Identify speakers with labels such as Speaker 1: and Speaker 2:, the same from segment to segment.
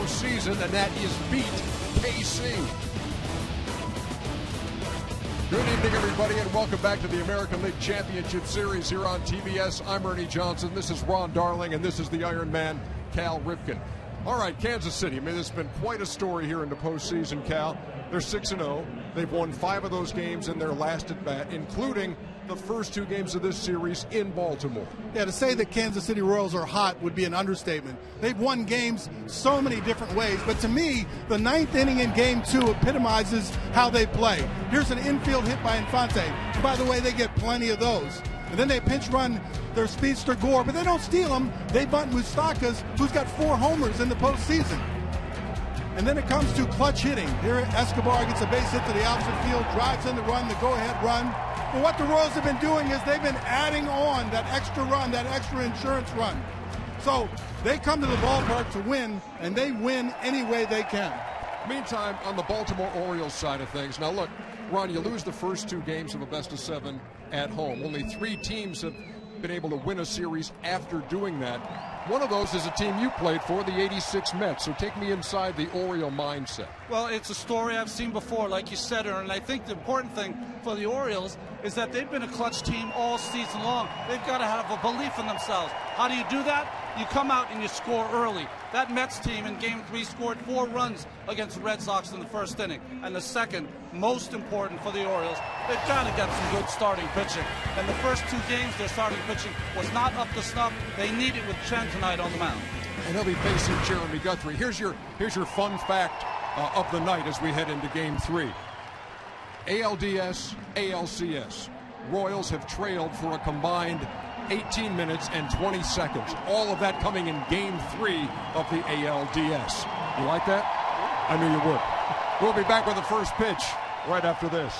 Speaker 1: postseason, and that is beat KC. Good evening, everybody, and welcome back to the American League Championship Series here on TBS. I'm Ernie Johnson. This is Ron Darling, and this is the Iron Man, Cal Ripken. All right, Kansas City. I mean, it's been quite a story here in the postseason, Cal. They're 6-0. They've won 5 of those games in their last at bat, including the first 2 games of this series in Baltimore.
Speaker 2: Yeah, to say that Kansas City Royals are hot would be an understatement. They've won games so many different ways, but to me, the 9th inning in Game 2 epitomizes how they play. Here's an infield hit by Infante. By the way, they get plenty of those. And then they pinch run their speedster Gore, but they don't steal him. They bunt Moustakas, who's got 4 homers in the postseason. And then it comes to clutch hitting. Here Escobar gets a base hit to the opposite field, drives in the run, the go-ahead run. But what the Royals have been doing is they've been adding on that extra run, that extra insurance run. So they come to the ballpark to win, and they win any way they can.
Speaker 1: Meantime, on the Baltimore Orioles side of things, now look, Ron, you lose the first 2 games of a best-of-7 at home. Only 3 teams have been able to win a series after doing that. One of those is a team you played for, the '86 Mets. So take me inside the Oriole mindset.
Speaker 3: Well, it's a story I've seen before, like you said, and I think the important thing for the Orioles is that they've been a clutch team all season long. They've got to have a belief in themselves. How do you do that? You come out and you score early. That Mets team in Game 3 scored 4 runs against the Red Sox in the first inning. And the second, most important for the Orioles, they've got to get some good starting pitching. And the first 2 games, their starting pitching was not up to snuff. They need it with Chen tonight on the mound.
Speaker 1: And he'll be facing Jeremy Guthrie. Here's your fun fact of the night as we head into Game 3. ALDS, ALCS. Royals have trailed for a combined 18 minutes and 20 seconds. All of that coming in Game 3 of the ALDS. You like that? I knew you would. We'll be back with the first pitch right after this.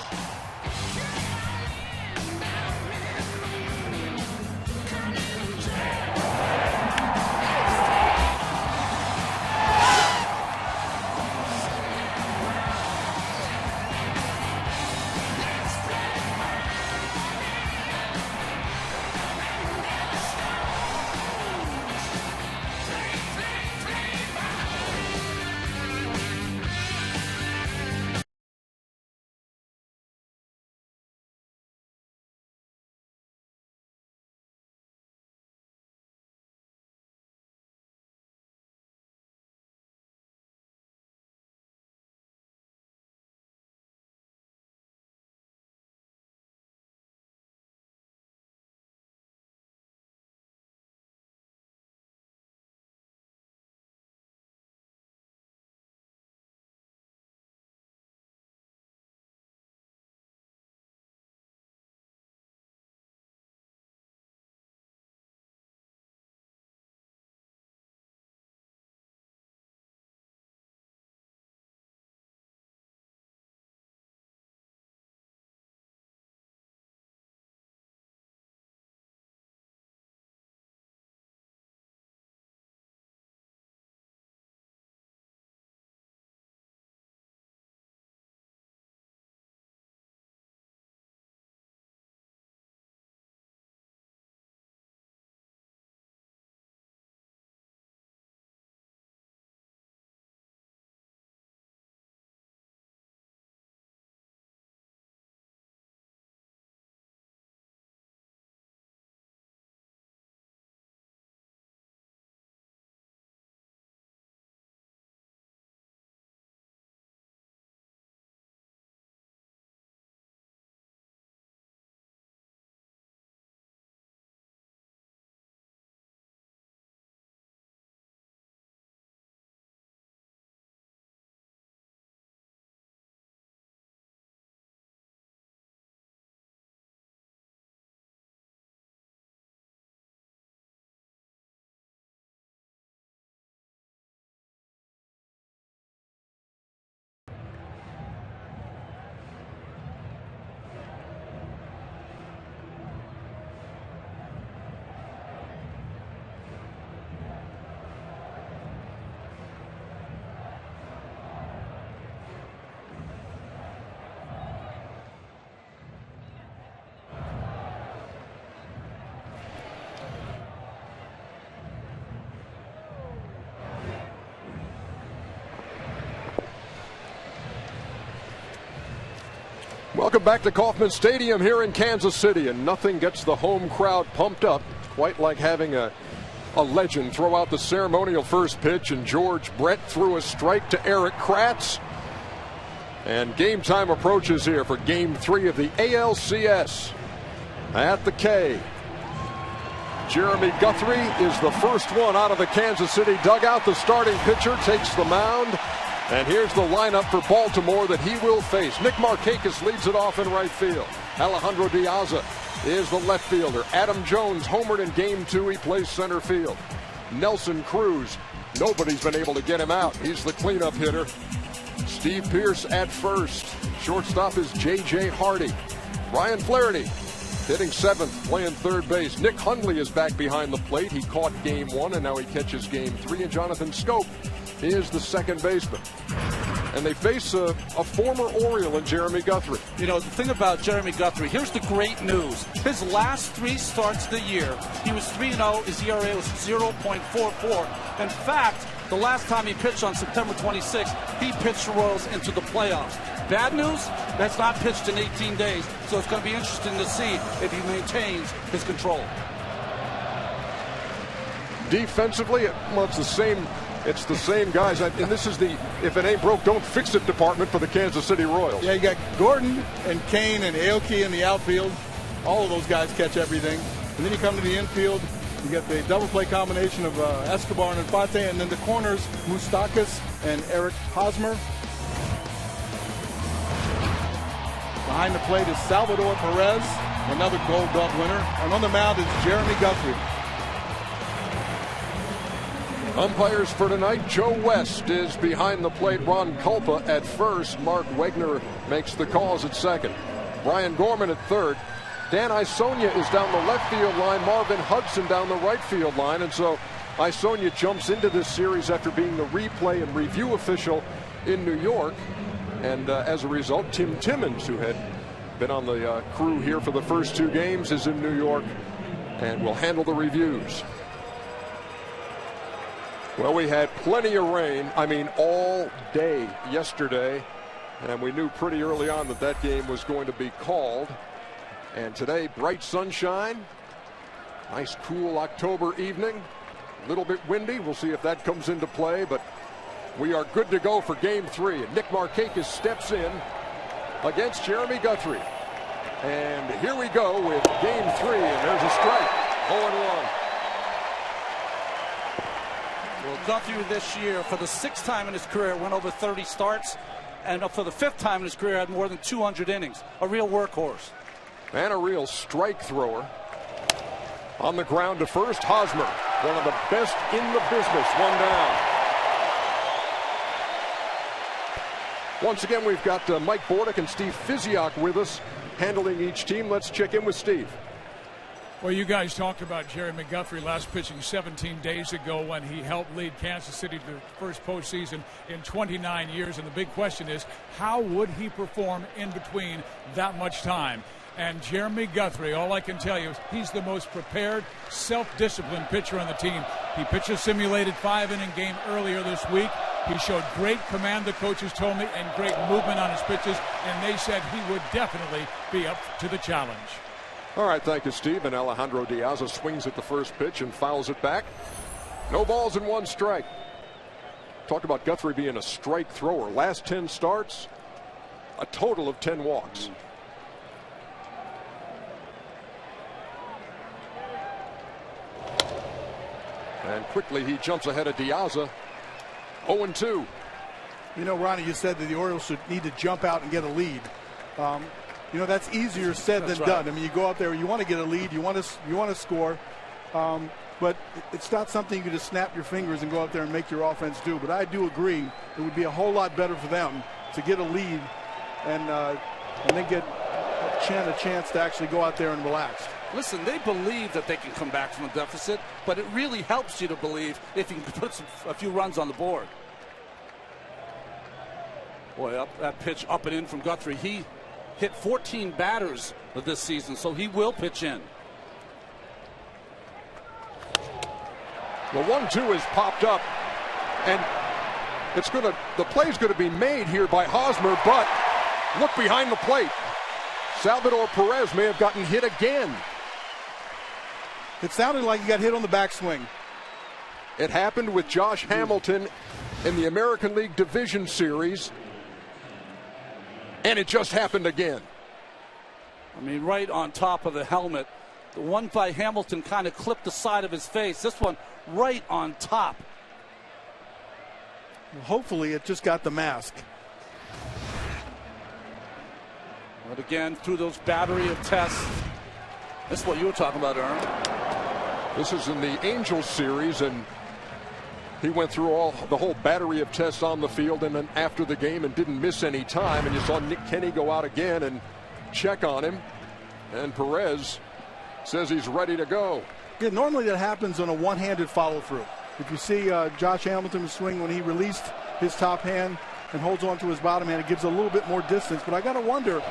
Speaker 1: Welcome back to Kauffman Stadium here in Kansas City, and nothing gets the home crowd pumped up quite like having a legend throw out the ceremonial first pitch, and George Brett threw a strike to Eric Kratz. And game time approaches here for Game 3 of the ALCS at the K. Jeremy Guthrie is the first one out of the Kansas City dugout. The starting pitcher takes the mound. And here's the lineup for Baltimore that he will face. Nick Markakis leads it off in right field. Alejandro Diaz is the left fielder. Adam Jones homered in Game 2. He plays center field. Nelson Cruz, nobody's been able to get him out. He's the cleanup hitter. Steve Pearce at first. Shortstop is J.J. Hardy. Ryan Flaherty hitting seventh, playing third base. Nick Hundley is back behind the plate. He caught Game 1, and now he catches Game 3. And Jonathan Scope is the second baseman. And they face a former Oriole in Jeremy Guthrie.
Speaker 3: You know, the thing about Jeremy Guthrie, here's the great news. His last 3 starts of the year, he was 3-0. His ERA was 0.44. In fact, the last time he pitched on September 26th, he pitched the Royals into the playoffs. Bad news, that's not pitched in 18 days, so it's going to be interesting to see if he maintains his control.
Speaker 1: Defensively, well, it's the same guys. And this is the if it ain't broke, don't fix it department for the Kansas City Royals.
Speaker 2: Yeah, you got Gordon and Kane and Aoki in the outfield. All of those guys catch everything. And then you come to the infield, you get the double play combination of Escobar and Infante, and then the corners, Moustakas and Eric Hosmer. Behind the plate is Salvador Perez, another Gold Glove winner. And on the mound is Jeremy Guthrie.
Speaker 1: Umpires for tonight, Joe West is behind the plate. Ron Culpa at first. Mark Wegner makes the calls at second. Brian Gorman at third. Dan Isonia is down the left field line. Marvin Hudson down the right field line. And so Isonia jumps into this series after being the replay and review official in New York. And as a result, Tim Timmons, who had been on the crew here for the first 2 games, is in New York and will handle the reviews. Well, we had plenty of rain, all day yesterday, and we knew pretty early on that that game was going to be called. And today, bright sunshine, nice cool October evening, a little bit windy. We'll see if that comes into play, but we are good to go for Game 3. And Nick Markakis steps in against Jeremy Guthrie. And here we go with Game 3, and there's a strike, 0-1.
Speaker 3: Well, Guthrie this year, for the 6th time in his career, went over 30 starts, and for the 5th time in his career, had more than 200 innings. A real workhorse.
Speaker 1: And a real strike thrower. On the ground to first, Hosmer, one of the best in the business, 1 down. Once again, we've got Mike Bordick and Steve Physiak with us, handling each team. Let's check in with Steve.
Speaker 4: Well, you guys talked about Jeremy Guthrie last pitching 17 days ago when he helped lead Kansas City to the first postseason in 29 years. And the big question is, how would he perform in between that much time? And Jeremy Guthrie, all I can tell you is he's the most prepared, self-disciplined pitcher on the team. He pitched a simulated 5-inning game earlier this week. He showed great command, the coaches told me, and great movement on his pitches. And they said he would definitely be up to the challenge.
Speaker 1: All right, thank you, Steve. And Alejandro Diaz swings at the first pitch and fouls it back. No balls and 1 strike. Talked about Guthrie being a strike thrower. Last 10 starts, a total of 10 walks. And quickly he jumps ahead of Diaz. 0-2.
Speaker 2: You know, Ronnie, you said that the Orioles should need to jump out and get a lead. You know, that's easier said than done. I mean, you go out there, you want to get a lead, you want to score, but it's not something you can just snap your fingers and go out there and make your offense do. But I do agree it would be a whole lot better for them to get a lead and then get a chance to actually go out there and relax.
Speaker 3: Listen, they believe that they can come back from a deficit, but it really helps you to believe if you can put a few runs on the board. Boy, that pitch up and in from Guthrie. He hit 14 batters of this season, so he will pitch in.
Speaker 1: The 1-2 is popped up, and the play's going to be made here by Hosmer, but look behind the plate. Salvador Perez may have gotten hit again.
Speaker 2: It sounded like he got hit on the backswing.
Speaker 1: It happened with Josh Hamilton in the American League Division Series, and it just happened again.
Speaker 3: I mean, right on top of the helmet. The one by Hamilton kind of clipped the side of his face. This one right on top.
Speaker 2: Well, hopefully it just got the mask.
Speaker 3: But again, through those battery of tests. This is what you were talking about, Aaron.
Speaker 1: This is in the Angels series, and he went through the whole battery of tests on the field and then after the game and didn't miss any time. And you saw Nick Kenny go out again and check on him. And Perez says he's ready to go.
Speaker 2: Yeah, normally that happens on a one-handed follow-through. If you see Josh Hamilton swing when he released his top hand and holds on to his bottom hand, it gives a little bit more distance. But I got to wonder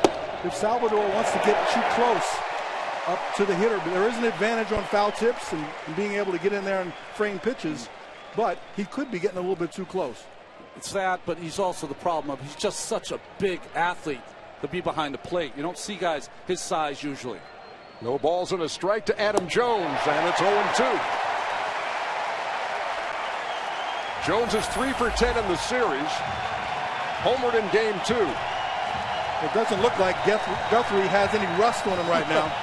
Speaker 2: if Salvador wants to get too close up to the hitter. But there is an advantage on foul tips and being able to get in there and frame pitches. But he could be getting a little bit too close.
Speaker 3: It's that, but he's also the problem of he's just such a big athlete to be behind the plate. You don't see guys his size usually.
Speaker 1: No balls and a strike to Adam Jones, and it's 0-2. Jones is 3 for 10 in the series. Homered in game 2.
Speaker 2: It doesn't look like Guthrie has any rust on him right now.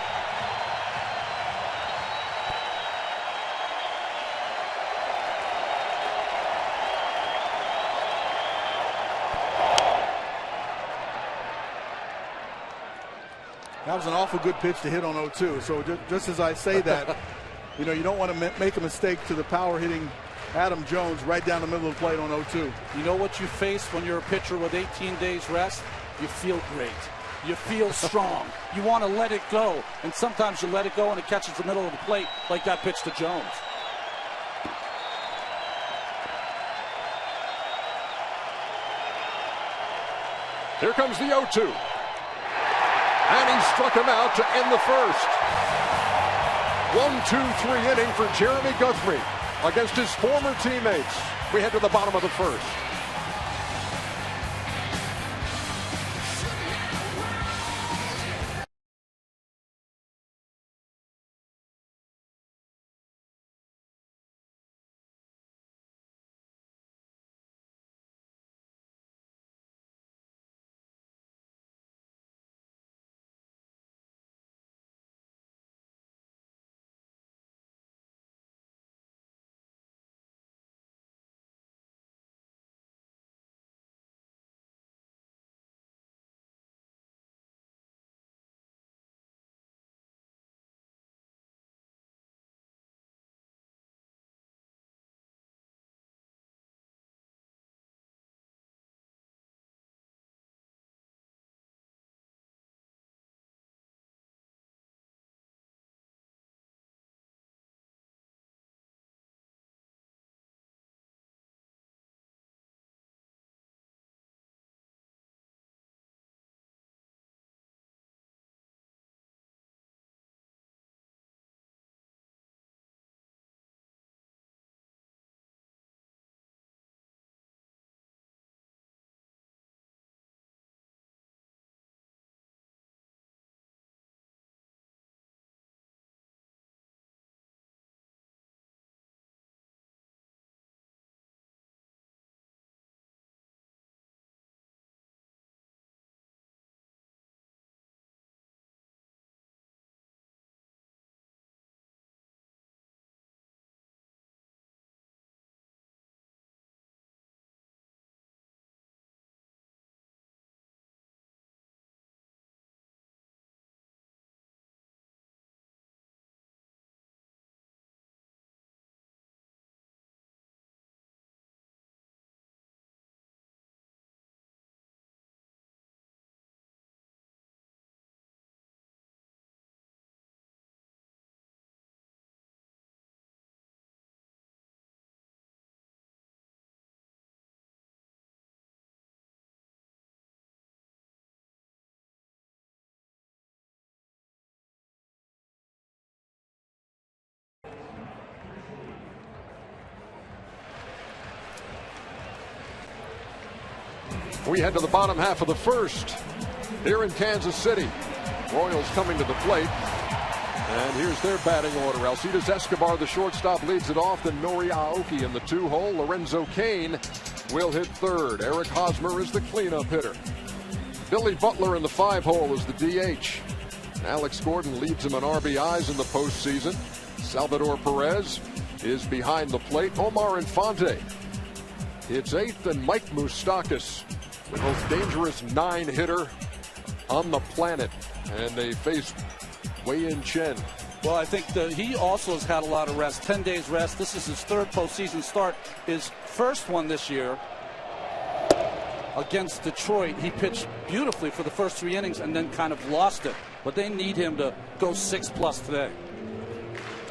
Speaker 2: That was an awful good pitch to hit on 0-2. So just as I say that, you know, you don't want to make a mistake to the power hitting Adam Jones right down the middle of the plate on 0-2.
Speaker 3: You know what you face when you're a pitcher with 18 days rest? You feel great. You feel strong. You want to let it go. And sometimes you let it go and it catches the middle of the plate like that pitch to Jones.
Speaker 1: Here comes the 0-2. And he struck him out to end the first. 1-2-3 inning for Jeremy Guthrie against his former teammates. We head to the bottom of the first. We head to the bottom half of the first here in Kansas City. Royals coming to the plate. And here's their batting order. Alcides Escobar, the shortstop, leads it off. Then Nori Aoki in the 2-hole. Lorenzo Cain will hit third. Eric Hosmer is the cleanup hitter. Billy Butler in the 5-hole is the DH. Alex Gordon leads him in RBIs in the postseason. Salvador Perez is behind the plate. Omar Infante hits 8th, and Mike Moustakas, the most dangerous 9-hitter on the planet. And they face Wei-Yin Chen.
Speaker 3: Well, I think that he also has had a lot of rest, 10 days rest. This is his 3rd postseason start, his first one this year against Detroit. He pitched beautifully for the first 3 innings and then kind of lost it. But they need him to go 6+ today.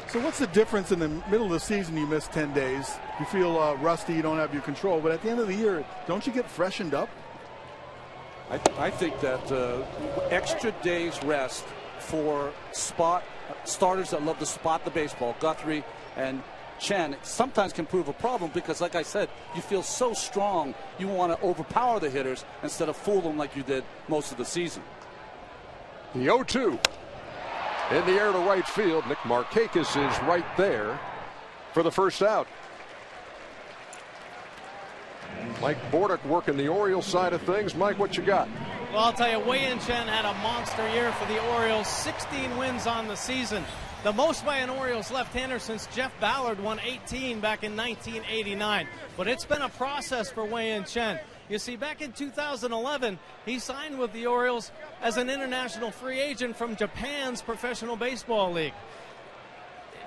Speaker 2: So what's the difference in the middle of the season? You miss 10 days. You feel rusty, you don't have your control. But at the end of the year, don't you get freshened up?
Speaker 3: I think that extra days rest for starters that love to spot the baseball, Guthrie and Chen, sometimes can prove a problem because, like I said, you feel so strong you want to overpower the hitters instead of fool them like you did most of the season.
Speaker 1: The 0-2 in the air to right field. Nick Markakis is right there for the first out. Mike Bordick working the Orioles side of things. Mike, what you got?
Speaker 5: Well, I'll tell you, Wei-Yin Chen had a monster year for the Orioles. 16 wins on the season. The most by an Orioles left-hander since Jeff Ballard won 18 back in 1989. But it's been a process for Wei-Yin Chen. You see, back in 2011, he signed with the Orioles as an international free agent from Japan's Professional Baseball League.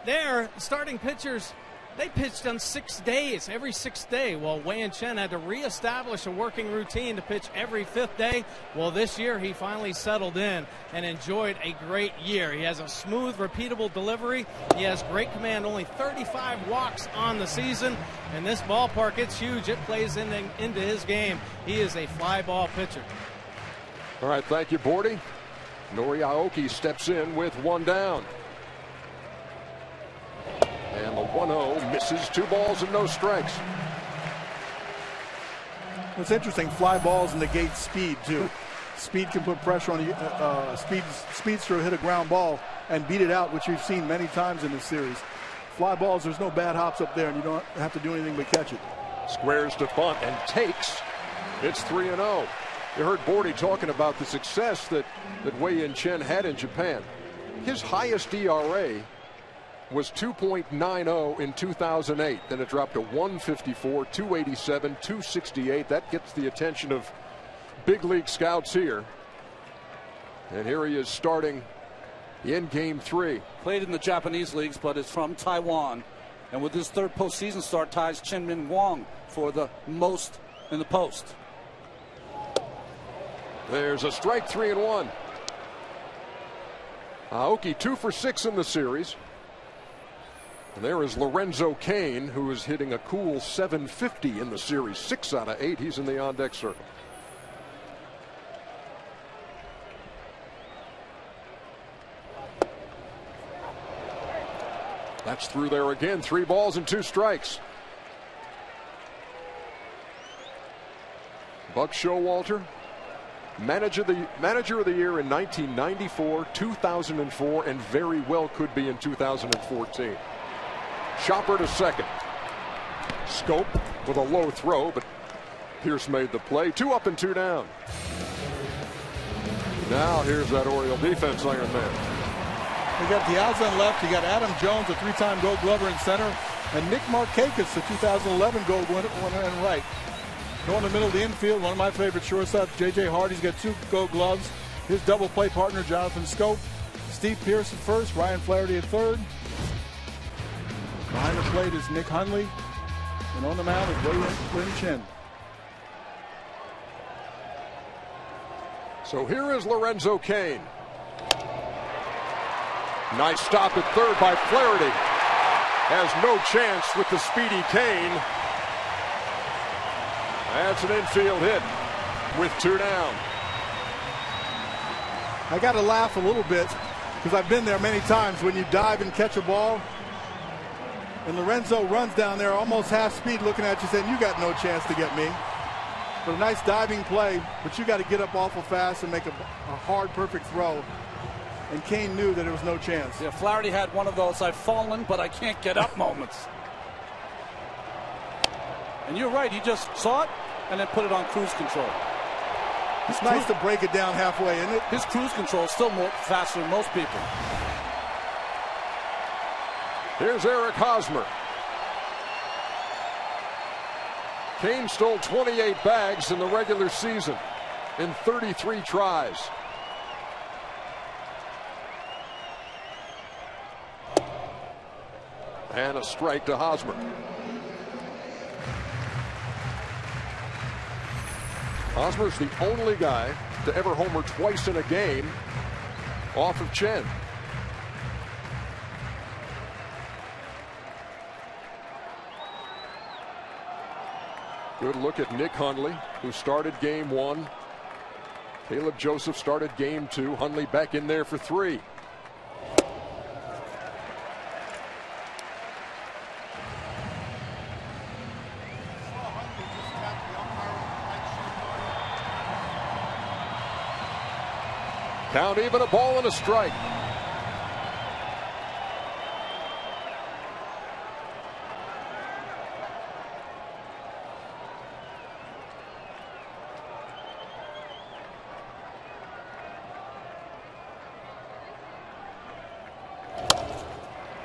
Speaker 5: There, starting pitchers, they pitched on 6 days, every 6th day. Well, Wei-Yin Chen had to reestablish a working routine to pitch every 5th day. Well, this year he finally settled in and enjoyed a great year. He has a smooth, repeatable delivery. He has great command, only 35 walks on the season. And this ballpark, it's huge. It plays into his game. He is a fly ball pitcher.
Speaker 1: All right, thank you, Bordy. Nori Aoki steps in with 1 down. And the 1-0 misses. 2 balls and no strikes.
Speaker 2: It's interesting. Fly balls negate speed, too. Speed can put pressure on you. Speedster hit a ground ball and beat it out, which we've seen many times in this series. Fly balls, there's no bad hops up there, and you don't have to do anything but catch it.
Speaker 1: Squares to bunt and takes. It's 3-0. You heard Bordy talking about the success that Wei-Yin Chen had in Japan. His highest ERA was 2.90 in 2008. Then it dropped to 154, 287, 268. That gets the attention of big league scouts here. And here he is starting in Game 3.
Speaker 3: Played in the Japanese leagues, but is from Taiwan. And with his 3rd postseason start, ties Chen-Min Wong for the most in the post.
Speaker 1: There's a strike, 3-1. Aoki 2 for 6 in the series. And there is Lorenzo Cain, who is hitting a cool .750 in the series. 6 out of 8. He's in the on-deck circle. That's through there again. 3 balls and 2 strikes. Buck Showalter, manager of the year in 1994, 2004, and very well could be in 2014. Chopper to second. Scope with a low throw, but Pierce made the play. 2 up and 2 down. Now here's that Oriole defense, Iron Man.
Speaker 2: You got Diaz on left. You got Adam Jones, a 3-time Gold Glover in center, and Nick Markakis, the 2011 Gold winner in right. Going to the middle of the infield, one of my favorite shortstops, J.J. Hardy's got 2 Gold Gloves. His double play partner, Jonathan Scope. Steve Pierce at first, Ryan Flaherty at third. Behind the plate is Nick Hundley, and on the mound is Wei-Yin Chen.
Speaker 1: So here is Lorenzo Cain. Nice stop at third by Flaherty. Has no chance with the speedy Cain. That's an infield hit with 2 down.
Speaker 2: I got to laugh a little bit because I've been there many times when you dive and catch a ball. And Lorenzo runs down there almost half speed looking at you saying, you got no chance to get me. But a nice diving play, but you got to get up awful fast and make a hard, perfect throw. and Kane knew that there was no chance.
Speaker 3: Yeah, Flaherty had one of those I've fallen but I can't get up moments. And you're right, he just saw it and then put it on cruise control.
Speaker 2: It's nice to break it down halfway, isn't it?
Speaker 3: His cruise control is still more faster than most people.
Speaker 1: Here's Eric Hosmer. Kane stole 28 bags in the regular season in 33 tries. And a strike to Hosmer. Hosmer's the only guy to ever homer twice in a game off of Chen. Good look at Nick Hundley, who started game 1. Caleb Joseph started game 2. Hundley back in there for 3. Count even, a ball and a strike.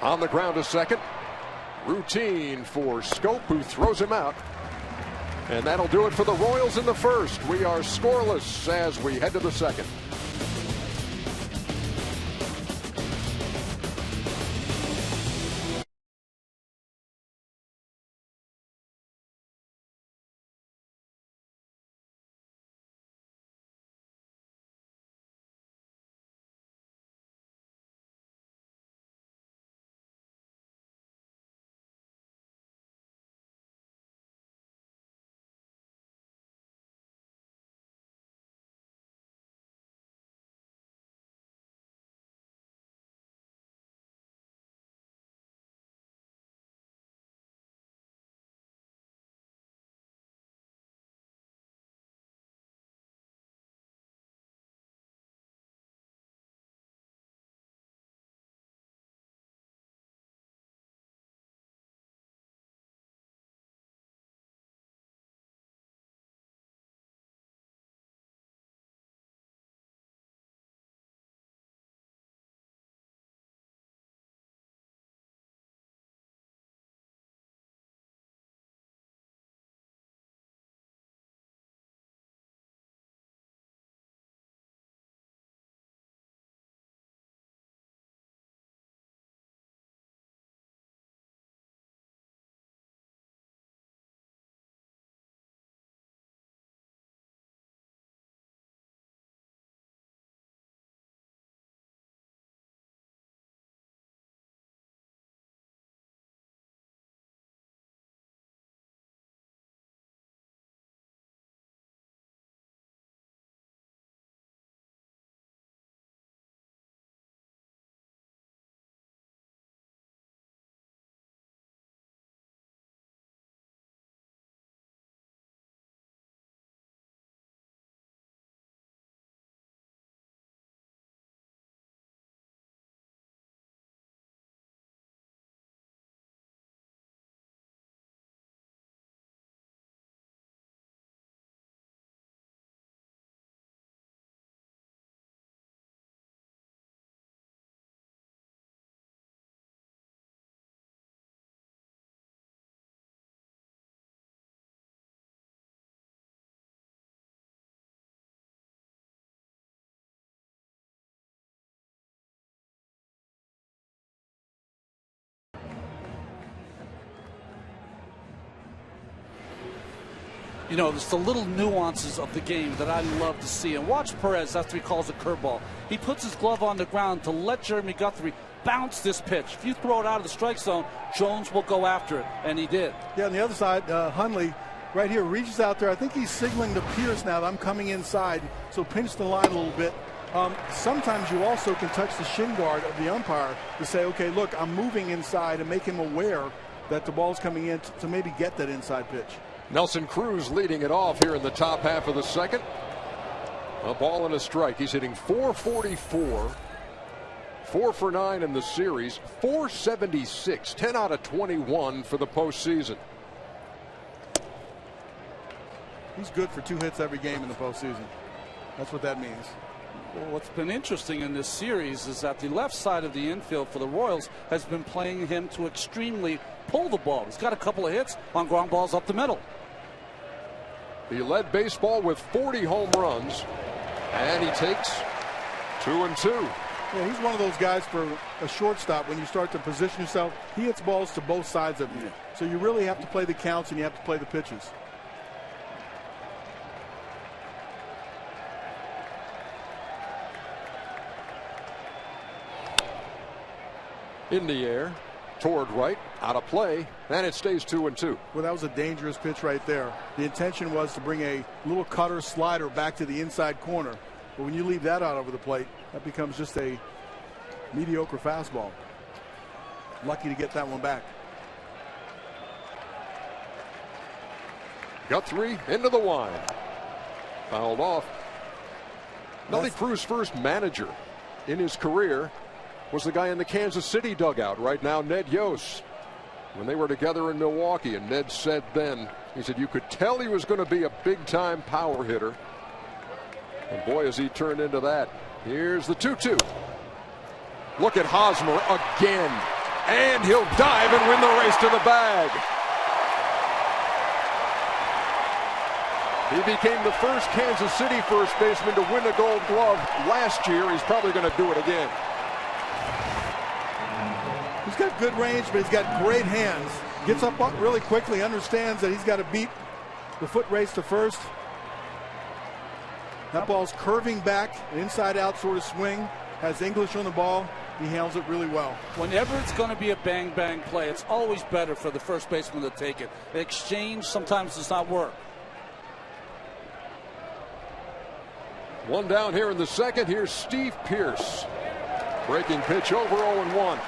Speaker 1: On the ground to second. Routine for Scope, who throws him out. And that'll do it for the Royals in the first. We are scoreless as we head to the second.
Speaker 3: You know, it's the little nuances of the game that I love to see. And watch Perez after he calls a curveball. He puts his glove on the ground to let Jeremy Guthrie bounce this pitch. If you throw it out of the strike zone, Jones will go after it, and he did.
Speaker 2: Yeah, on the other side, Hundley right here reaches out there. I think he's signaling to Pierce now that I'm coming inside, so pinch the line a little bit. Sometimes you also can touch the shin guard of the umpire to say, okay, look, I'm moving inside, and make him aware that the ball's coming in to maybe get that inside pitch.
Speaker 1: Nelson Cruz leading it off here in the top half of the second. A ball and a strike. He's hitting .444 4 for 9 in the series, 476, 10 out of 21 for the postseason.
Speaker 2: He's good for 2 hits every game in the postseason. That's what that means.
Speaker 3: Well, what's been interesting in this series is that the left side of the infield for the Royals has been playing him to extremely pull the ball. He's got a couple of hits on ground balls up the middle.
Speaker 1: He led baseball with 40 home runs, and he takes 2 and 2.
Speaker 2: Yeah, he's one of those guys for a shortstop. When you start to position yourself, he hits balls to both sides of you. So you really have to play the counts and you have to play the pitches.
Speaker 1: In the air, toward right, out of play, and it stays 2 and 2.
Speaker 2: Well, that was a dangerous pitch right there. The intention was to bring a little cutter slider back to the inside corner. But when you leave that out over the plate, that becomes just a mediocre fastball. Lucky to get that one back.
Speaker 1: Guthrie into the wind. Fouled off. Nelly Cruz's first manager in his career was the guy in the Kansas City dugout right now, Ned Yost, when they were together in Milwaukee. And Ned said then, he said you could tell he was going to be a big-time power hitter. And boy, has he turned into that. Here's the 2-2. Look at Hosmer again. And he'll dive and win the race to the bag. He became the first Kansas City first baseman to win a Gold Glove last year. He's probably going to do it again.
Speaker 2: He's got good range, but he's got great hands. Gets up really quickly, understands that he's got to beat the foot race to first. That ball's curving back, an inside-out sort of swing. Has English on the ball. He handles it really well.
Speaker 3: Whenever it's going to be a bang-bang play, it's always better for the first baseman to take it. The exchange sometimes does not work.
Speaker 1: One down here in the second. Here's Steve Pearce. Breaking pitch over 0-1.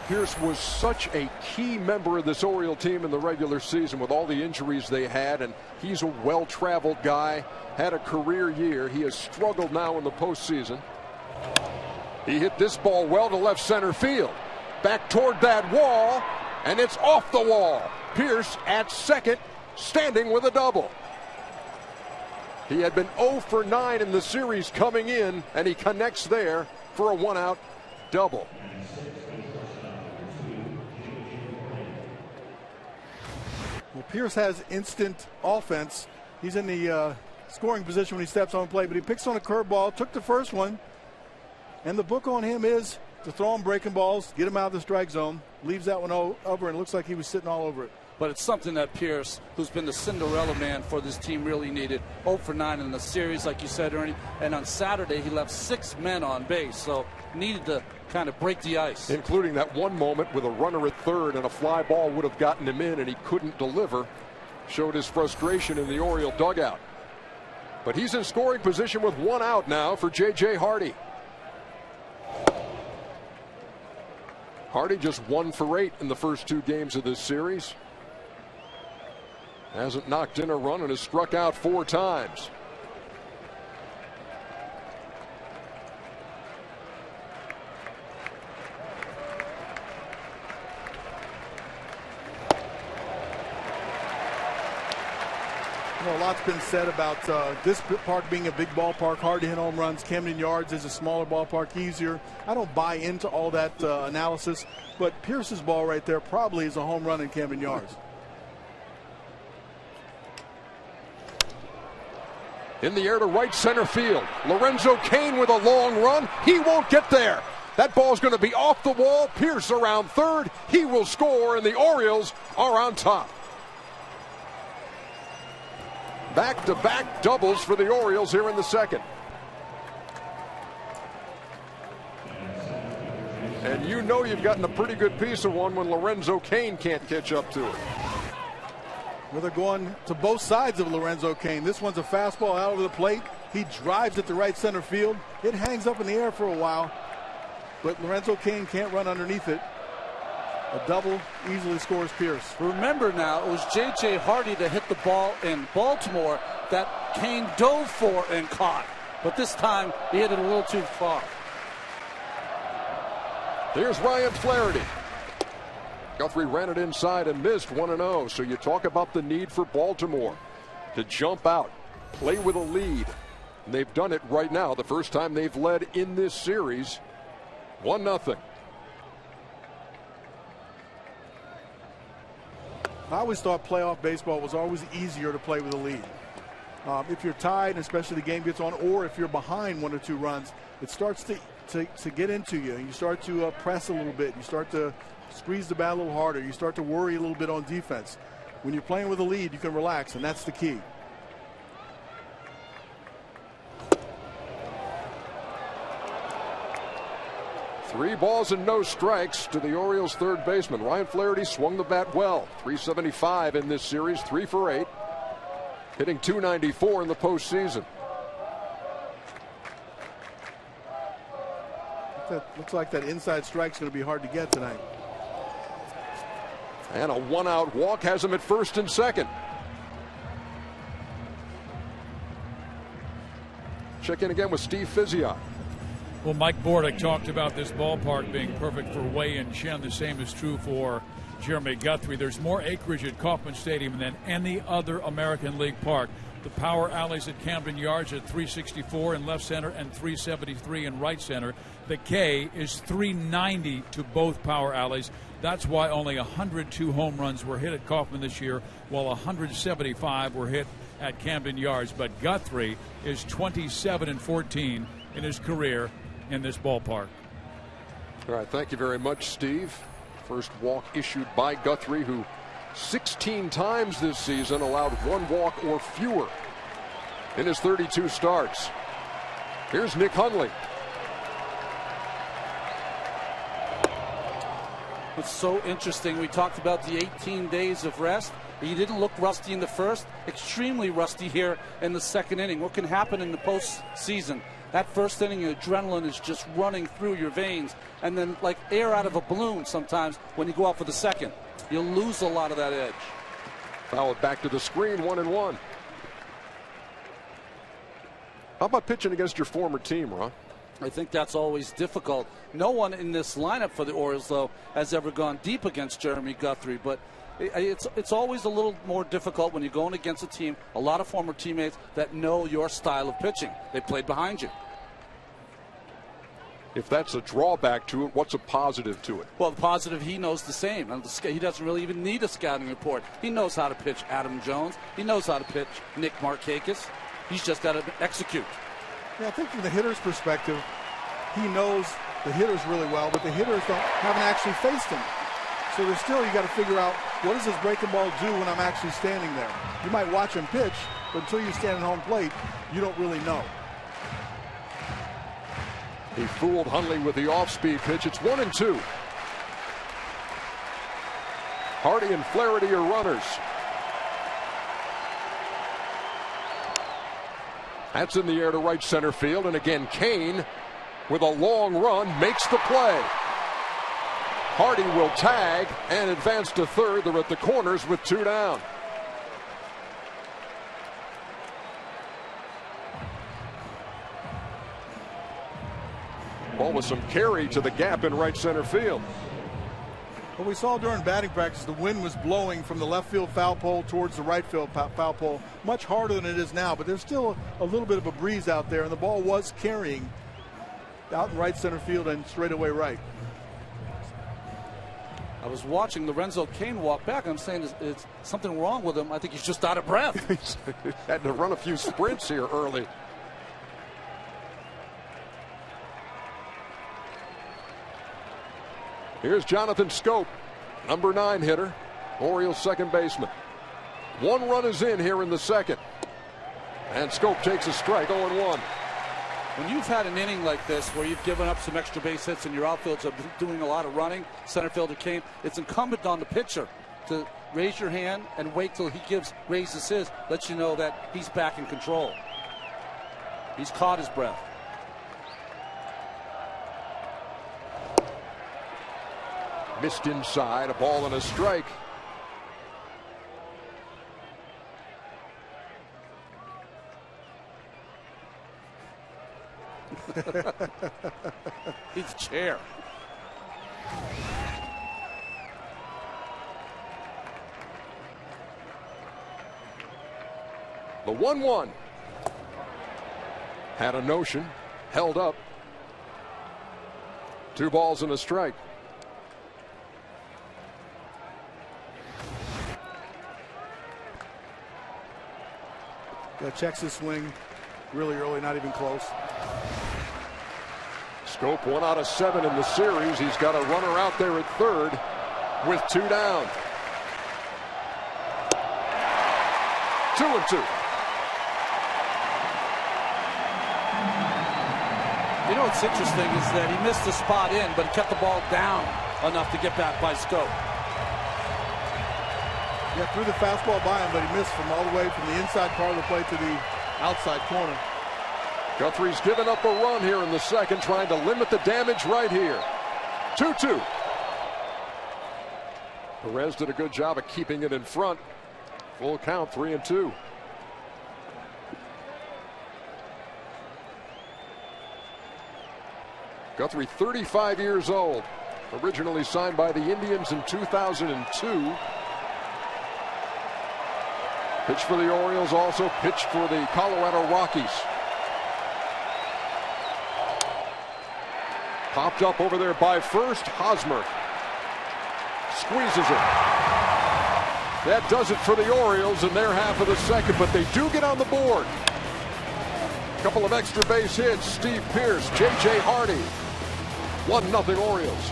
Speaker 1: Pearce was such a key member of this Oriole team in the regular season with all the injuries they had, and he's a well-traveled guy, had a career year. He has struggled now in the postseason. He hit this ball well to left center field. Back toward that wall, and it's off the wall. Pearce at second, standing with a double. He had been 0 for 9 in the series coming in, and he connects there for a 1-out double.
Speaker 2: Well, Pearce has instant offense. He's in the scoring position when he steps on play, but he picks on a curveball, took the first one, and the book on him is to throw him breaking balls, get him out of the strike zone, leaves that one over, and it looks like he was sitting all over it.
Speaker 3: But it's something that Pearce, who's been the Cinderella man for this team, really needed. 0 for 9 in the series, like you said, Ernie. And on Saturday, he left 6 men on base, so needed to kind of break the ice.
Speaker 1: Including that one moment with a runner at third, and a fly ball would have gotten him in, and he couldn't deliver. Showed his frustration in the Oriole dugout. But he's in scoring position with 1 out now for J.J. Hardy. Hardy just 1 for 8 in the first 2 games of this series. Hasn't knocked in a run and has struck out 4 times.
Speaker 2: You know, a lot's been said about this park being a big ballpark, hard to hit home runs. Camden Yards is a smaller ballpark, easier. I don't buy into all that analysis, but Pearce's ball right there probably is a home run in Camden Yards.
Speaker 1: In the air to right center field. Lorenzo Cain with a long run. He won't get there. That ball's going to be off the wall. Pearce around third. He will score, and the Orioles are on top. Back-to-back doubles for the Orioles here in the second. And you know you've gotten a pretty good piece of one when Lorenzo Cain can't catch up to it.
Speaker 2: Well, they're going to both sides of Lorenzo Cain. This one's a fastball out over the plate. He drives it to right center field. It hangs up in the air for a while, but Lorenzo Cain can't run underneath it. A double easily scores Pearce.
Speaker 3: Remember now, it was J.J. Hardy that hit the ball in Baltimore that Cain dove for and caught. But this time, he hit it a little too far.
Speaker 1: Here's Ryan Flaherty. Guthrie ran it inside and missed 1-0. So you talk about the need for Baltimore to jump out, play with a lead. And they've done it right now. The first time they've led in this series, 1-0.
Speaker 2: I always thought playoff baseball was always easier to play with a lead. If you're tied, and especially the game gets on, or if you're behind 1 or 2 runs, it starts to get into you. You start to press a little bit. You start to squeeze the bat a little harder. You start to worry a little bit on defense. When you're playing with a lead, you can relax, and that's the key.
Speaker 1: Three balls and no strikes to the Orioles' third baseman. Ryan Flaherty swung the bat well. 375 in this series, 3 for 8. Hitting .294 in the postseason.
Speaker 2: That looks like that inside strike's going to be hard to get tonight.
Speaker 1: And a 1-out walk has him at first and second. Check in again with Steve Fizziot.
Speaker 4: Well, Mike Bordick talked about this ballpark being perfect for Wei and Chen. The same is true for Jeremy Guthrie. There's more acreage at Kauffman Stadium than any other American League park. The power alleys at Camden Yards at 364 in left center and 373 in right center. The K is 390 to both power alleys. That's why only 102 home runs were hit at Kauffman this year, while 175 were hit at Camden Yards. But Guthrie is 27-14 in his career in this ballpark.
Speaker 1: All right, thank you very much, Steve. First walk issued by Guthrie, who 16 times this season allowed 1 walk or fewer in his 32 starts. Here's Nick Hundley.
Speaker 3: It's so interesting. We talked about the 18 days of rest. He didn't look rusty in the first, extremely rusty here in the second inning. What can happen in the postseason? That first inning, adrenaline is just running through your veins. And then like air out of a balloon sometimes when you go out for the second. You'll lose a lot of that edge.
Speaker 1: Foul it back to the screen, 1-1. How about pitching against your former team, Ron?
Speaker 3: I think that's always difficult. No one in this lineup for the Orioles, though, has ever gone deep against Jeremy Guthrie. But it's always a little more difficult when you're going against a team, a lot of former teammates that know your style of pitching. They played behind you.
Speaker 1: If that's a drawback to it, what's a positive to it?
Speaker 3: Well, the positive, he knows the same. He doesn't really even need a scouting report. He knows how to pitch Adam Jones. He knows how to pitch Nick Markakis. He's just got to execute.
Speaker 2: Yeah, I think from the hitter's perspective, he knows the hitters really well, but the hitters haven't actually faced him. So there's still, you got to figure out, what does this breaking ball do when I'm actually standing there? You might watch him pitch, but until you stand at home plate, you don't really know.
Speaker 1: He fooled Hundley with the off-speed pitch. It's 1-2. Hardy and Flaherty are runners. That's in the air to right center field, and again Kane with a long run makes the play. Hardy will tag and advance to third. They're at the corners with 2 down. Ball with some carry to the gap in right center field.
Speaker 2: What we saw during batting practice, the wind was blowing from the left field foul pole towards the right field foul pole, much harder than it is now, but there's still a little bit of a breeze out there, and the ball was carrying out in right center field and straightaway right.
Speaker 3: I was watching Lorenzo Cain walk back. I'm saying, is something wrong with him? I think he's just out of breath.
Speaker 1: He's had to run a few sprints here early. Here's Jonathan Scope, number 9 hitter, Orioles second baseman. 1 run is in here in the second. And Scope takes a strike, 0-1.
Speaker 3: When you've had an inning like this where you've given up some extra base hits and your outfielders are doing a lot of running, center fielder Kane, it's incumbent on the pitcher to raise your hand and wait till he raises his, lets you know that he's back in control. He's caught his breath.
Speaker 1: Missed inside, a ball and a strike.
Speaker 3: He's a chair.
Speaker 1: The 1-1. Had a notion, held up. 2 balls and a strike.
Speaker 2: Checks his swing really early, not even close.
Speaker 1: Scope 1 out of 7 in the series. He's got a runner out there at third with 2 down. 2-2.
Speaker 3: You know what's interesting is that he missed the spot in, but he kept the ball down enough to get back by Scope.
Speaker 2: Yeah, threw the fastball by him, but he missed from all the way from the inside part of the plate to the outside corner.
Speaker 1: Guthrie's given up a run here in the second, trying to limit the damage right here. 2-2. Perez did a good job of keeping it in front. Full count, 3-2. Guthrie, 35 years old. Originally signed by the Indians in 2002. Pitched for the Orioles, also pitched for the Colorado Rockies. Popped up over there by first. Hosmer squeezes it. That does it for the Orioles in their half of the second, but they do get on the board. Couple of extra base hits. Steve Pearce, J.J. Hardy. 1-0 Orioles.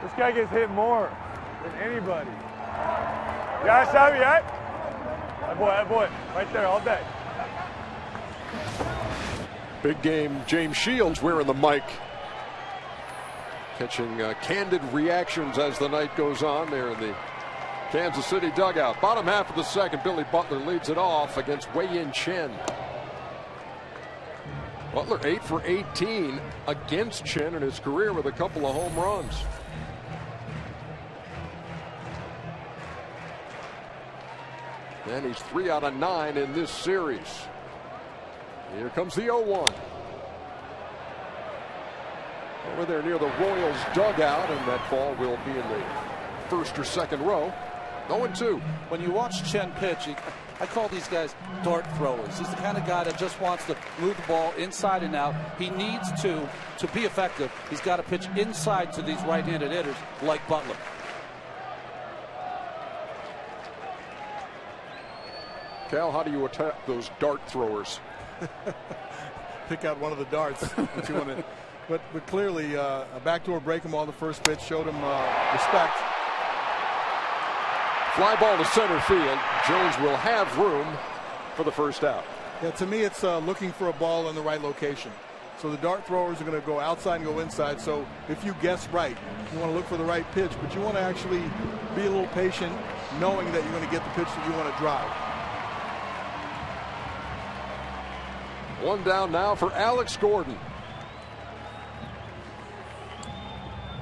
Speaker 6: This guy gets hit more than anybody. You guys have me yet? That boy, right there all day.
Speaker 1: Big game, James Shields wearing the mic. Catching candid reactions as the night goes on there in the Kansas City dugout. Bottom half of the second, Billy Butler leads it off against Wei-Yin Chen. Butler 8 for 18 against Chen in his career with a couple of home runs. And he's 3 out of 9 in this series. Here comes the 0-1. Over there near the Royals dugout, and that ball will be in the first or second row. 0-2.
Speaker 3: When you watch Chen pitch, I call these guys dart throwers. He's the kind of guy that just wants to move the ball inside and out. He needs to be effective, he's got to pitch inside to these right-handed hitters like Butler.
Speaker 1: Cal, how do you attack those dart throwers?
Speaker 2: Pick out one of the darts that you want to. But clearly, a backdoor break him on the first pitch showed him respect.
Speaker 1: Fly ball to center field. Jones will have room for the first out.
Speaker 2: Yeah, to me, it's looking for a ball in the right location. So the dart throwers are going to go outside and go inside. So if you guess right, you want to look for the right pitch, but you want to actually be a little patient, knowing that you're going to get the pitch that you want to drive.
Speaker 1: One down now for Alex Gordon.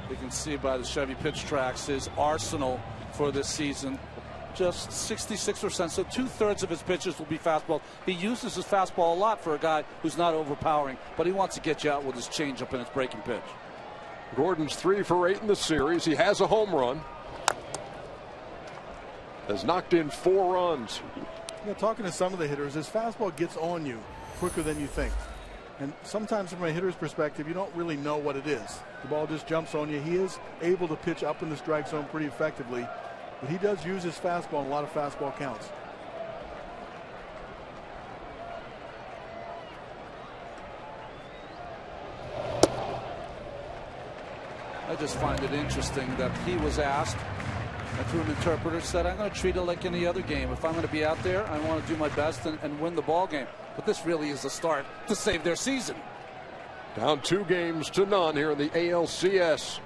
Speaker 3: You can see by the Chevy pitch tracks his arsenal for this season. Just 66%, so 2/3 of his pitches will be fastball. He uses his fastball a lot for a guy who's not overpowering, but he wants to get you out with his changeup and his breaking pitch.
Speaker 1: Gordon's 3 for 8 in the series. He has a home run. Has knocked in 4 runs.
Speaker 2: You know, talking to some of the hitters, his fastball gets on you quicker than you think. And sometimes from a hitter's perspective, you don't really know what it is. The ball just jumps on you. He is able to pitch up in the strike zone pretty effectively, but he does use his fastball in a lot of fastball counts.
Speaker 3: I just find it interesting that he was asked, and through an interpreter said, I'm going to treat it like any other game. If I'm going to be out there, I want to do my best and win the ball game. But this really is a start to save their season.
Speaker 1: Down 2-0 here in the ALCS.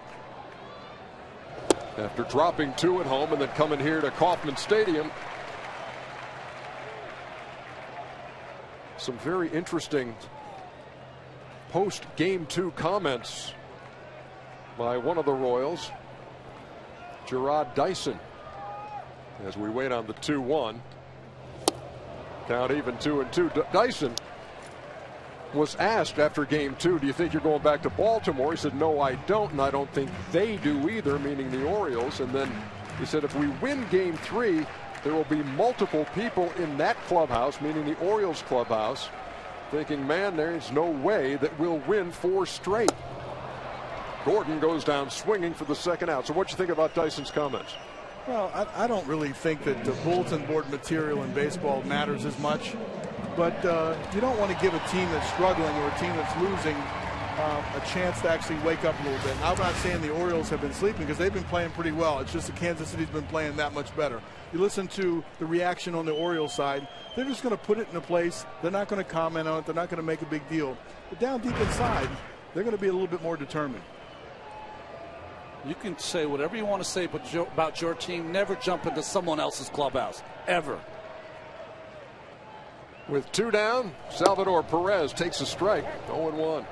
Speaker 1: After dropping 2 at home and then coming here to Kauffman Stadium. Some very interesting post-game 2 comments by one of the Royals, Gerard Dyson, as we wait on the 2-1. Count even 2-2. Dyson was asked after game 2, do you think you're going back to Baltimore? He said, no, I don't, and I don't think they do either, meaning the Orioles. And then he said, if we win game 3, there will be multiple people in that clubhouse, meaning the Orioles clubhouse, thinking, man, there's no way that we'll win 4 straight. Gordon goes down swinging for the second out. So what do you think about Dyson's comments?
Speaker 2: Well, I don't really think that the bulletin board material in baseball matters as much. But you don't want to give a team that's struggling or a team that's losing a chance to actually wake up a little bit. And I'm not saying the Orioles have been sleeping, because they've been playing pretty well. It's just that Kansas City's been playing that much better. You listen to the reaction on the Orioles side, they're just going to put it in a place. They're not going to comment on it. They're not going to make a big deal. But down deep inside, they're going to be a little bit more determined.
Speaker 3: You can say whatever you want to say about your team. Never jump into someone else's clubhouse, ever.
Speaker 1: With 2 down, Salvador Perez takes a strike. 0-1.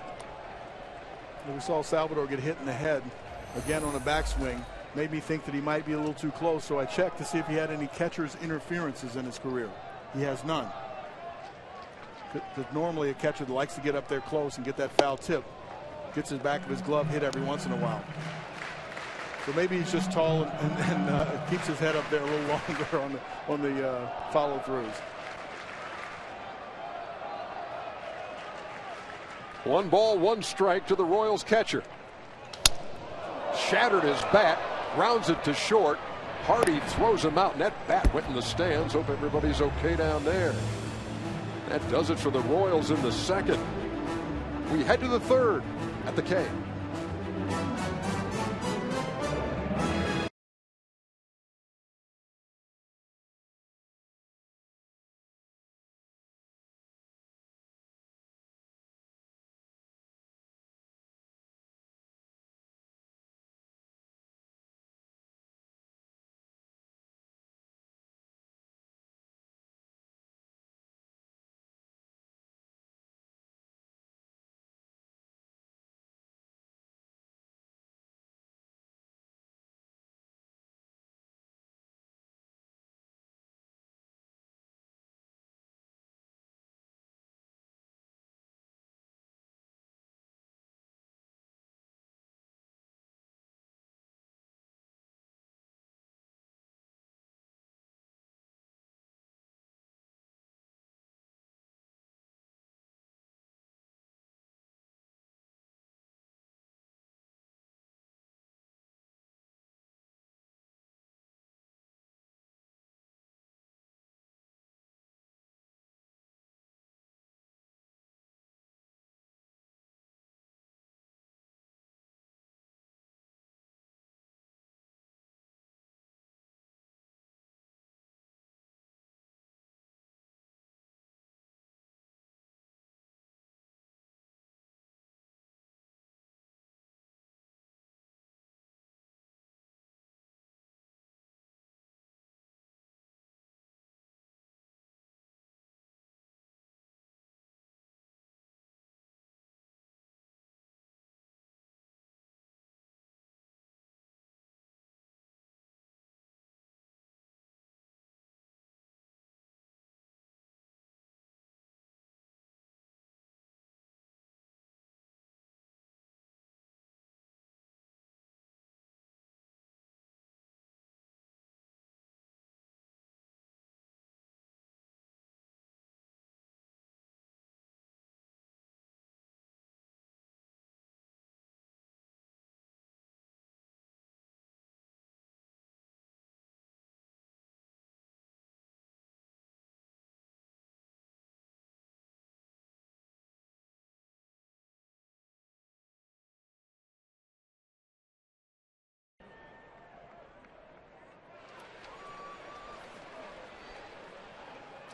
Speaker 2: We saw Salvador get hit in the head again on a backswing. Made me think that he might be a little too close, so I checked to see if he had any catcher's interferences in his career. He has none. Because normally a catcher likes to get up there close and get that foul tip. Gets his back of his glove hit every once in a while. So maybe he's just tall and keeps his head up there a little longer on the follow throughs.
Speaker 1: 1 ball, 1 strike to the Royals catcher. Shattered his bat, rounds it to short. Hardy throws him out, and that bat went in the stands. Hope everybody's okay down there. That does it for the Royals in the second. We head to the third at the K.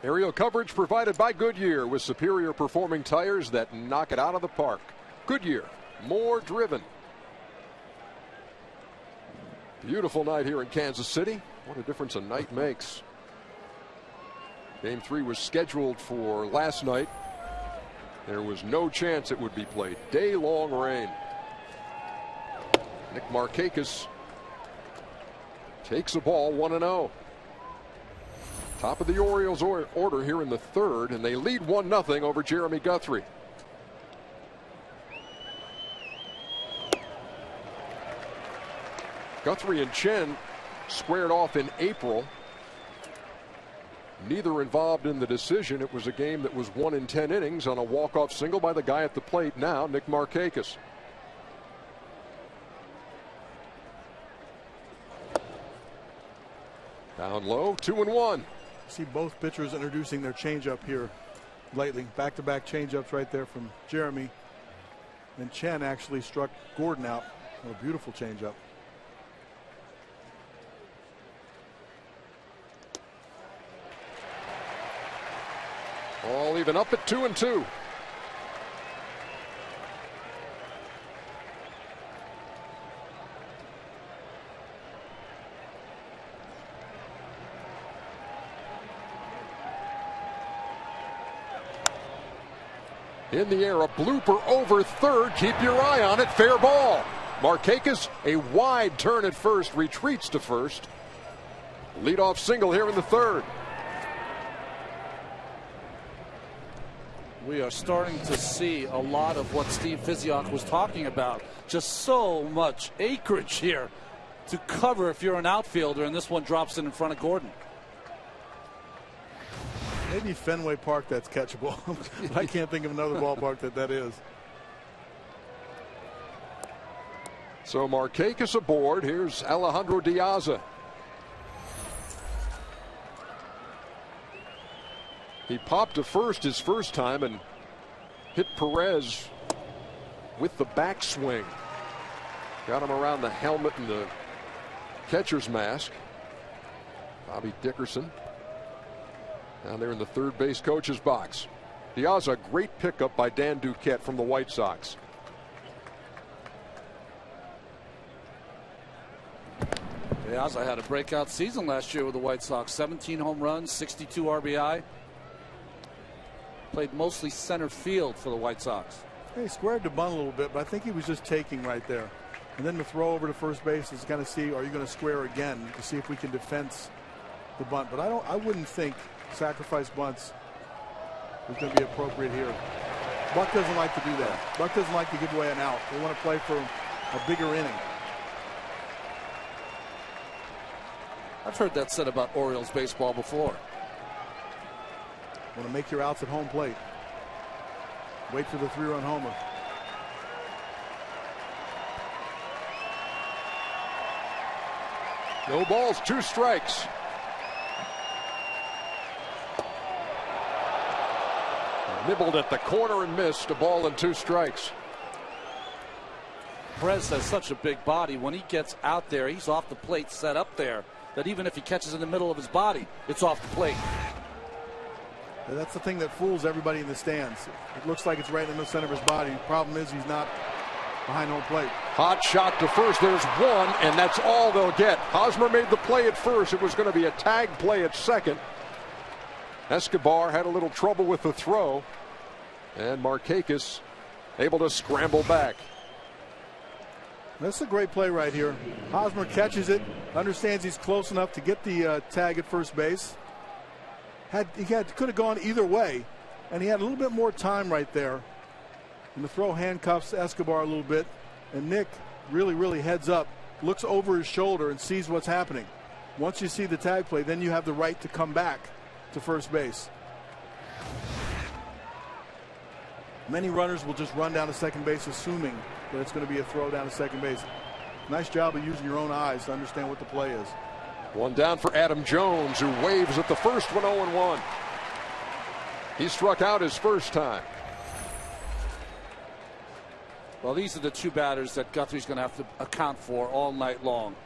Speaker 1: Aerial coverage provided by Goodyear with superior performing tires that knock it out of the park. Goodyear, more driven. Beautiful night here in Kansas City. What a difference a night makes. Game 3 was scheduled for last night. There was no chance it would be played. Day-long rain. Nick Markakis takes the ball 1-0. Top of the Orioles order here in the third, and they lead 1-0 over Jeremy Guthrie. Guthrie and Chen squared off in April. Neither involved in the decision. It was a game that was won in 10 innings on a walk-off single by the guy at the plate now, Nick Markakis. Down low, 2-1.
Speaker 2: See both pitchers introducing their changeup here lately. Back-to-back changeups right there from Jeremy. And Chen actually struck Gordon out. What a beautiful changeup.
Speaker 1: All even up at 2-2. In the air, a blooper over third. Keep your eye on it. Fair ball. Markakis, a wide turn at first, retreats to first. Leadoff single here in the third.
Speaker 3: We are starting to see a lot of what Steve Physiok was talking about. Just so much acreage here to cover if you're an outfielder, and this one drops in front of Gordon.
Speaker 2: Maybe Fenway Park, that's catchable. I can't think of another ballpark that is.
Speaker 1: So Markakis aboard. Here's Alejandro Diaza. He popped to first his first time and hit Perez with the backswing. Got him around the helmet and the catcher's mask. Bobby Dickerson down there in the third base coach's box. Diaz, a great pickup by Dan Duquette from the White Sox.
Speaker 3: Diaz had a breakout season last year with the White Sox. 17 home runs, 62 RBI. Played mostly center field for the White Sox.
Speaker 2: He squared the bunt a little bit, but I think he was just taking right there. And then the throw over to first base is going to see, are you going to square again to see if we can defense the bunt. But I wouldn't think sacrifice bunts is going to be appropriate here. Buck doesn't like to do that. Buck doesn't like to give away an out. They want to play for a bigger inning.
Speaker 3: I've heard that said about Orioles baseball before.
Speaker 2: Want to make your outs at home plate. Wait for the 3-run homer.
Speaker 1: No balls, 2 strikes. Nibbled at the corner and missed. A ball and 2 strikes.
Speaker 3: Perez has such a big body. When he gets out there, he's off the plate set up there, that even if he catches in the middle of his body, it's off the plate.
Speaker 2: And that's the thing that fools everybody in the stands. It looks like it's right in the center of his body. The problem is he's not behind home plate.
Speaker 1: Hot shot to first. There's one, and that's all they'll get. Hosmer made the play at first. It was going to be a tag play at second. Escobar had a little trouble with the throw, and Markakis able to scramble back.
Speaker 2: That's a great play right here. Hosmer catches it, understands he's close enough to get the tag at first base. Could have gone either way, and he had a little bit more time right there. And the throw handcuffs Escobar a little bit, and Nick really heads up, looks over his shoulder and sees what's happening. Once you see the tag play, then you have the right to come back to first base. Many runners will just run down to second base assuming that it's going to be a throw down to second base. Nice job of using your own eyes to understand what the play is.
Speaker 1: One down for Adam Jones, who waves at the first one, 0-1. He struck out his first time.
Speaker 3: Well, these are the 2 batters that Guthrie's going to have to account for all night long.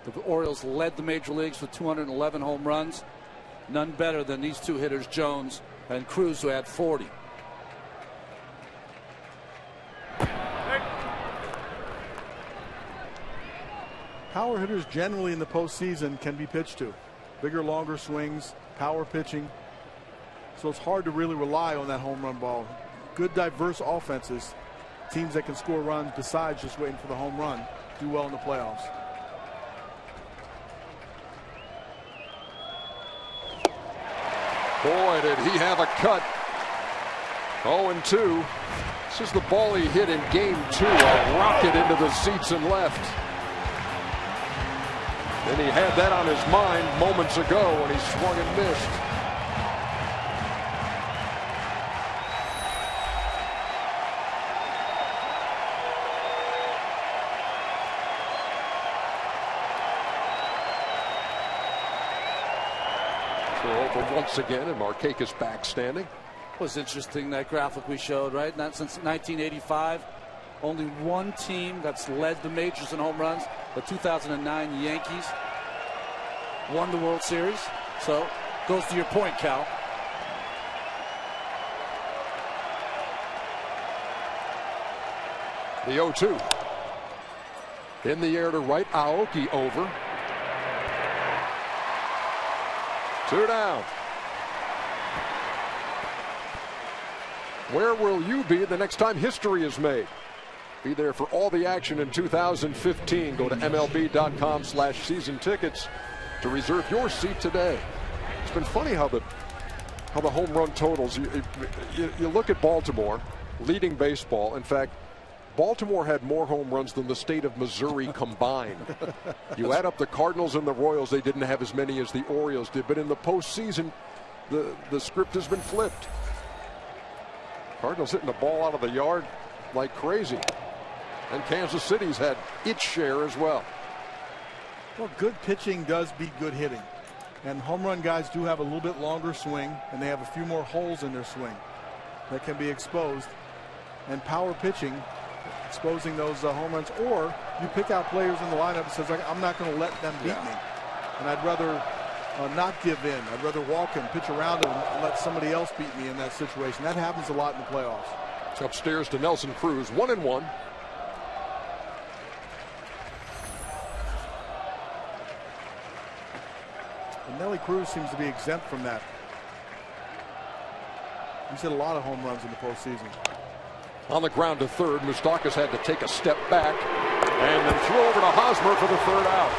Speaker 3: The Orioles led the major leagues with 211 home runs. none better than these two hitters, Jones and Cruz, who had 40.
Speaker 2: Power hitters generally in the postseason can be pitched to. Bigger, longer swings, power pitching. So it's hard to really rely on that home run ball. Good, diverse offenses, teams that can score runs besides just waiting for the home run, do well in the playoffs.
Speaker 1: Boy, did he have a cut. 0-2. This is the ball he hit in game 2. A rocket into the seats and left. And he had that on his mind moments ago when he swung and missed. Over once again, and Markakis back standing.
Speaker 3: It was interesting, that graphic we showed, right? Not since 1985. Only one team that's led the majors in home runs, the 2009 Yankees, won the World Series. So, goes to your point, Cal.
Speaker 1: The 0-2. In the air to right, Aoki over. 2 down. Where will you be the next time history is made? Be there for all the action in 2015. Go to MLB.com/season tickets to reserve your seat today. It's been funny how the home run totals. You look at Baltimore leading baseball. In fact, Baltimore had more home runs than the state of Missouri combined. You add up the Cardinals and the Royals, they didn't have as many as the Orioles did. But in the postseason, the script has been flipped. Cardinals hitting the ball out of the yard like crazy. And Kansas City's had its share as well.
Speaker 2: Well, good pitching does beat good hitting. And home run guys do have a little bit longer swing, and they have a few more holes in their swing that can be exposed. And power pitching, exposing those home runs, or you pick out players in the lineup that says, I'm not going to let them beat me. And I'd rather not give in. I'd rather walk and pitch around and let somebody else beat me in that situation. That happens a lot in the playoffs.
Speaker 1: It's upstairs to Nelson Cruz, 1-1.
Speaker 2: And Nelly Cruz seems to be exempt from that. He's hit a lot of home runs in the postseason.
Speaker 1: On the ground to third, Moustakas had to take a step back and then throw over to Hosmer for the third out.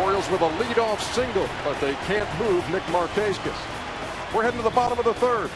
Speaker 1: Orioles with a leadoff single, but they can't move Nick Markakis. We're heading to the bottom of the third.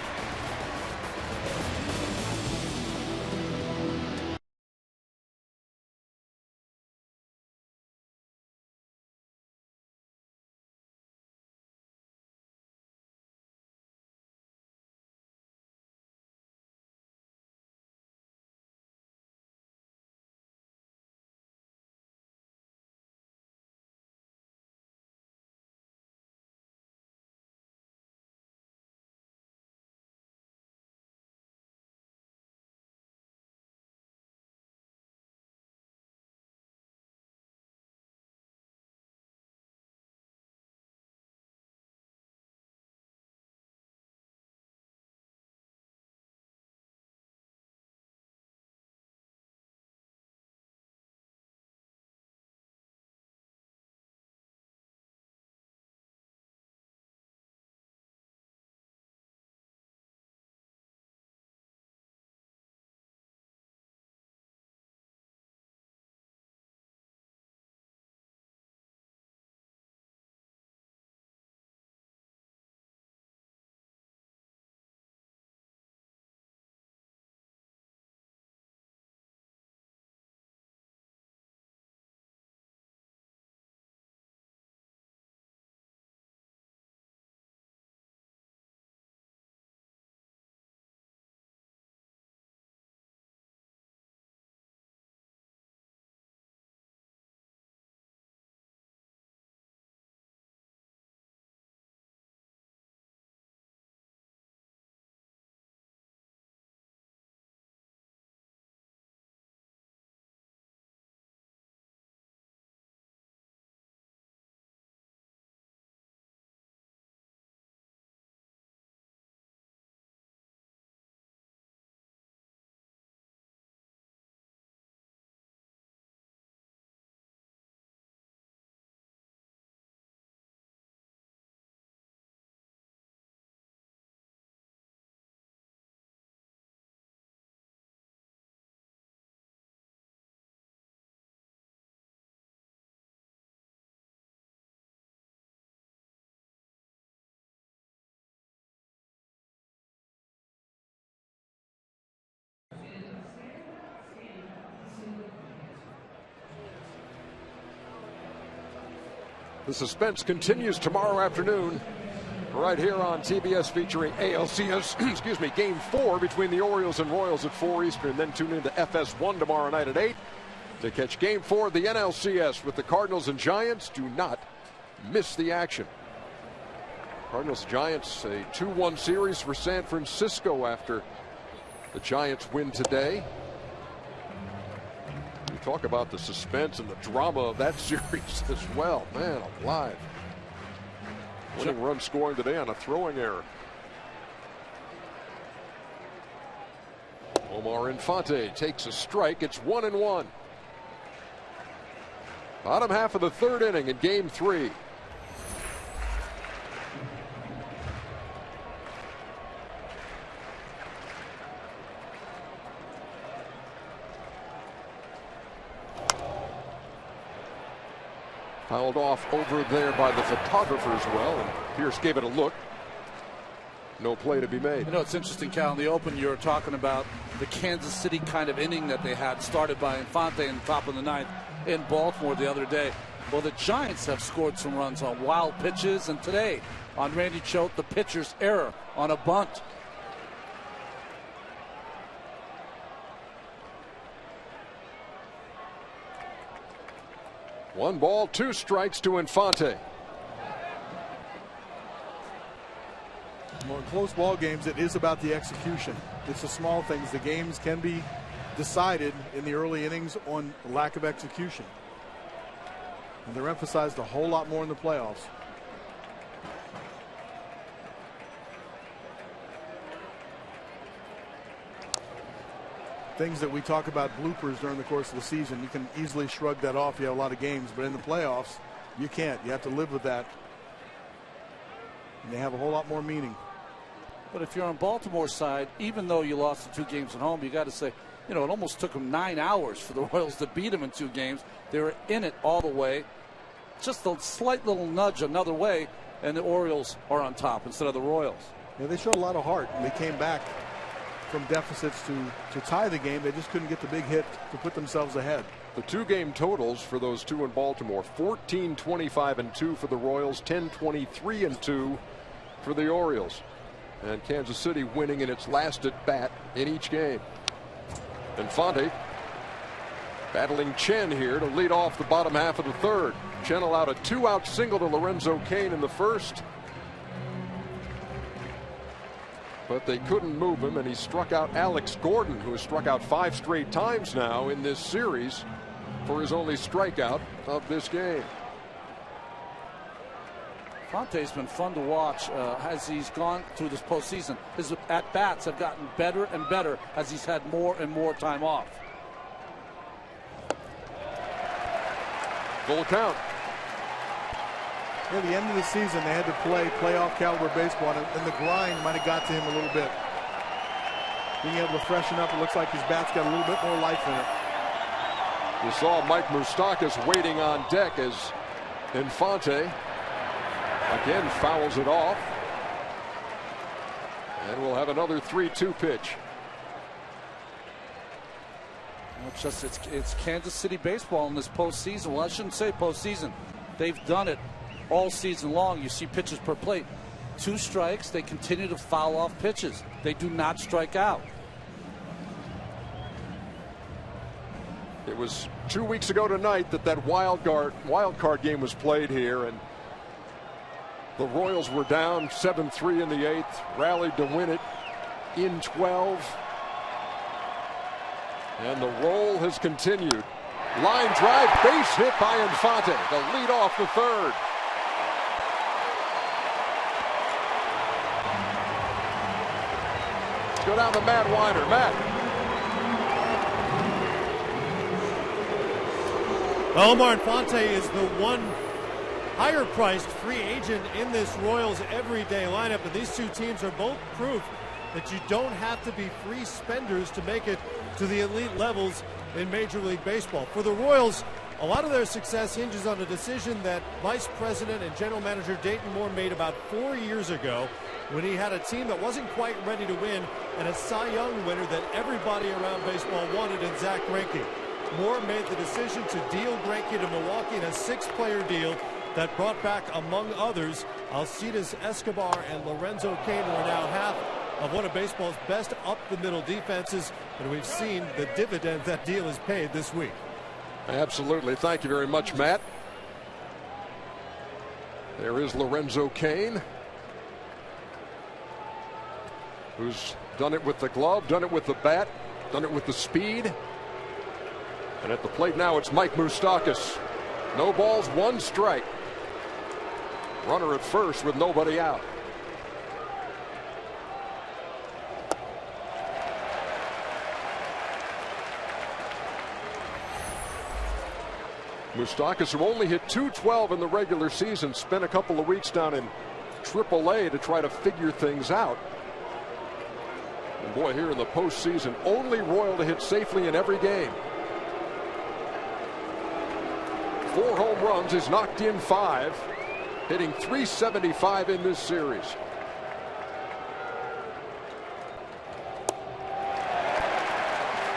Speaker 1: The suspense continues tomorrow afternoon right here on TBS, featuring ALCS, excuse me, Game 4 between the Orioles and Royals at 4 Eastern. Then tune in to FS1 tomorrow night at 8 to catch Game 4 of the NLCS with the Cardinals and Giants. Do not miss the action. Cardinals Giants, a 2-1 series for San Francisco after the Giants win today. We talk about the suspense and the drama of that series as well. Man alive. Winning run scoring today on a throwing error. Omar Infante takes a strike. It's 1-1. Bottom half of the third inning in Game 3. Fouled off over there by the photographer as well, and Pierce gave it a look. No play to be made.
Speaker 3: You know, it's interesting, Cal. In the open, you were talking about the Kansas City kind of inning that they had, started by Infante in the top of the ninth in Baltimore the other day. Well, the Giants have scored some runs on wild pitches, and today on Randy Choate, the pitcher's error on a bunt.
Speaker 1: One ball, 2 strikes to Infante.
Speaker 2: Well, in close ball games, it is about the execution. It's the small things. The games can be decided in the early innings on lack of execution. And they're emphasized a whole lot more in the playoffs. Things that we talk about, bloopers during the course of the season, you can easily shrug that off. You have a lot of games, but in the playoffs, you can't. You have to live with that. And they have a whole lot more meaning.
Speaker 3: But if you're on Baltimore's side, even though you lost the 2 games at home, you got to say, you know, it almost took them 9 hours for the Royals to beat them in 2 games. They were in it all the way. Just a slight little nudge another way, and the Orioles are on top instead of the Royals.
Speaker 2: Yeah, they showed a lot of heart, and they came back from deficits to tie the game. They just couldn't get the big hit to put themselves ahead.
Speaker 1: The 2-game totals for those 2 in Baltimore: 14-25-2 for the Royals, 10-23-2 for the Orioles. And Kansas City winning in its last at bat in each game. Infante battling Chen here to lead off the bottom half of the third. Chen allowed a 2-out single to Lorenzo Cain in the first, but they couldn't move him, and he struck out Alex Gordon, who has struck out 5 straight times now in this series, for his only strikeout of this game.
Speaker 3: Fonte's been fun to watch as he's gone through this postseason. His at-bats have gotten better and better as he's had more and more time off.
Speaker 1: Full count.
Speaker 2: At the end of the season, they had to play playoff caliber baseball, and the grind might have got to him a little bit. Being able to freshen up, it looks like his bat's got a little bit more life in it.
Speaker 1: You saw Mike Moustakas waiting on deck as Infante again fouls it off. And we'll have another 3-2 pitch.
Speaker 3: It's Kansas City baseball in this postseason. Well, I shouldn't say postseason. They've done it all season long. You see pitches per plate. 2 strikes, they continue to foul off pitches. They do not strike out.
Speaker 1: It was 2 weeks ago tonight that wild card game was played here, and the Royals were down 7-3 in the 8th, rallied to win it in 12. And the roll has continued. Line drive, base hit by Infante to lead off the third. Let's go down to Matt Weiner. Matt.
Speaker 7: Omar Infante is the one higher priced free agent in this Royals everyday lineup, and these 2 teams are both proof that you don't have to be free spenders to make it to the elite levels in Major League Baseball. For the Royals, a lot of their success hinges on a decision that Vice President and General Manager Dayton Moore made about 4 years ago when he had a team that wasn't quite ready to win and a Cy Young winner that everybody around baseball wanted in Zach Greinke. Moore made the decision to deal Greinke to Milwaukee in a 6-player deal that brought back, among others, Alcides Escobar and Lorenzo Cain, who are now half of one of baseball's best up-the-middle defenses, and we've seen the dividend that deal has paid this week.
Speaker 1: Absolutely. Thank you very much, Matt. There is Lorenzo Cain, who's done it with the glove, done it with the bat, done it with the speed. And at the plate now, it's Mike Moustakas. No balls, 1 strike. Runner at first with nobody out. Moustakas, who only hit .212 in the regular season, spent a couple of weeks down in AAA to try to figure things out. And boy, here in the postseason, only Royal to hit safely in every game. 4 home runs, he's knocked in 5, hitting .375 in this series.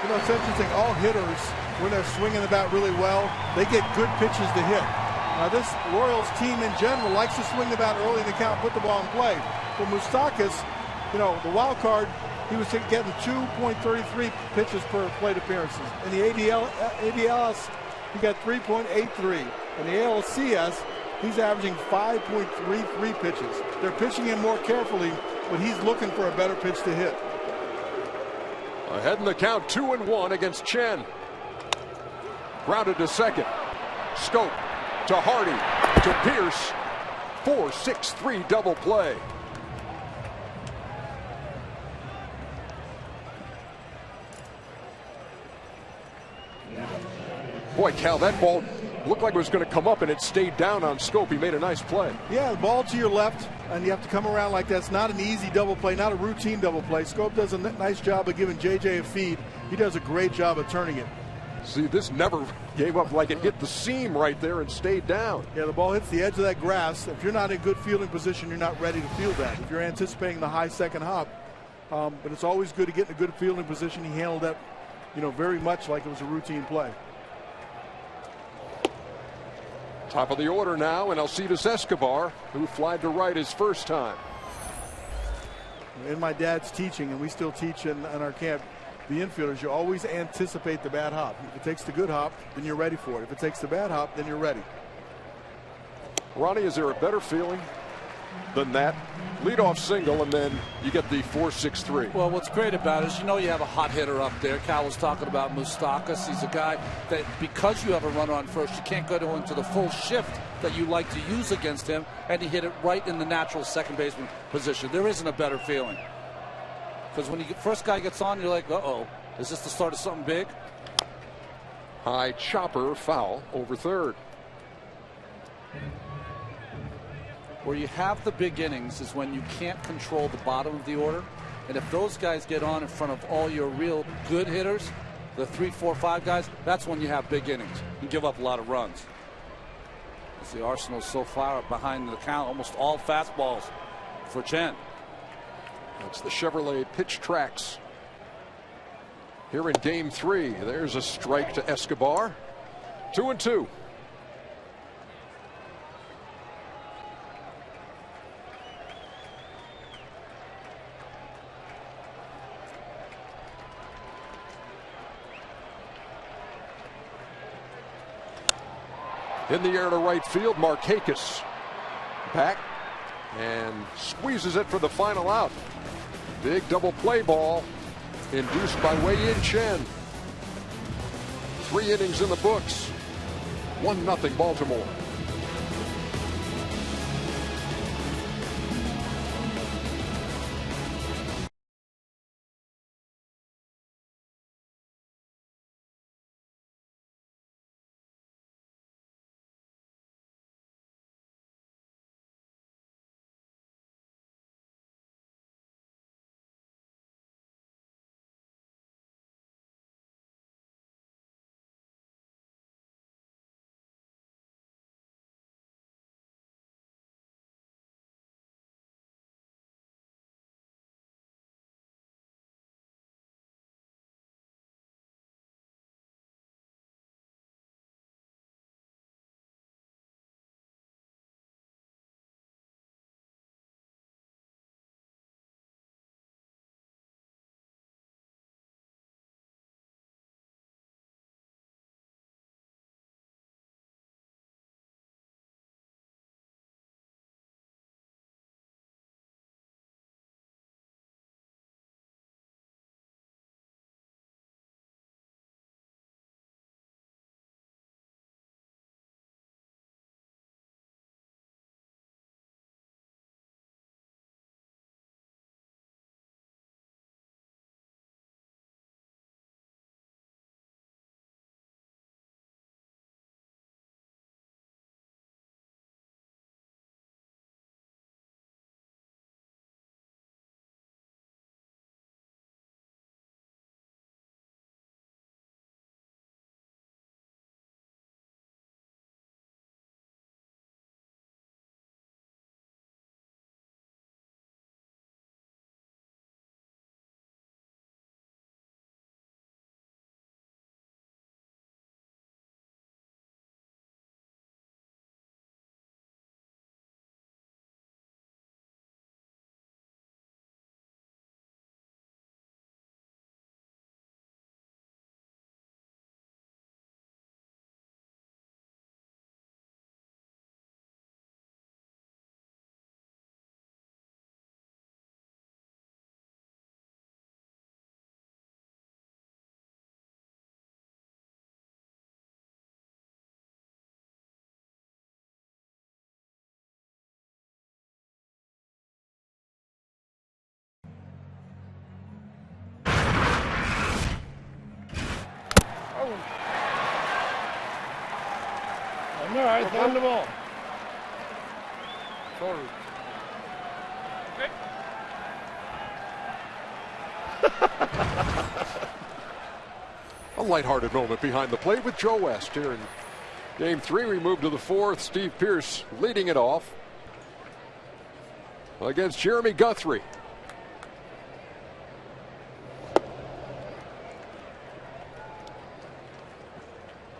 Speaker 2: You know, it's interesting. All hitters, when they're swinging the bat really well, they get good pitches to hit. Now, this Royals team in general likes to swing the bat early in the count, put the ball in play. For Moustakas, you know, the wild card, he was getting 2.33 pitches per plate appearances. In the ADLS, he got 3.83. In the ALCS, he's averaging 5.33 pitches. They're pitching him more carefully, but he's looking for a better pitch to hit.
Speaker 1: Ahead in the count, 2-1 against Chen. Grounded to second. Scope to Hardy to Pierce. 4-6-3 double play. Boy, Cal, that ball looked like it was going to come up, and it stayed down on Scope. He made a nice play.
Speaker 2: Yeah, the ball to your left, and you have to come around like that. It's not an easy double play, not a routine double play. Scope does a nice job of giving JJ a feed. He does a great job of turning it.
Speaker 1: See, this never gave up, like it hit the seam right there and stayed down.
Speaker 2: Yeah, the ball hits the edge of that grass. If you're not in good fielding position, you're not ready to field that. If you're anticipating the high second hop, but it's always good to get in a good fielding position. He handled that, you know, very much like it was a routine play.
Speaker 1: Top of the order now, and Alcides Escobar, who flied to right his first time.
Speaker 2: In my dad's teaching, and we still teach in our camp, the infielders, you always anticipate the bad hop. If it takes the good hop, then you're ready for it. If it takes the bad hop, then you're ready.
Speaker 1: Ronnie, is there a better feeling than that? Leadoff single, and then you get the 4-6-3.
Speaker 3: Well, what's great about it is, you know, you have a hot hitter up there. Cal was talking about Moustakas. He's a guy that, because you have a runner on first, you can't go into the full shift that you like to use against him, and he hit it right in the natural second baseman position. There isn't a better feeling. Because when the first guy gets on, you're like, uh-oh, is this the start of something big?
Speaker 1: High chopper, foul over third.
Speaker 3: Where you have the big innings is when you can't control the bottom of the order. And if those guys get on in front of all your real good hitters, the 3, 4, 5 guys, that's when you have big innings. You give up a lot of runs. As the Arsenal so far behind the count, almost all fastballs for Chen.
Speaker 1: That's the Chevrolet pitch tracks. Here in game 3, there's a strike to Escobar. 2-2. In the air to right field, Markakis back and squeezes it for the final out. Big double play ball induced by Wei-Yin Chen. 3 innings in the books. 1-0 Baltimore.
Speaker 6: I'm all right. Send the ball. Sorry.
Speaker 1: A lighthearted moment behind the plate with Joe West here in Game 3. We move to the 4th. Steve Pearce leading it off against Jeremy Guthrie.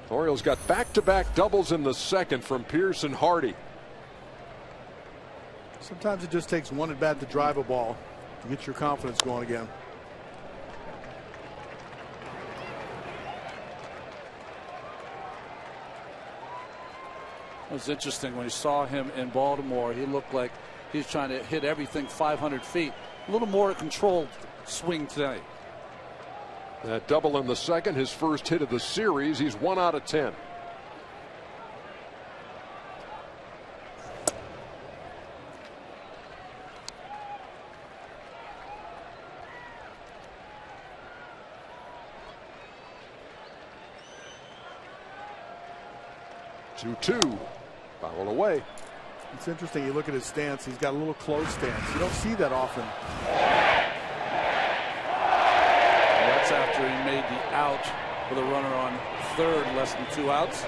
Speaker 1: Orioles got back-to-back doubles in the 2nd from Pearce and Hardy.
Speaker 2: Sometimes it just takes one at bat to drive a ball to get your confidence going again.
Speaker 3: It was interesting when you saw him in Baltimore. He looked like he was trying to hit everything 500 feet. A little more controlled swing today.
Speaker 1: That double in the 2nd, his first hit of the series. He's 1 out of 10. Two. Foul away.
Speaker 2: It's interesting. You look at his stance. He's got a little closed stance. You don't see that often.
Speaker 3: That's after he made the out with a runner on 3rd, less than 2 outs.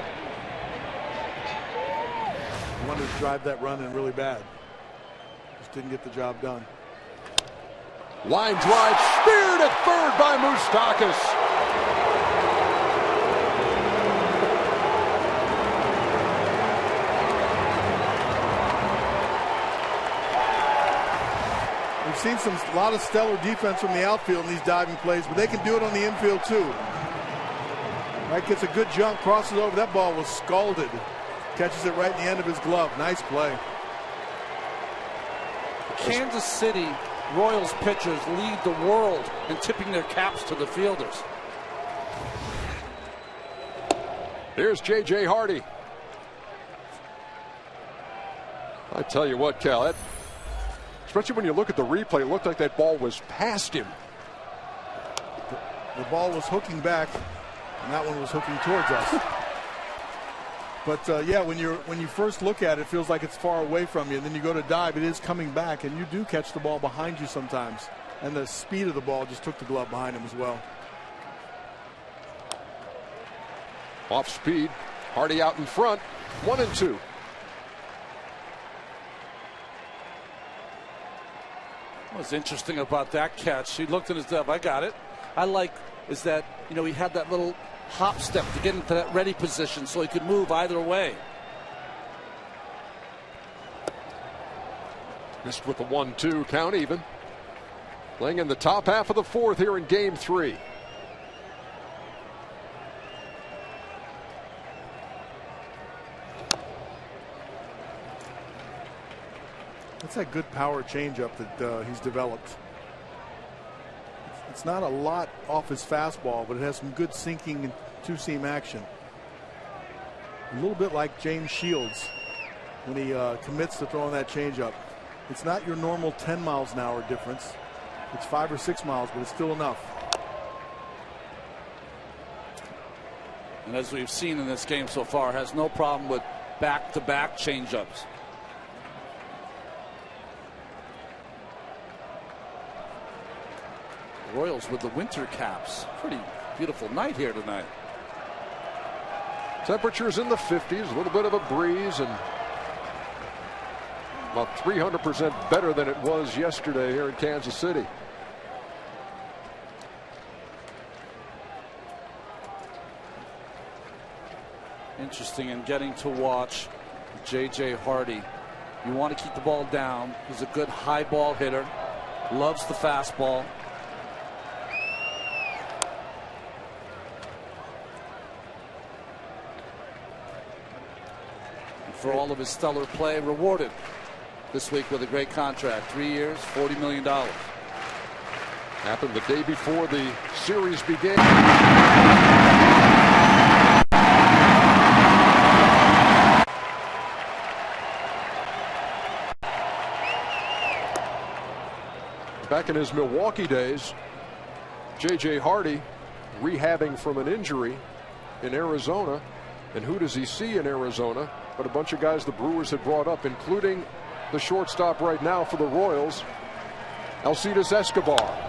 Speaker 2: He wanted to drive that run in really bad. Just didn't get the job done.
Speaker 1: Line drive speared at 3rd by Moustakas.
Speaker 2: We've seen a lot of stellar defense from the outfield in these diving plays, but they can do it on the infield too. Right, gets a good jump, crosses over. That ball was scalded. Catches it right in the end of his glove. Nice play.
Speaker 3: Kansas City Royals pitchers lead the world in tipping their caps to the fielders.
Speaker 1: Here's J.J. Hardy. I tell you what, Cal, especially when you look at the replay, it looked like that ball was past him.
Speaker 2: The ball was hooking back, and that one was hooking towards us. But yeah, when you first look at it, it feels like it's far away from you, and then you go to dive, it is coming back, and you do catch the ball behind you sometimes. And the speed of the ball just took the glove behind him as well.
Speaker 1: Off speed, Hardy out in front, 1-2.
Speaker 3: What's interesting about that catch, he looked in his glove, I got it. I like is that, you know, he had that little hop step to get into that ready position so he could move either way.
Speaker 1: Missed with the 1-2, count even. Playing in the top half of the 4th here in Game 3.
Speaker 2: That's a good power changeup that he's developed. It's not a lot off his fastball, but it has some good sinking and two-seam action. A little bit like James Shields when he commits to throwing that changeup. It's not your normal 10 miles an hour difference. It's 5 or 6 miles, but it's still enough.
Speaker 3: And as we've seen in this game so far, has no problem with back-to-back changeups. Royals with the winter caps. Pretty beautiful night here tonight.
Speaker 1: Temperatures in the 50s, a little bit of a breeze, and about 300% better than it was yesterday here in Kansas City.
Speaker 3: Interesting in getting to watch J.J. Hardy. You want to keep the ball down. He's a good high ball hitter. Loves the fastball. For all of his stellar play, rewarded this week with a great contract. 3 years, $40 million.
Speaker 1: Happened the day before the series began. Back in his Milwaukee days, J.J. Hardy rehabbing from an injury in Arizona. And who does he see in Arizona but a bunch of guys the Brewers had brought up, including the shortstop right now for the Royals, Alcides Escobar.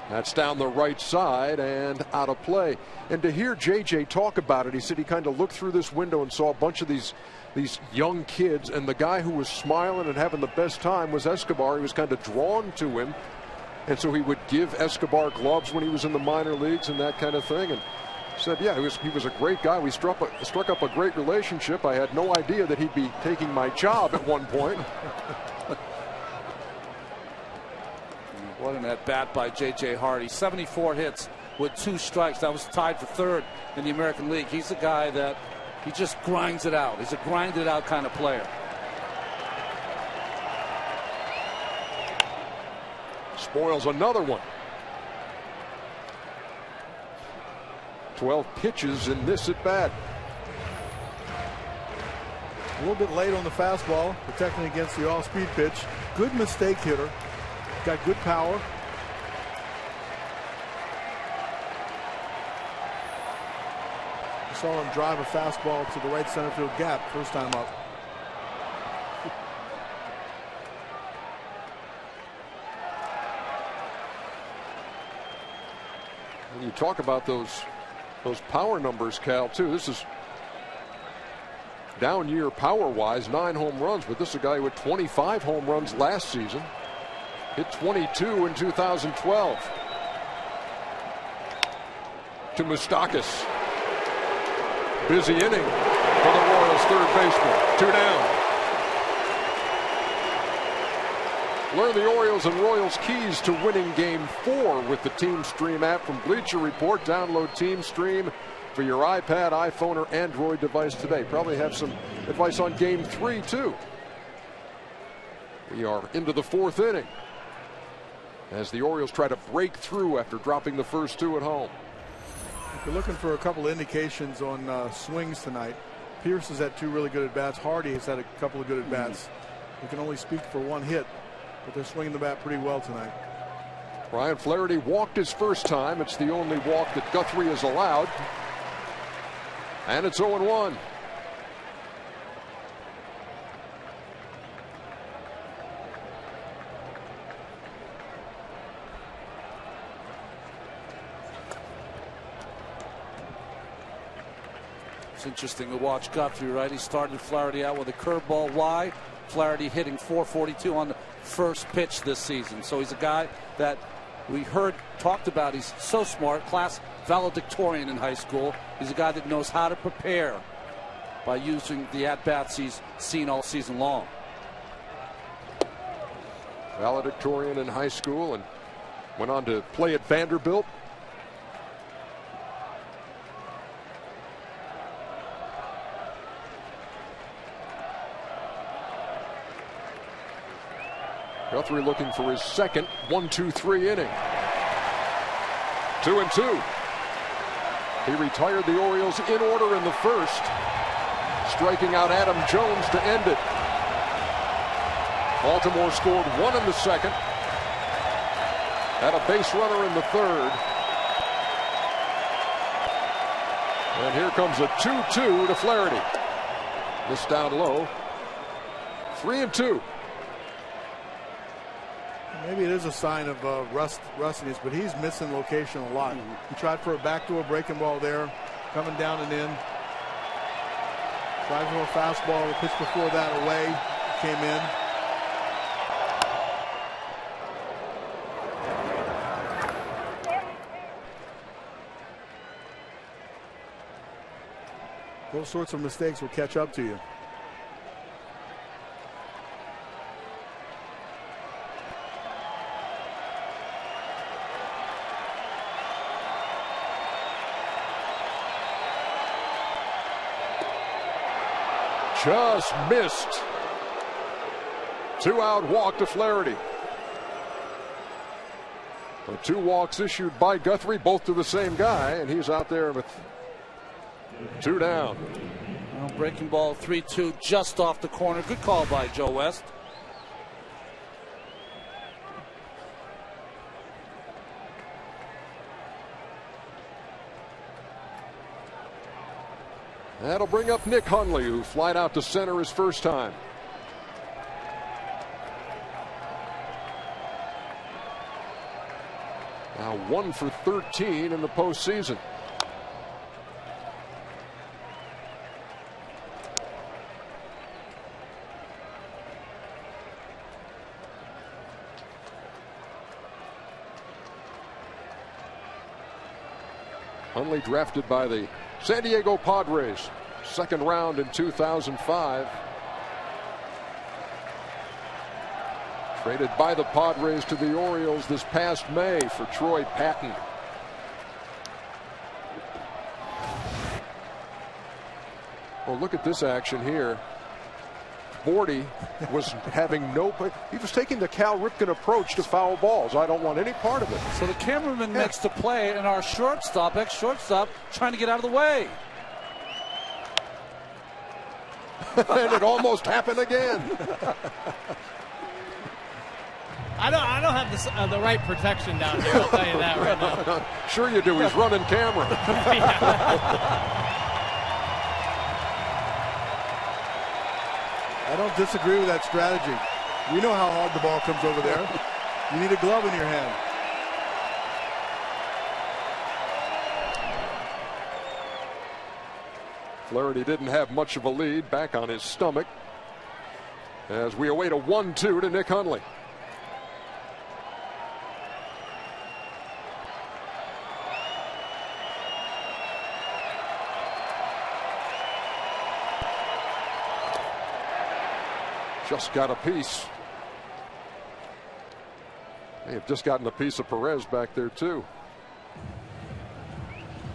Speaker 1: That's down the right side and out of play. And to hear JJ talk about it, he said he kind of looked through this window and saw a bunch of these young kids, and the guy who was smiling and having the best time was Escobar. He was kind of drawn to him, and so he would give Escobar gloves when he was in the minor leagues and that kind of thing. And said, yeah, he was a great guy. We struck up a great relationship. I had no idea that he'd be taking my job at one point.
Speaker 3: What an at-bat by J.J. Hardy. 74 hits with 2 strikes. That was tied for 3rd in the American League. He's a guy that he just grinds it out. He's a grind-it-out kind of player.
Speaker 1: Spoils another one. 12 pitches in this at-bat.
Speaker 2: A little bit late on the fastball, protecting against the off-speed pitch. Good mistake hitter. Got good power. I saw him drive a fastball to the right center field gap first time up.
Speaker 1: When you talk about those power numbers, Cal, too, this is down year power-wise, 9 home runs, but this is a guy who had 25 home runs last season. Hit 22 in 2012. To Moustakas. Busy inning for the Royals third baseman. 2 down. Learn the Orioles and Royals keys to winning Game 4 with the Team Stream app from Bleacher Report. Download Team Stream for your iPad, iPhone, or Android device today. Probably have some advice on Game 3, too. We are into the 4th inning as the Orioles try to break through after dropping the first 2 at home.
Speaker 2: If you're looking for a couple of indications on swings tonight, Pierce has had 2 really good at-bats. Hardy has had a couple of good at-bats. We can only speak for 1 hit, but they're swinging the bat pretty well tonight.
Speaker 1: Ryan Flaherty walked his first time. It's the only walk that Guthrie has allowed. And it's 0-1.
Speaker 3: It's interesting to watch Guthrie, right? He started Flaherty out with a curveball wide. Flaherty hitting .442 on the first pitch this season. So he's a guy that we talked about. He's so smart, class valedictorian in high school. He's a guy that knows how to prepare by using the at-bats he's seen all season long.
Speaker 1: Valedictorian in high school and went on to play at Vanderbilt. Guthrie looking for his second 1-2-3 inning. 2-2. He retired the Orioles in order in the first, striking out Adam Jones to end it. Baltimore scored 1 in the second, had a base runner in the third. And here comes a 2-2 to Flaherty. This down low. 3-2.
Speaker 2: Maybe it is a sign of rustiness, but he's missing location a lot. He tried for a backdoor breaking ball there, coming down and in. Tried for a fastball, the pitch before that away, came in. Those sorts of mistakes will catch up to you.
Speaker 1: Just missed. 2-out walk to Flaherty. So 2 walks issued by Guthrie, both to the same guy, and he's out there with 2 down.
Speaker 3: Well, breaking ball 3-2 just off the corner. Good call by Joe West.
Speaker 1: That'll bring up Nick Hundley, who flied out to center his first time. Now 1 for 13 in the postseason. Hundley drafted by the San Diego Padres, second round in 2005. Traded by the Padres to the Orioles this past May for Troy Patton. Well, look at this action here. Bordy was having he was taking the Cal Ripken approach to foul balls. I don't want any part of it.
Speaker 3: So the cameraman makes the play, and our shortstop, ex-shortstop, trying to get out of the way.
Speaker 1: And it almost happened again.
Speaker 5: I don't have the right protection down here, I'll tell you that right now.
Speaker 1: Sure you do. He's running camera.
Speaker 2: I don't disagree with that strategy. We know how hard the ball comes over there. You need a glove in your hand.
Speaker 1: Flaherty didn't have much of a lead, back on his stomach as we await a 1-2 to Nick Hundley. Just got a piece. They have just gotten a piece of Perez back there too.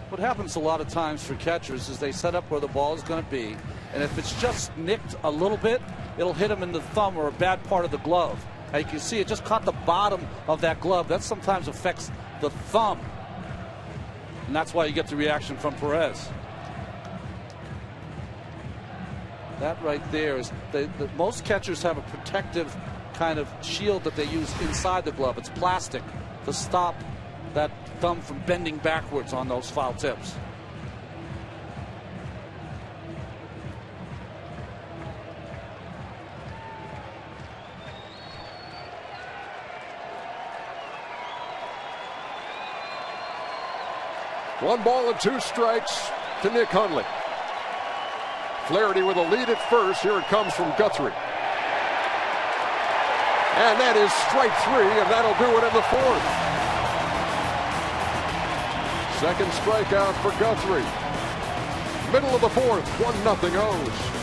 Speaker 3: What happens a lot of times for catchers is they set up where the ball is going to be, and if it's just nicked a little bit, it'll hit him in the thumb or a bad part of the glove. Now you can see it just caught the bottom of that glove. That sometimes affects the thumb, and that's why you get the reaction from Perez. That right there is most catchers have a protective kind of shield that they use inside the glove. It's plastic to stop that thumb from bending backwards on those foul tips.
Speaker 1: One ball and 2 strikes to Nick Hundley. Flaherty with a lead at first. Here it comes from Guthrie. And that is strike 3, and that'll do it in the 4th. Second strikeout for Guthrie. Middle of the 4th, 1-0 O's.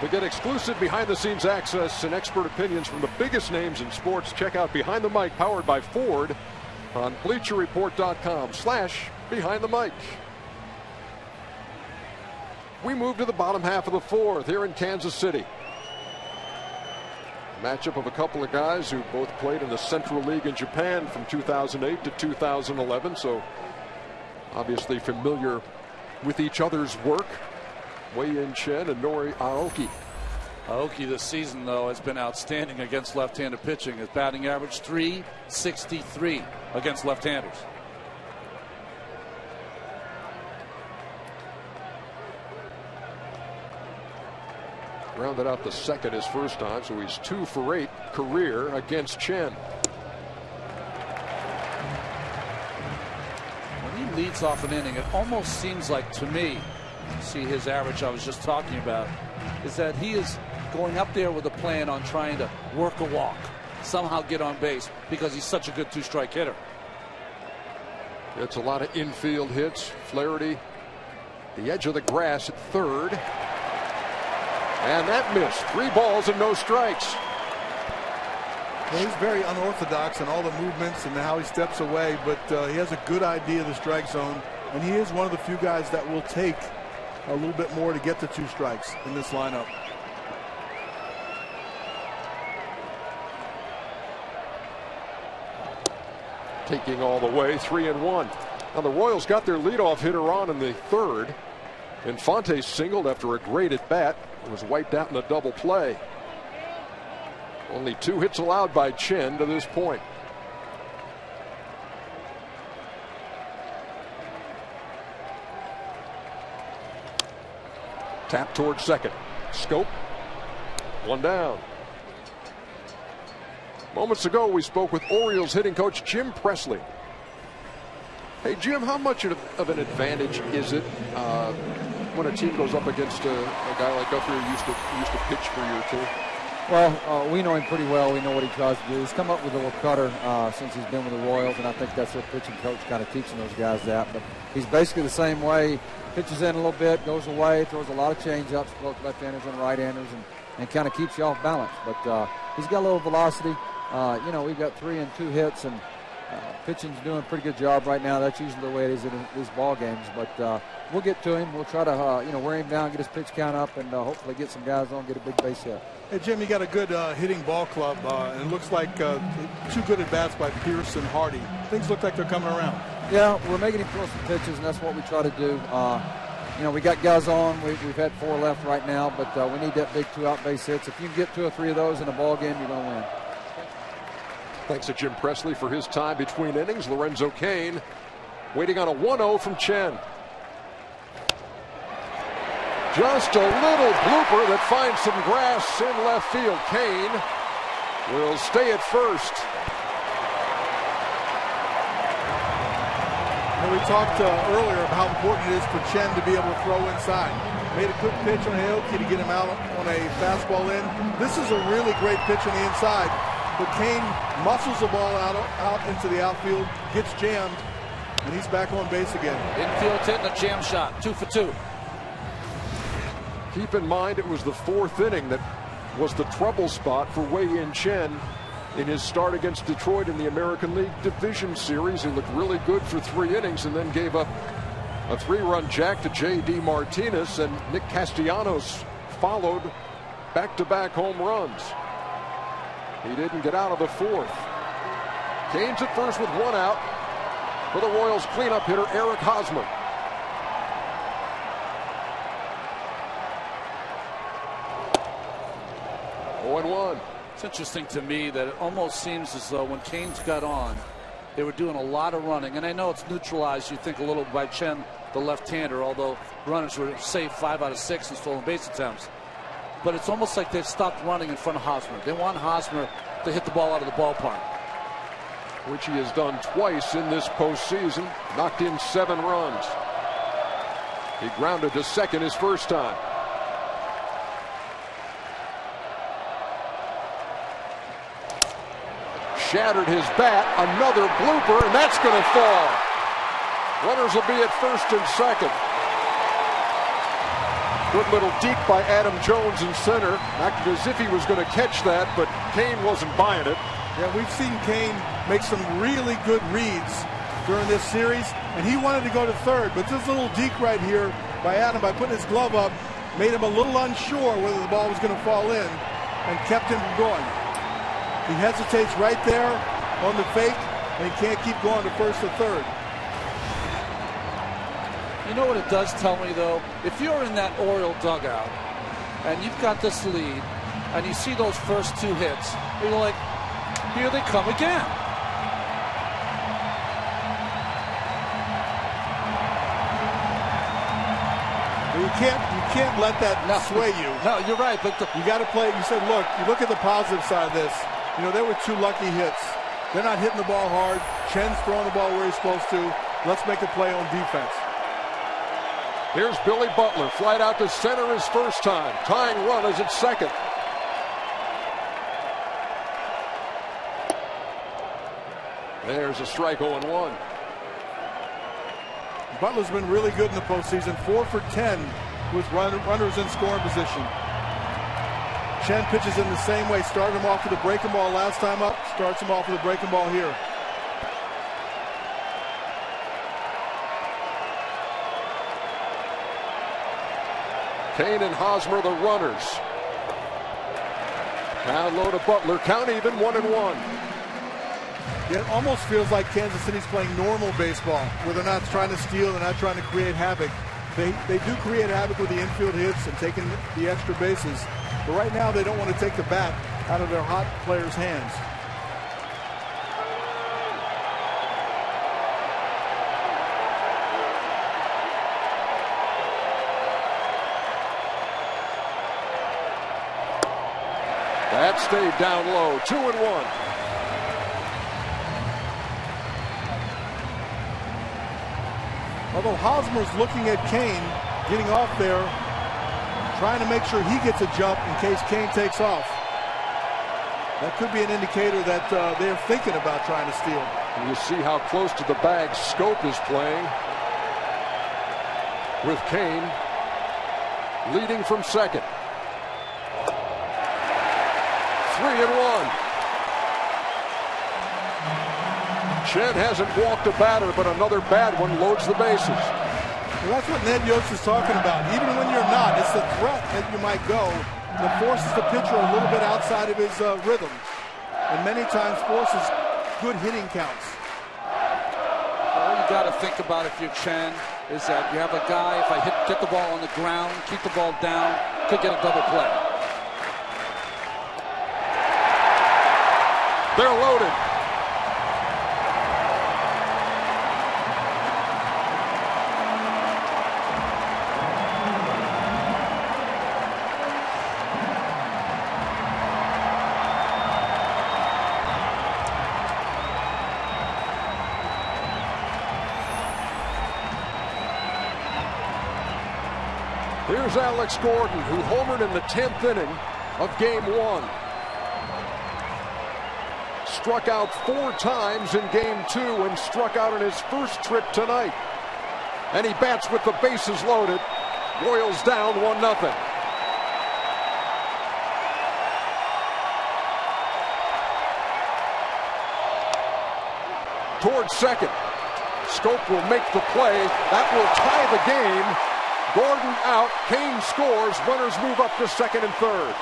Speaker 1: To get exclusive behind-the-scenes access and expert opinions from the biggest names in sports, check out Behind the Mic, powered by Ford, on BleacherReport.com/Behind the Mic. We move to the bottom half of the fourth here in Kansas City. A matchup of a couple of guys who both played in the Central League in Japan from 2008 to 2011, so obviously familiar with each other's work. Wei-Yin Chen and Nori Aoki.
Speaker 3: Aoki this season, though, has been outstanding against left-handed pitching. His batting average .363 against left-handers.
Speaker 1: Rounded out the second his first time, so he's 2 for 8 career against Chen.
Speaker 3: When he leads off an inning, it almost seems like, to me, see his average I was just talking about, is that he is going up there with a plan on trying to work a walk, somehow get on base, because he's such a good two-strike hitter.
Speaker 1: It's a lot of infield hits. Flaherty, the edge of the grass at third. And that missed. 3 balls and no strikes.
Speaker 2: Well, he's very unorthodox in all the movements and how he steps away, but he has a good idea of the strike zone, and he is one of the few guys that will take a little bit more to get to 2 strikes in this lineup.
Speaker 1: Taking all the way, 3-1. Now the Royals got their leadoff hitter on in the third. Infante singled after a great at bat. It was wiped out in a double play. Only 2 hits allowed by Chen to this point. Tap towards second. Scope. 1 down. Moments ago, we spoke with Orioles hitting coach Jim Presley. Hey, Jim, how much of an advantage is it when a team goes up against a guy like Guthrie who used to pitch for your team?
Speaker 8: Well, we know him pretty well. We know what he tries to do. He's come up with a little cutter since he's been with the Royals, and I think that's what pitching coach kind of teaching those guys that. But he's basically the same way. Pitches in a little bit, goes away, throws a lot of change-ups, both left-handers and right-handers, and kind of keeps you off balance. But he's got a little velocity. You know, we've got 3 and 2 hits, and pitching's doing a pretty good job right now. That's usually the way it is in these ball games. But we'll get to him. We'll try to wear him down, get his pitch count up, and hopefully get some guys on, get a big base hit.
Speaker 2: Hey, Jim, you got a good hitting ball club, and it looks like 2 good at-bats by Pierce and Hardy. Things look like they're coming around.
Speaker 8: Yeah, we're making him throw some pitches, and that's what we try to do. You know, we got guys on. We've had 4 left right now, but we need that big 2 out base hits. If you can get 2 or 3 of those in a ball game, you're going to win.
Speaker 1: Thanks to Jim Presley for his time between innings. Lorenzo Cain waiting on a 1-0 from Chen. Just a little blooper that finds some grass in left field. Cain will stay at first.
Speaker 2: And we talked earlier about how important it is for Chen to be able to throw inside. Made a quick pitch on Aoki to get him out on a fastball in. This is a really great pitch on the inside. But Cain muscles the ball out into the outfield, gets jammed, and he's back on base again.
Speaker 3: Infield hitting a jam shot, 2 for 2.
Speaker 1: Keep in mind it was the 4th inning that was the trouble spot for Wei-Yin Chen in his start against Detroit in the American League Division Series. He looked really good for 3 innings and then gave up a 3-run jack to J.D. Martinez, and Nick Castellanos followed back-to-back home runs. He didn't get out of the 4th. Cain's at first with 1 out for the Royals cleanup hitter Eric Hosmer.
Speaker 3: It's interesting to me that it almost seems as though when Cain's got on, they were doing a lot of running. And I know it's neutralized, you think, a little by Chen, the left-hander, although runners were safe 5 out of 6 in stolen base attempts. But it's almost like they've stopped running in front of Hosmer. They want Hosmer to hit the ball out of the ballpark,
Speaker 1: which he has done twice in this postseason. Knocked in 7 runs. He grounded to second his first time. Shattered his bat, another blooper, and that's going to fall. Runners will be at first and second. Good little deke by Adam Jones in center. Acted as if he was going to catch that, but Kane wasn't buying it.
Speaker 2: Yeah, we've seen Kane make some really good reads during this series, and he wanted to go to third, but this little deke right here by Adam, by putting his glove up, made him a little unsure whether the ball was going to fall in and kept him from going. He hesitates right there on the fake, and he can't keep going to first or third.
Speaker 3: You know what it does tell me, though? If you're in that Oriole dugout and you've got this lead and you see those first two hits, you're like, here they come again.
Speaker 2: You can't let that sway you.
Speaker 3: No, you're right. But
Speaker 2: you got to play. You said, look, you look at the positive side of this. You know, there were two lucky hits. They're not hitting the ball hard. Chen's throwing the ball where he's supposed to. Let's make a play on defense.
Speaker 1: Here's Billy Butler, flight out to center his first time. Tying run as it's second. There's a strike 0-1.
Speaker 2: Butler's been really good in the postseason, 4 for 10 with runners in scoring position. Chen pitches in the same way. Started him off with a breaking ball last time up. Starts him off with a breaking ball here.
Speaker 1: Kane and Hosmer the runners. Down low to Butler. Count even, 1-1.
Speaker 2: It almost feels like Kansas City's playing normal baseball, where they're not trying to steal, they're not trying to create havoc. They do create havoc with the infield hits and taking the extra bases. But right now they don't want to take the bat out of their hot players' hands.
Speaker 1: That stayed down low, 2-1.
Speaker 2: Although Hosmer's looking at Kane, getting off there, trying to make sure he gets a jump in case Kane takes off. That could be an indicator that they're thinking about trying to steal.
Speaker 1: And you see how close to the bag Scope is playing, with Kane leading from second. 3-1. Chen hasn't walked a batter, but another bad one loads the bases.
Speaker 2: Well, that's what Ned Yost is talking about. Even when you're not, it's the threat that you might go that forces the pitcher a little bit outside of his rhythm, and many times forces good hitting counts.
Speaker 3: All you got to think about if you're Chen is that you have a guy, if I get the ball on the ground, keep the ball down, could get a double play.
Speaker 1: They're loaded. Here's Alex Gordon, who homered in the 10th inning of Game 1. Struck out 4 times in Game 2 and struck out in his first trip tonight. And he bats with the bases loaded. Royals down 1-0. Towards second. Scope will make the play. That will tie the game. Gordon out. Kane scores. Runners move up to second and third.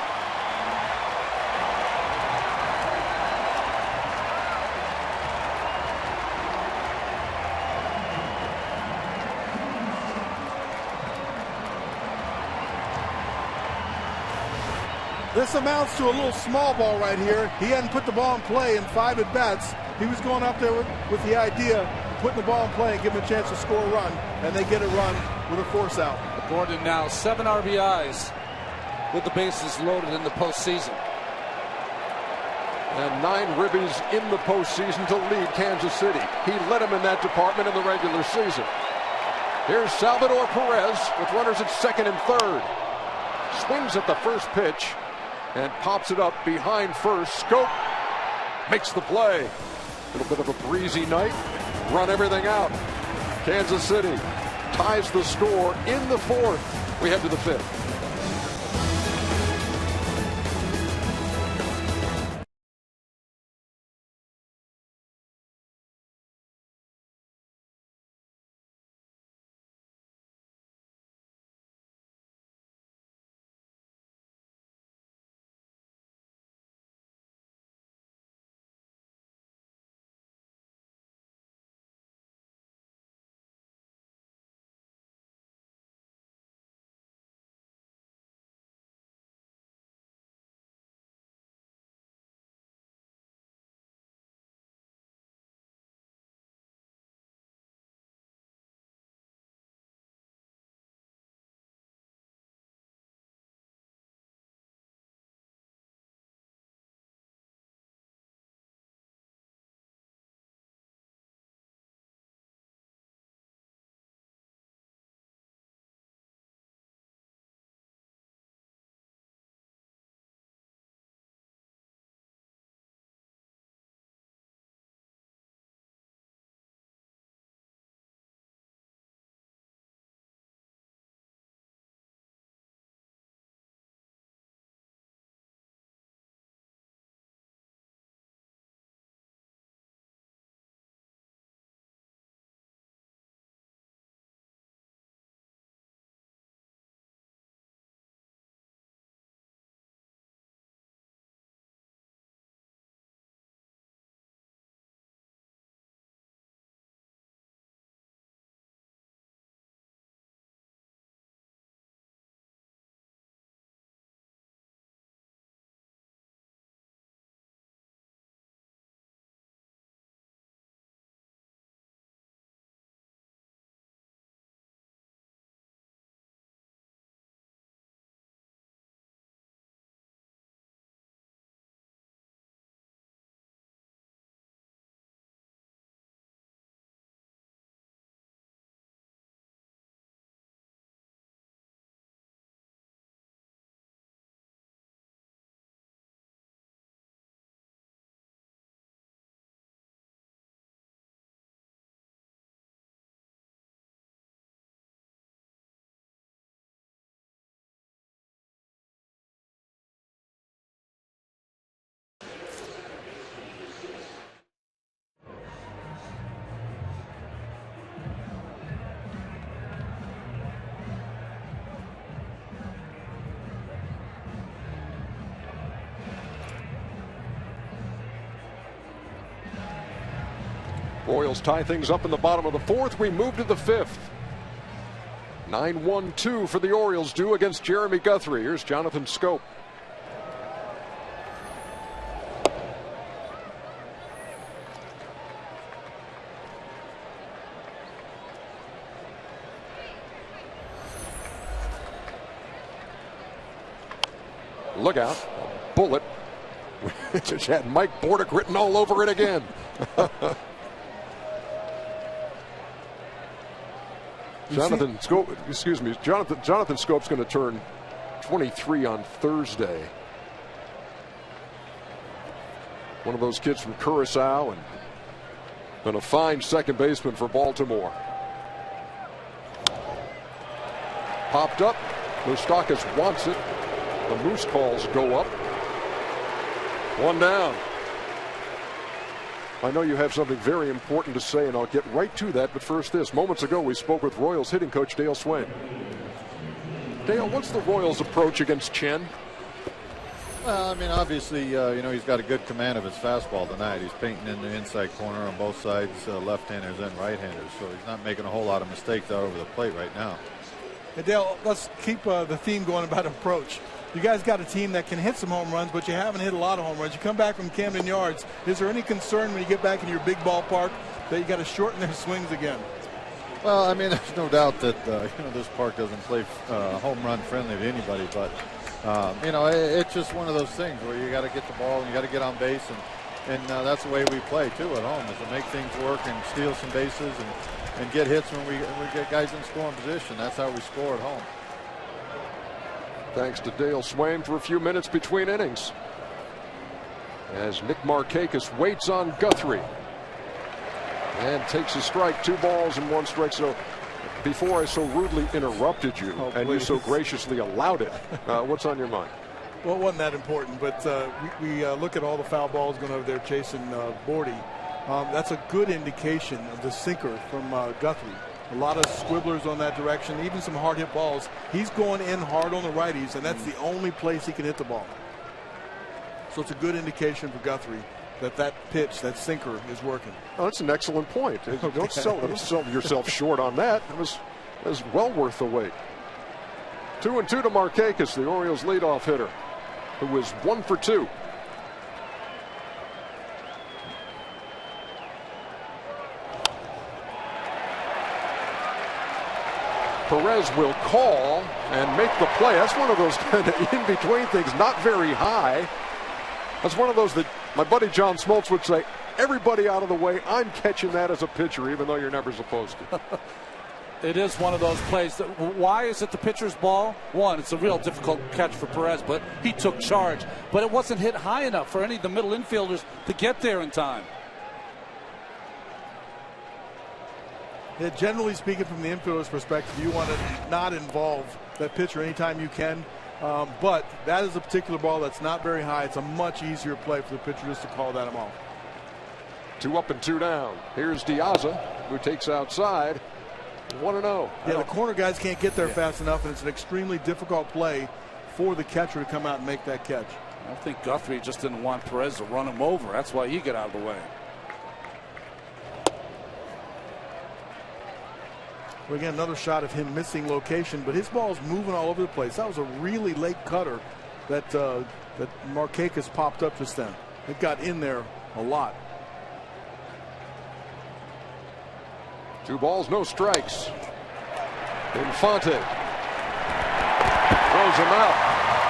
Speaker 2: This amounts to a little small ball right here. He hadn't put the ball in play in 5 at-bats. He was going up there with the idea of putting the ball in play and giving him a chance to score a run, and they get a run with a force out.
Speaker 3: Gordon now 7 RBIs with the bases loaded in the postseason.
Speaker 1: And 9 ribbies in the postseason to lead Kansas City. He led them in that department in the regular season. Here's Salvador Perez with runners at second and third. Swings at the first pitch and pops it up behind first. Scope makes the play. A little bit of a breezy night. Run everything out. Kansas City ties the score in the 4th. We head to the 5th. Royals tie things up in the bottom of the fourth. We move to the fifth. 9-1-2 for the Orioles due against Jeremy Guthrie. Here's Jonathan Schoop. Look out. A bullet. It just had Mike Bordick written all over it again. Jonathan Schoop's going to turn 23 on Thursday. One of those kids from Curacao and been a fine second baseman for Baltimore. Popped up. Moustakas wants it. The Moose calls go up. One down. I know you have something very important to say, and I'll get right to that. But first this. Moments ago, we spoke with Royals hitting coach Dale Swain. Dale, what's the Royals' approach against Chen?
Speaker 9: Well, I mean, obviously, he's got a good command of his fastball tonight. He's painting in the inside corner on both sides, left-handers and right-handers. So he's not making a whole lot of mistakes out over the plate right now.
Speaker 2: Hey, Dale, let's keep the theme going about approach. You guys got a team that can hit some home runs, but you haven't hit a lot of home runs. You come back from Camden Yards. Is there any concern when you get back in your big ballpark that you got to shorten their swings again?
Speaker 9: Well, I mean, there's no doubt that this park doesn't play home run friendly to anybody, but it's just one of those things where you got to get the ball and you got to get on base, and that's the way we play too at home, is to make things work and steal some bases and get hits when we get guys in scoring position. That's how we score at home.
Speaker 1: Thanks to Dale Swain for a few minutes between innings, as Nick Markakis waits on Guthrie and takes a strike. 2 balls and 1 strike. So before I so rudely interrupted you, and you so graciously allowed it, what's on your mind?
Speaker 2: Well, it wasn't that important, but we look at all the foul balls going over there chasing Bordy. That's a good indication of the sinker from Guthrie. A lot of squibblers on that direction, even some hard hit balls. He's going in hard on the righties, and that's the only place he can hit the ball. So it's a good indication for Guthrie that pitch, that sinker, is working.
Speaker 1: Oh, that's an excellent point. Don't sell yourself short on that. It was well worth the wait. 2-2 to Markakis, the Orioles leadoff hitter, who was 1 for 2. Perez will call and make the play. That's one of those kind of in-between things, not very high. That's one of those that my buddy John Smoltz would say, everybody out of the way, I'm catching that as a pitcher, even though you're never supposed to.
Speaker 3: It is one of those plays. Why is it the pitcher's ball? One, it's a real difficult catch for Perez, but he took charge. But it wasn't hit high enough for any of the middle infielders to get there in time.
Speaker 2: Yeah, generally speaking, from the infielder's perspective, you want to not involve that pitcher anytime you can. But that is a particular ball that's not very high. It's a much easier play for the pitcher just to call that him off. 2
Speaker 1: up and 2 down. Here's Diaza, who takes outside. 1-0.
Speaker 2: Yeah, the corner guys can't get there fast enough, and it's an extremely difficult play for the catcher to come out and make that catch.
Speaker 3: I think Guthrie just didn't want Perez to run him over. That's why he got out of the way.
Speaker 2: Well, again, another shot of him missing location, but his ball's moving all over the place. That was a really late cutter that Markakis popped up just then. It got in there a lot.
Speaker 1: 2 balls, no strikes. Infante throws him out.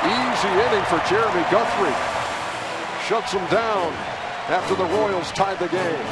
Speaker 1: Easy inning for Jeremy Guthrie. Shuts him down after the Royals tied the game.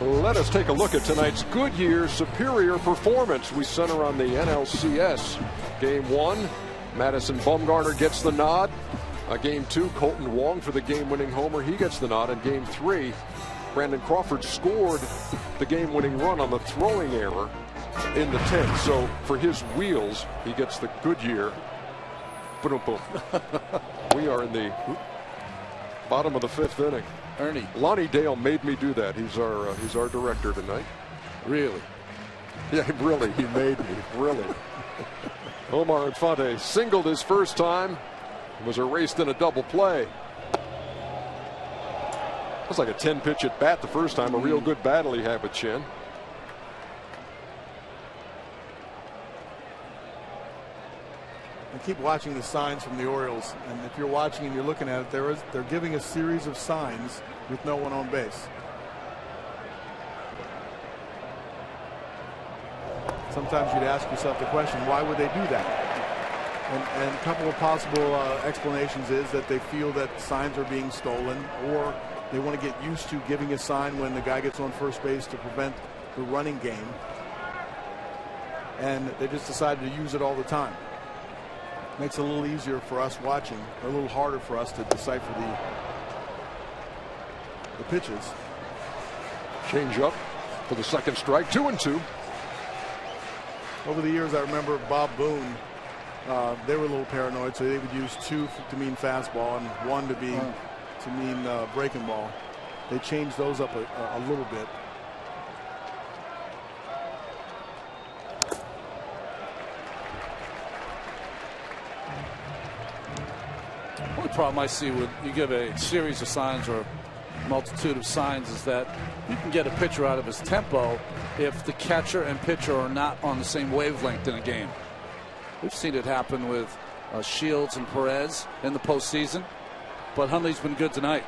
Speaker 1: Let us take a look at tonight's Goodyear Superior performance. We center on the NLCS. Game 1, Madison Bumgarner gets the nod. Game 2, Colton Wong for the game-winning homer. He gets the nod. And Game 3, Brandon Crawford scored the game-winning run on the throwing error in the 10th. So for his wheels, he gets the Goodyear. Boom, boom. We are in the bottom of the 5th inning.
Speaker 3: Ernie.
Speaker 1: Lonnie Dale made me do that. He's our director tonight.
Speaker 3: Really?
Speaker 1: Yeah, really. He made me. Really. Omar Infante singled his first time. Was erased in a double play. It was like a 10-pitch at bat the first time. A real good battle he had with Chen.
Speaker 2: And keep watching the signs from the Orioles. And if you're watching and you're looking at it, they're giving a series of signs with no one on base. Sometimes you'd ask yourself the question, why would they do that? And a couple of possible explanations is that they feel that signs are being stolen, or they want to get used to giving a sign when the guy gets on first base to prevent the running game. And they just decided to use it all the time. Makes it a little easier for us watching, or a little harder for us to decipher the pitches.
Speaker 1: Change up for the second strike, 2-2.
Speaker 2: Over the years, I remember Bob Boone. They were a little paranoid, so they would use 2 to mean fastball and 1 to mean breaking ball. They changed those up a little bit.
Speaker 3: One problem I see when you give a series of signs or a multitude of signs is that you can get a pitcher out of his tempo if the catcher and pitcher are not on the same wavelength in a game. We've seen it happen with Shields and Perez in the postseason, but Hundley's been good tonight.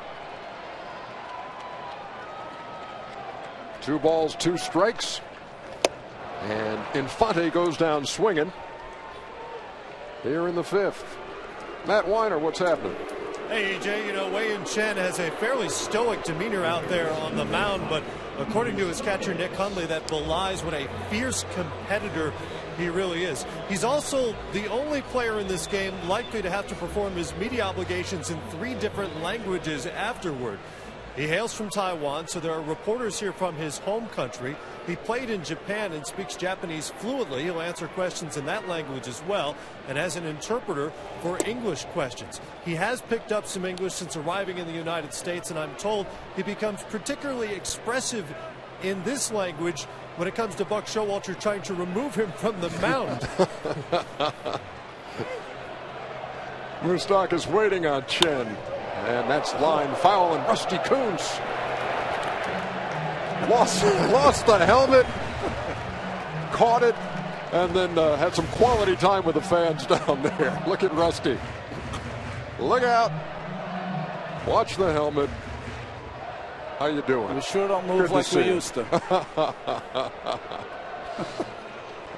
Speaker 1: 2 balls, 2 strikes. And Infante goes down swinging here in the 5th. Matt Weiner, what's happening?
Speaker 7: Hey, EJ, you know, Wei-Yin Chen has a fairly stoic demeanor out there on the mound, but according to his catcher, Nick Hundley, that belies what a fierce competitor he really is. He's also the only player in this game likely to have to perform his media obligations in 3 different languages afterward. He hails from Taiwan, so there are reporters here from his home country. He played in Japan and speaks Japanese fluently. He'll answer questions in that language as well, and has an interpreter for English questions. He has picked up some English since arriving in the United States, and I'm told he becomes particularly expressive in this language when it comes to Buck Showalter trying to remove him from the mound.
Speaker 1: Moustakas is waiting on Chen. And that's line foul, and Rusty Kuntz lost the helmet, caught it, and then had some quality time with the fans down there. Look at Rusty. Look out. Watch the helmet. How you doing?
Speaker 3: We sure don't move like we used to.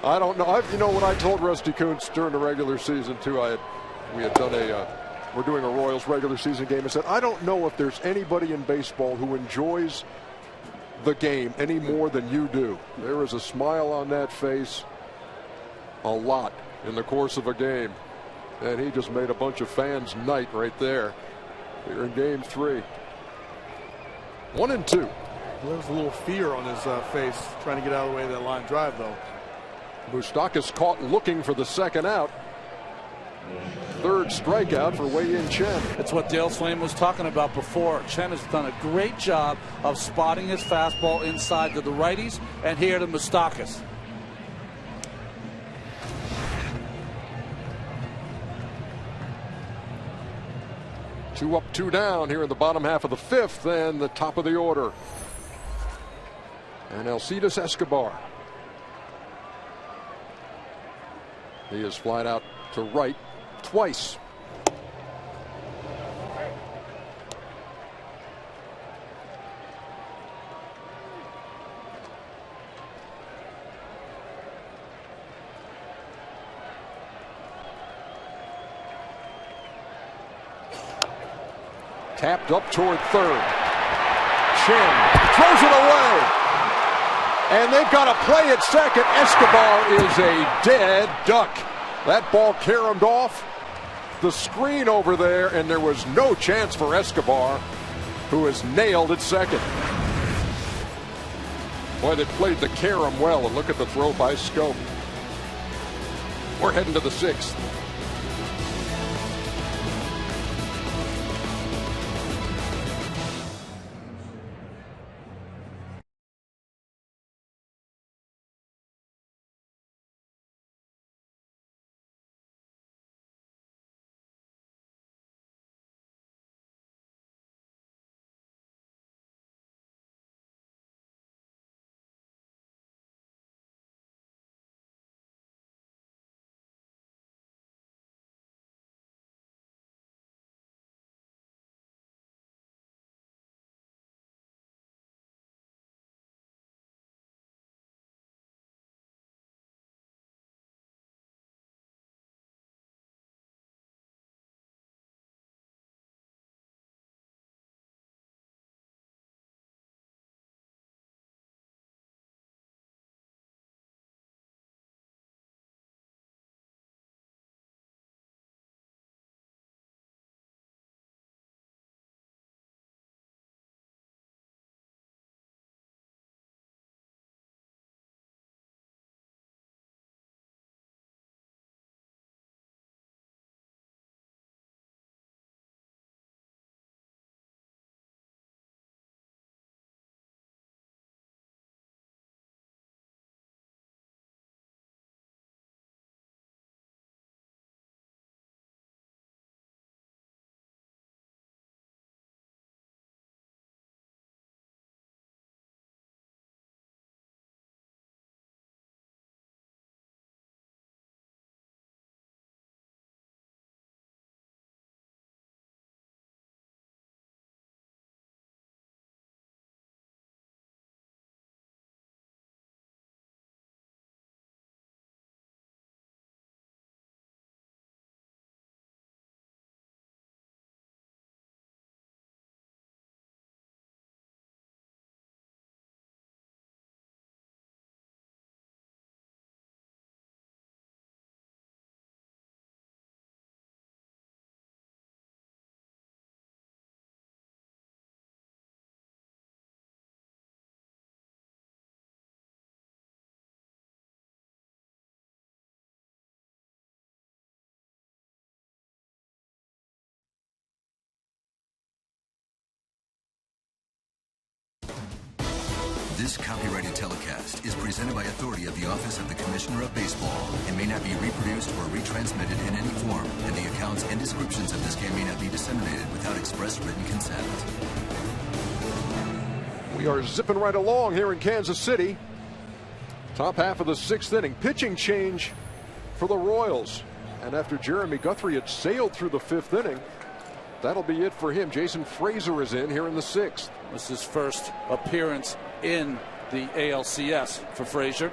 Speaker 1: I don't know. You know what I told Rusty Kuntz during the regular season too? We had done we're doing a Royals regular season game, and said, I don't know if there's anybody in baseball who enjoys the game any more than you do. There is a smile on that face a lot in the course of a game, and he just made a bunch of fans' night right there here in Game 3. 1-2.
Speaker 2: Well, there was a little fear on his face trying to get out of the way of that line drive, though.
Speaker 1: Moustakas caught looking for the second out. 3rd strikeout for Wei-Yin Chen.
Speaker 3: It's what Dale Slane was talking about before. Chen has done a great job of spotting his fastball inside to the righties and here to Moustakas.
Speaker 1: Two up, 2 down here in the bottom half of the 5th, and the top of the order. And Alcides Escobar. He is flied out to right twice. Tapped up toward 3rd. Chen throws it away. And they've got a play at second. Escobar is a dead duck. That ball caromed off the screen over there, and there was no chance for Escobar, who is nailed at second. Boy, they played the carom well, and look at the throw by Scope. We're heading to the 6th.
Speaker 10: This copyrighted telecast is presented by authority of the Office of the Commissioner of Baseball and may not be reproduced or retransmitted in any form, and the accounts and descriptions of this game may not be disseminated without express written consent.
Speaker 1: We are zipping right along here in Kansas City. Top half of the 6th inning. Pitching change for the Royals. And after Jeremy Guthrie had sailed through the 5th inning, that'll be it for him. Jason Frazier is in here in the 6th.
Speaker 3: This is his first appearance in the ALCS for Frazier.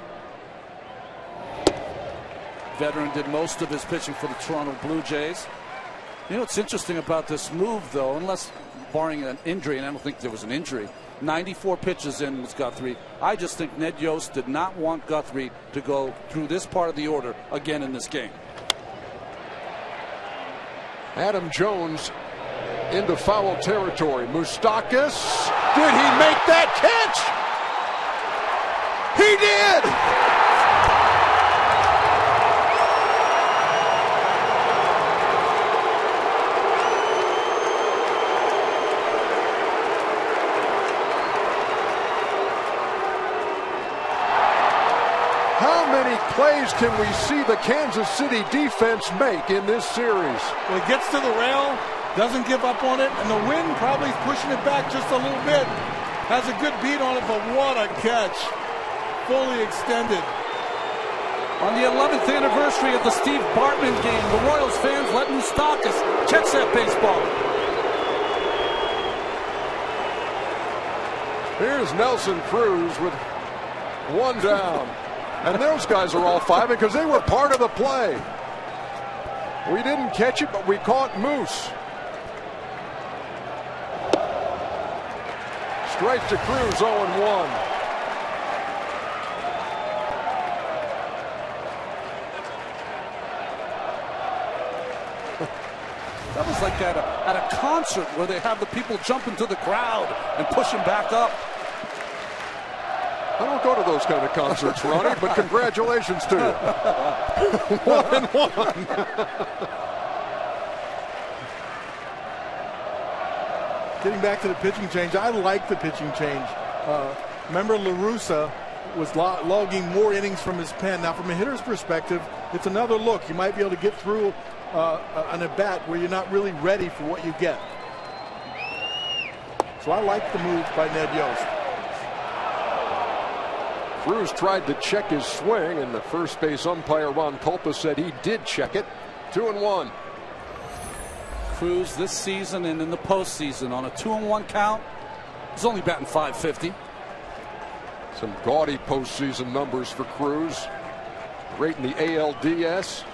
Speaker 3: Veteran did most of his pitching for the Toronto Blue Jays. You know what's interesting about this move, though, unless barring an injury, and I don't think there was an injury, 94 pitches in with Guthrie. I just think Ned Yost did not want Guthrie to go through this part of the order again in this game.
Speaker 1: Adam Jones into foul territory. Moustakas, did he make that catch? He did! How many plays can we see the Kansas City defense make in this series?
Speaker 2: Well, it gets to the rail, doesn't give up on it, and the wind probably is pushing it back just a little bit. Has a good beat on it, but what a catch. Fully extended.
Speaker 3: On the 11th anniversary of the Steve Bartman game, the Royals fans let Moustakas catch that baseball.
Speaker 1: Here's Nelson Cruz with one down. And those guys are all five because they were part of the play. We didn't catch it, but we caught Moose. Strike to Cruz, 0-1.
Speaker 3: That was like at a concert where they have the people jump into the crowd and push him back up.
Speaker 1: I don't go to those kind of concerts, Ronnie, but congratulations to you. 1-1.
Speaker 2: Getting back to the pitching change, I like the pitching change. Remember, La Russa was logging more innings from his pen. Now, from a hitter's perspective, it's another look. You might be able to get through an at-bat where you're not really ready for what you get. So I like the move by Ned Yost.
Speaker 1: Cruz tried to check his swing, and the first base umpire, Ron Culpa, said he did check it. 2-1.
Speaker 3: Cruz this season and in the postseason on a 2-1 count, he's only batting .550.
Speaker 1: Some gaudy postseason numbers for Cruz. Great in the ALDS.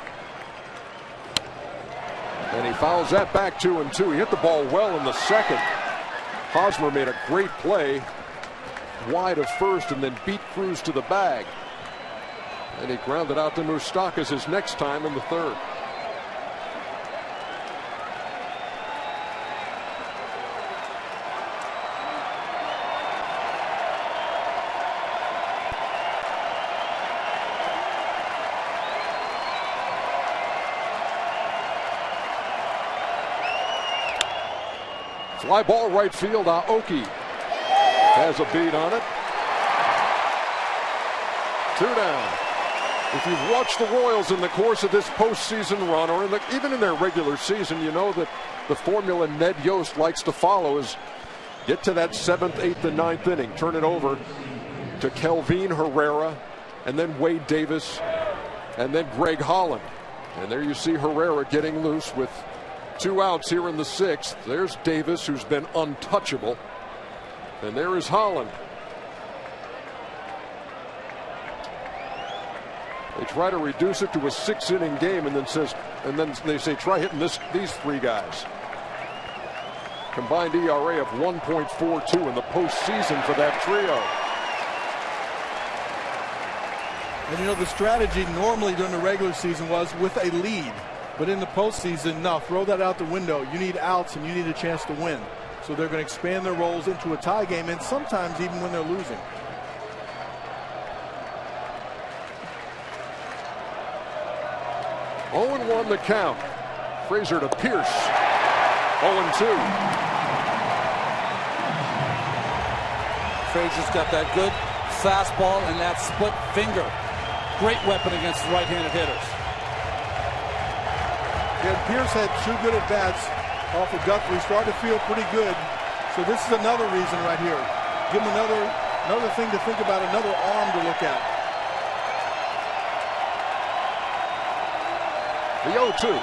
Speaker 1: And he fouls that back 2-2. He hit the ball well in the second. Hosmer made a great play wide of first and then beat Cruz to the bag. And he grounded out to Moustakas his next time in the third. Fly ball right field. Aoki has a beat on it. 2 down. If you've watched the Royals in the course of this postseason run, or even in their regular season, you know that the formula Ned Yost likes to follow is get to that 7th, 8th, and 9th inning, turn it over to Kelvin Herrera, and then Wade Davis, and then Greg Holland. And there you see Herrera getting loose with 2 outs here in the 6th. There's Davis, who's been untouchable. And there is Holland. They try to reduce it to a 6-inning game, and then they say try hitting these 3 guys. Combined ERA of 1.42 in the postseason for that trio.
Speaker 2: And you know, the strategy normally during the regular season was with a lead. But in the postseason, no, throw that out the window. You need outs and you need a chance to win. So they're going to expand their roles into a tie game, and sometimes even when they're losing.
Speaker 1: Oh, 0-1 the count. Frazier to Pierce. 0-2.
Speaker 3: Frazier's got that good fastball and that split finger. Great weapon against right-handed hitters.
Speaker 2: And Pierce had 2 good at-bats off of Guthrie. Started to feel pretty good. So this is another reason right here. Give him another thing to think about, another arm to look at.
Speaker 1: The 0-2.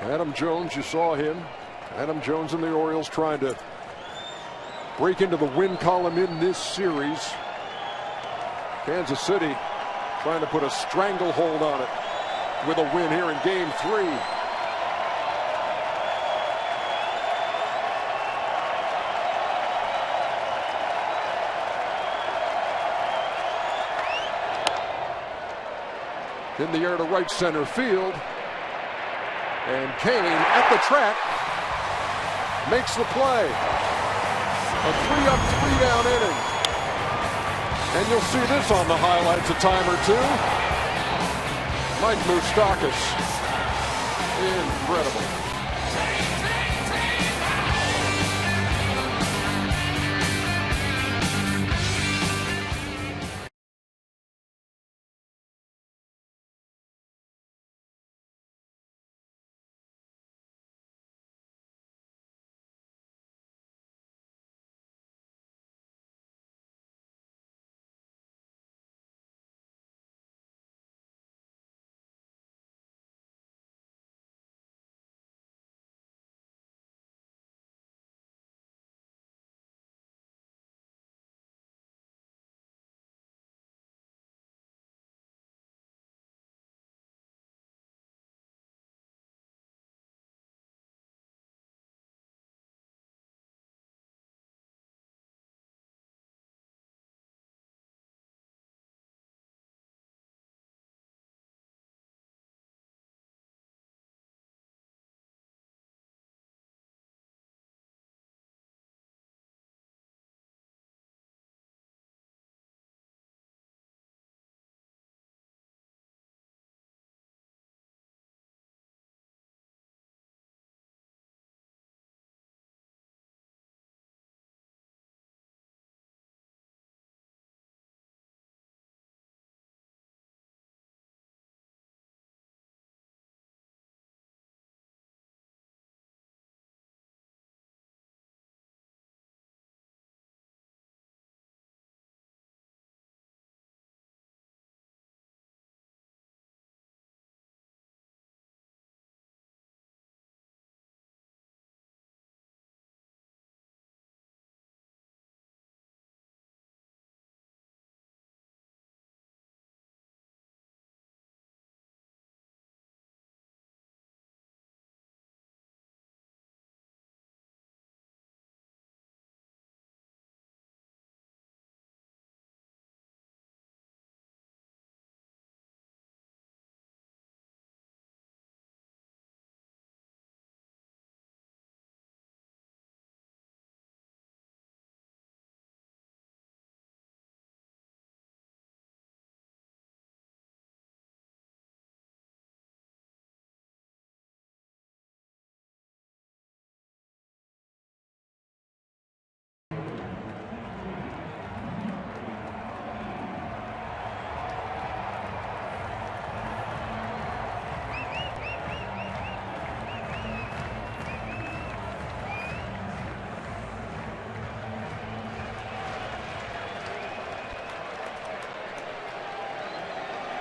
Speaker 1: Adam Jones, you saw him. Adam Jones and the Orioles trying to break into the win column in this series. Kansas City trying to put a stranglehold on it with a win here in Game 3. In the air to right center field. And Kane at the track makes the play. A 3-up, 3-down inning. And you'll see this on the highlights a time or two. Mike Moustakas. Incredible.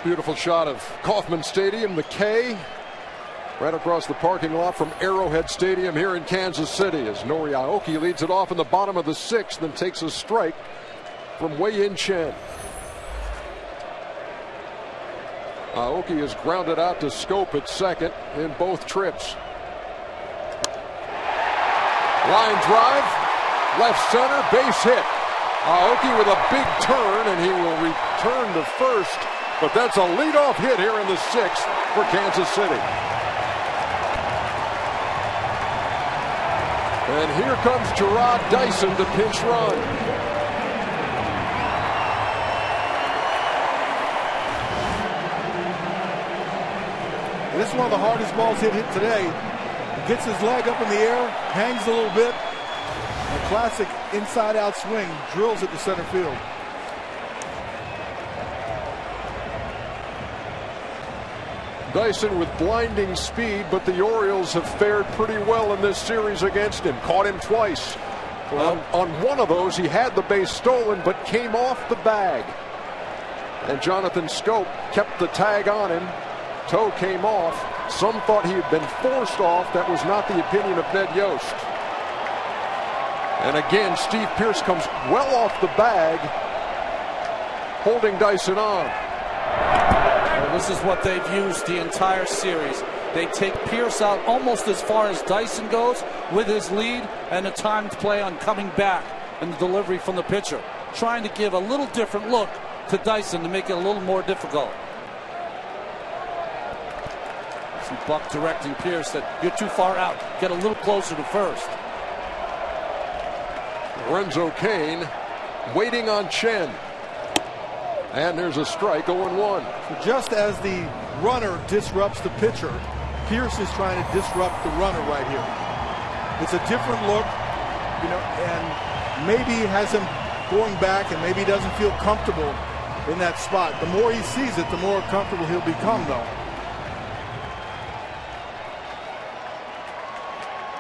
Speaker 1: Beautiful shot of Kauffman Stadium, the K, right across the parking lot from Arrowhead Stadium here in Kansas City, as Nori Aoki leads it off in the bottom of the 6th, then takes a strike from Wei-Yin Chen. Aoki is grounded out to Scope at second in both trips. Line drive, left center, base hit. Aoki with a big turn, and he will return to first, but that's a leadoff hit here in the 6th for Kansas City. And here comes Gerard Dyson to pinch run.
Speaker 2: This is one of the hardest balls hit today. He gets his leg up in the air, hangs a little bit. A classic inside-out swing, drills it to center field.
Speaker 1: Dyson with blinding speed, but the Orioles have fared pretty well in this series against him. Caught him twice. On one of those, he had the base stolen, but came off the bag. And Jonathan Scope kept the tag on him. Toe came off. Some thought he had been forced off. That was not the opinion of Ned Yost. And again, Steve Pearce comes well off the bag, holding Dyson on.
Speaker 3: Well, this is what they've used the entire series. They take Pearce out almost as far as Dyson goes with his lead and the time to play on coming back and the delivery from the pitcher. Trying to give a little different look to Dyson to make it a little more difficult. See Buck directing Pearce that you're too far out. Get a little closer to first.
Speaker 1: Lorenzo Cain waiting on Chen. And there's a strike, 0-1.
Speaker 2: So just as the runner disrupts the pitcher, Pearce is trying to disrupt the runner right here. It's a different look, you know, and maybe has him going back, and maybe he doesn't feel comfortable in that spot. The more he sees it, the more comfortable he'll become, though.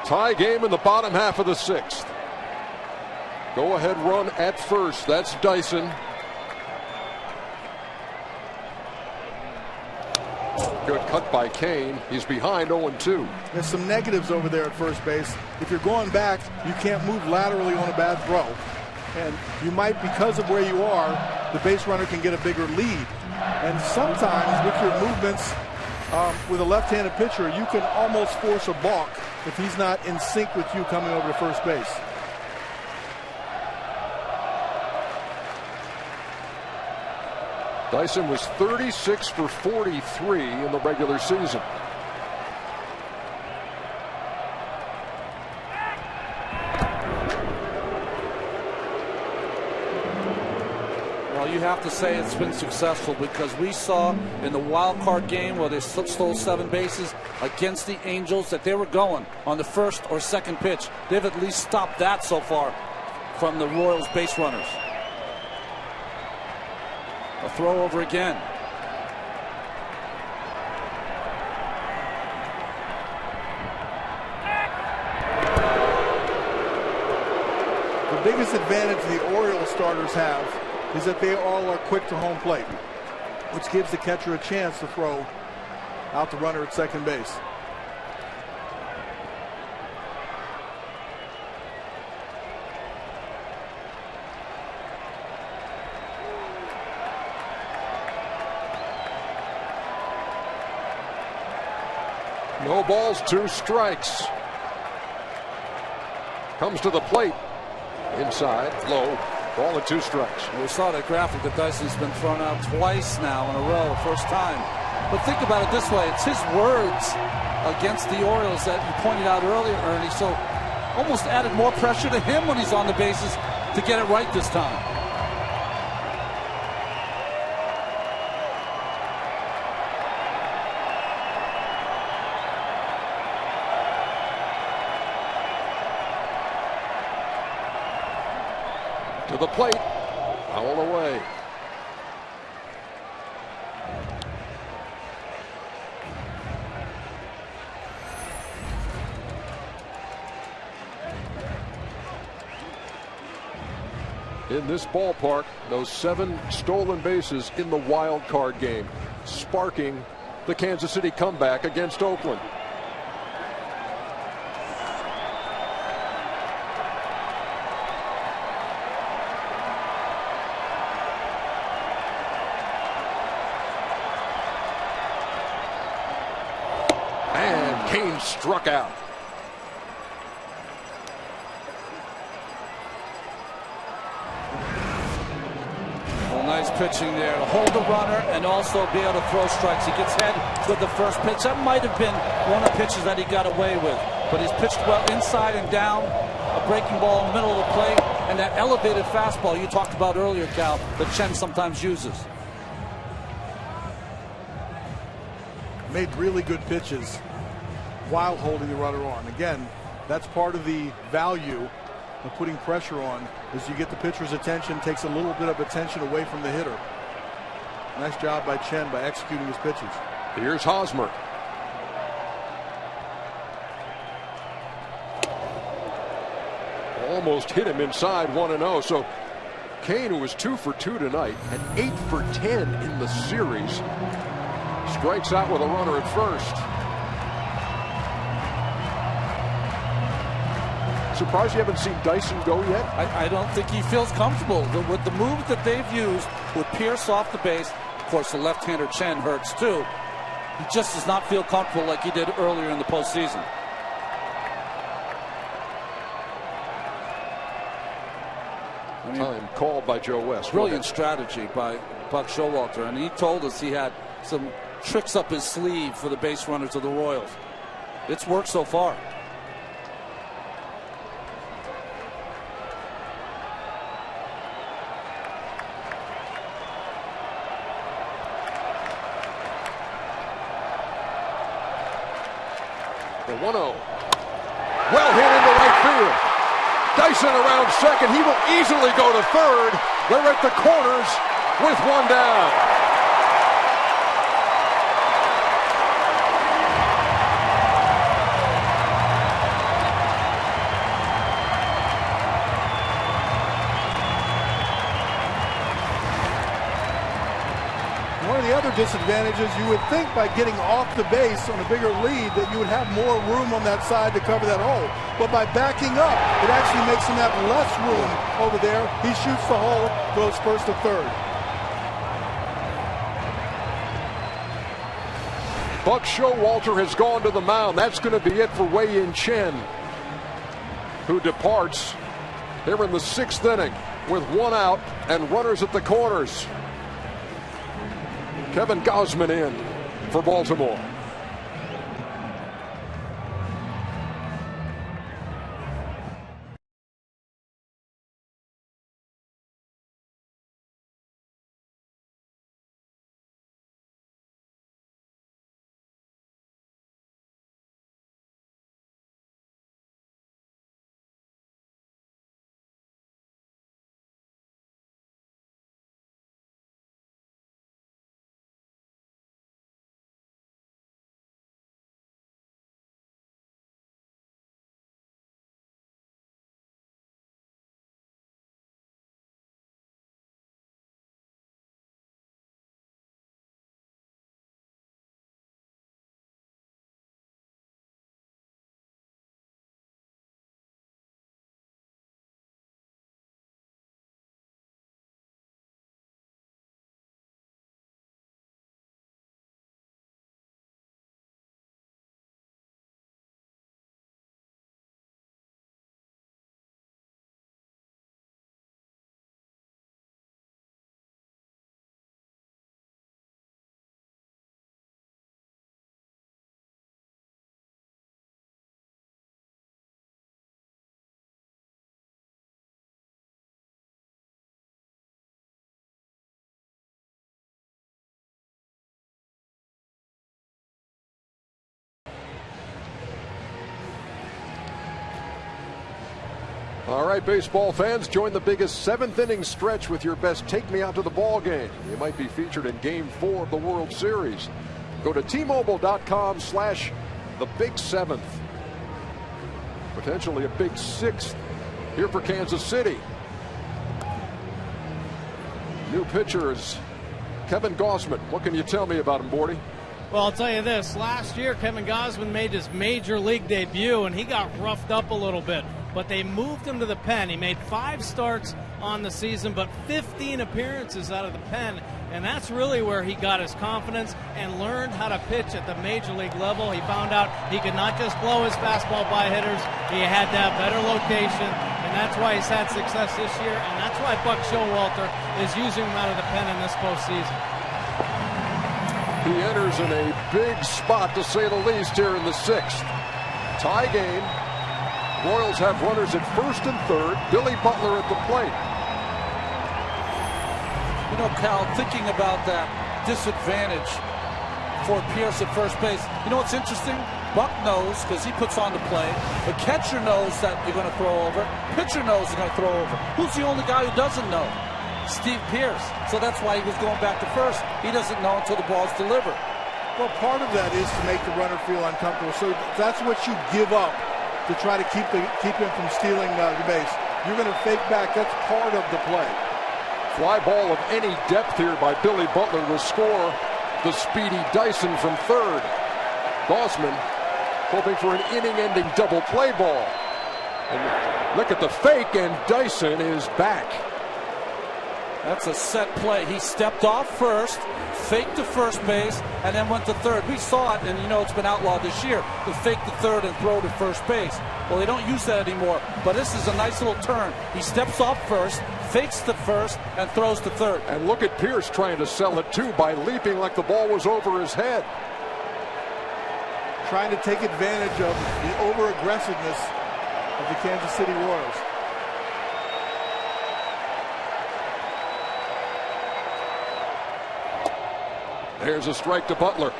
Speaker 1: Tie game in the bottom half of the 6th. Go ahead run at first. That's Dyson. Good cut by Cain. He's behind 0-2.
Speaker 2: There's some negatives over there at first base. If you're going back, you can't move laterally on a bad throw. And you might, because of where you are, the base runner can get a bigger lead. And sometimes with your movements with a left-handed pitcher, you can almost force a balk if he's not in sync with you coming over to first base.
Speaker 1: Dyson was 36 for 43 in the regular season.
Speaker 3: Well, you have to say it's been successful, because we saw in the wild card game where they stole 7 bases against the Angels that they were going on the first or second pitch. They've at least stopped that so far from the Royals base runners. A throw over again.
Speaker 2: The biggest advantage the Orioles starters have is that they all are quick to home plate, which gives the catcher a chance to throw out the runner at second base.
Speaker 1: No balls, 2 strikes. Comes to the plate. Inside, low. Ball and 2 strikes.
Speaker 3: We saw that graphic that Dyson's been thrown out twice now in a row, first time. But think about it this way. It's his words against the Orioles that you pointed out earlier, Ernie. So almost added more pressure to him when he's on the bases to get it right this time.
Speaker 1: To the plate, foul away. in this ballpark. Those 7 stolen bases in the wild card game, sparking the Kansas City comeback against Oakland. And Kane struck out.
Speaker 3: Nice pitching there to hold the runner and also be able to throw strikes. He gets head with the first pitch. That might have been one of the pitches that he got away with. But he's pitched well inside and down. A breaking ball in the middle of the plate. And that elevated fastball you talked about earlier, Cal, that Chen sometimes uses.
Speaker 2: Made really good pitches while holding the runner on. Again, that's part of the value of putting pressure on, is you get the pitcher's attention, takes a little bit of attention away from the hitter. Nice job by Chen by executing his pitches.
Speaker 1: Here's Hosmer. Almost hit him inside 1-0. So Kane, who was 2 for 2 tonight, and 8 for 10 in the series, strikes out with a runner at first. Surprised you haven't seen Dyson go yet?
Speaker 3: I don't think he feels comfortable with the move that they've used with Pierce off the base. Of course, the left-hander Chen hurts too. He just does not feel comfortable like he did earlier in the postseason.
Speaker 1: Time called by Joe West.
Speaker 3: Brilliant strategy by Buck Showalter, and he told us he had some tricks up his sleeve for the base runners of the Royals. It's worked so far.
Speaker 1: The 1-0. Well hit into right field. Dyson around second. He will easily go to third. They're at the corners with one down.
Speaker 2: One of the other disadvantages, you would think by getting off the base on a bigger lead that you would have more room on that side to cover that hole. But by backing up, it actually makes him have less room over there. He shoots the hole, goes first to third.
Speaker 1: Buck Showalter has gone to the mound. That's going to be it for Wei-Yin Chen, who departs here in the 6th inning with 1 out and runners at the corners. Kevin Gausman in for Baltimore. All right, baseball fans, join the biggest 7th inning stretch with your best Take Me Out to the Ball game. You might be featured in Game 4 of the World Series. Go to T-Mobile.com/the-big-7th. Potentially a big 6th here for Kansas City. New pitcher is Kevin Gausman. What can you tell me about him, Bordy?
Speaker 5: Well, I'll tell you this. Last year, Kevin Gausman made his major league debut, and he got roughed up a little bit. But they moved him to the pen. He made 5 starts on the season, but 15 appearances out of the pen. And that's really where he got his confidence and learned how to pitch at the major league level. He found out he could not just blow his fastball by hitters. He had to have better location, and that's why he's had success this year. And that's why Buck Showalter is using him out of the pen in this postseason.
Speaker 1: He enters in a big spot, to say the least, here in the 6th. Tie game. Royals have runners at first and third. Billy Butler at the plate.
Speaker 3: You know, Cal, thinking about that disadvantage for Pierce at first base. You know what's interesting? Buck knows, because he puts on the play. The catcher knows that you're going to throw over. Pitcher knows you're going to throw over. Who's the only guy who doesn't know? Steve Pierce. So that's why he was going back to first. He doesn't know until the ball's delivered.
Speaker 2: Well, part of that is to make the runner feel uncomfortable. So that's what you give up to try to keep him from stealing the base. You're going to fake back. That's part of the play.
Speaker 1: Fly ball of any depth here by Billy Butler will score the speedy Dyson from third. Gausman hoping for an inning-ending double play ball. And look at the fake, and Dyson is back.
Speaker 3: That's a set play. He stepped off first, faked to first base, and then went to third. We saw it, and you know it's been outlawed this year, to fake to third and throw to first base. Well, they don't use that anymore, but this is a nice little turn. He steps off first, fakes to first, and throws to third.
Speaker 1: And look at Pierce trying to sell it, too, by leaping like the ball was over his head.
Speaker 2: Trying to take advantage of the over-aggressiveness of the Kansas City Royals.
Speaker 1: There's a strike to Butler.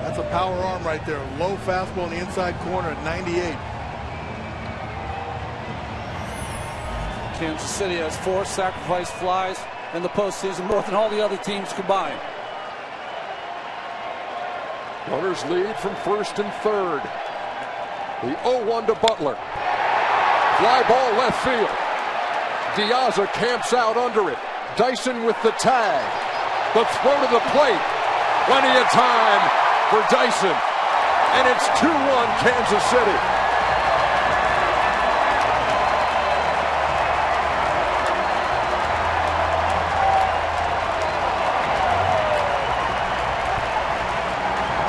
Speaker 2: That's a power arm right there. Low fastball in the inside corner at 98.
Speaker 3: Kansas City has 4 sacrifice flies in the postseason, more than all the other teams combined.
Speaker 1: Runners lead from first and third. The 0-1 to Butler. Fly ball left field. Diaza camps out under it. Dyson with the tag. The throw to the plate. Plenty of time for Dyson. And it's 2-1 Kansas City.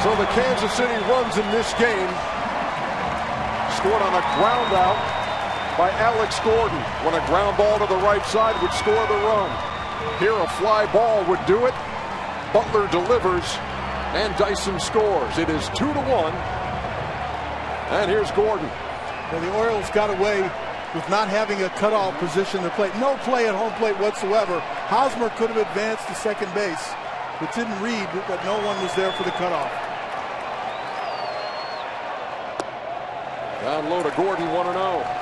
Speaker 1: So the Kansas City runs in this game scored on a ground out by Alex Gordon, when a ground ball to the right side would score the run. Here a fly ball would do it. Butler delivers, and Dyson scores. It is 2-1. And here's Gordon.
Speaker 2: Well, the Orioles got away with not having a cutoff position to plate. No play at home plate whatsoever. Hosmer could have advanced to second base, but didn't read that no one was there for the cutoff.
Speaker 1: Down low to Gordon, 1-0.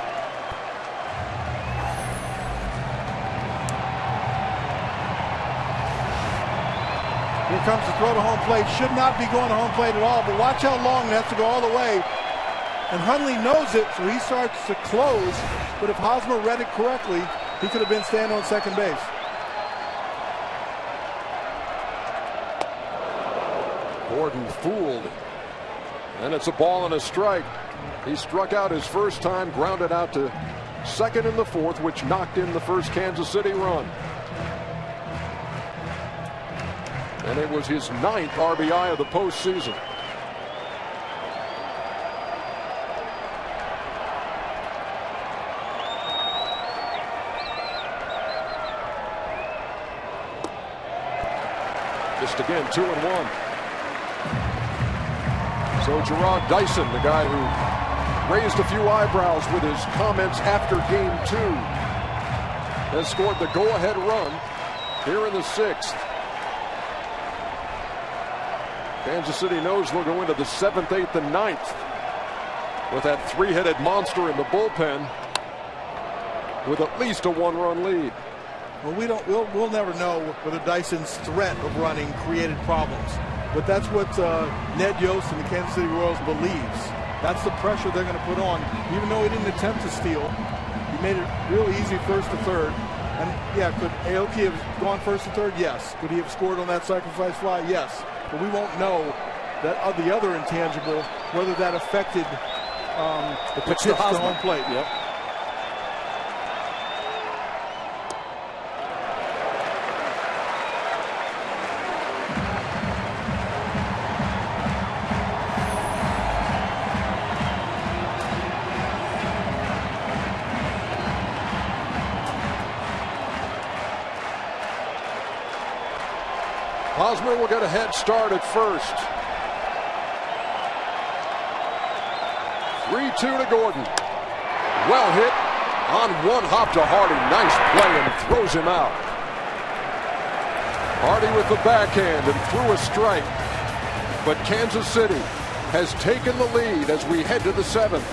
Speaker 2: Here comes the throw to home plate. Should not be going to home plate at all, but watch how long it has to go all the way. And Hundley knows it, so he starts to close. But if Hosmer read it correctly, he could have been standing on second base.
Speaker 1: Gordon fooled. And it's a ball and a strike. He struck out his first time, grounded out to second in the fourth, which knocked in the first Kansas City run. And it was his 9th RBI of the postseason. Just again, 2-1. So Gerard Dyson, the guy who raised a few eyebrows with his comments after Game 2, has scored the go-ahead run here in the 6th. Kansas City knows they'll go into the 7th, 8th, and 9th with that 3-headed monster in the bullpen with at least a 1-run lead.
Speaker 2: Well, we'll never know whether Dyson's threat of running created problems, but that's what Ned Yost and the Kansas City Royals believes. That's the pressure they're going to put on. Even though he didn't attempt to steal, he made it real easy first to third. And yeah, could Aoki have gone first and third? Yes. Could he have scored on that sacrifice fly? Yes. But we won't know that the other intangible, whether that affected the pitch to home plate.
Speaker 11: Yep.
Speaker 1: Hosmer will get a head start at first. 3-2 to Gordon. Well hit on one hop to Hardy. Nice play and throws him out. Hardy with the backhand and threw a strike. But Kansas City has taken the lead as we head to the 7th.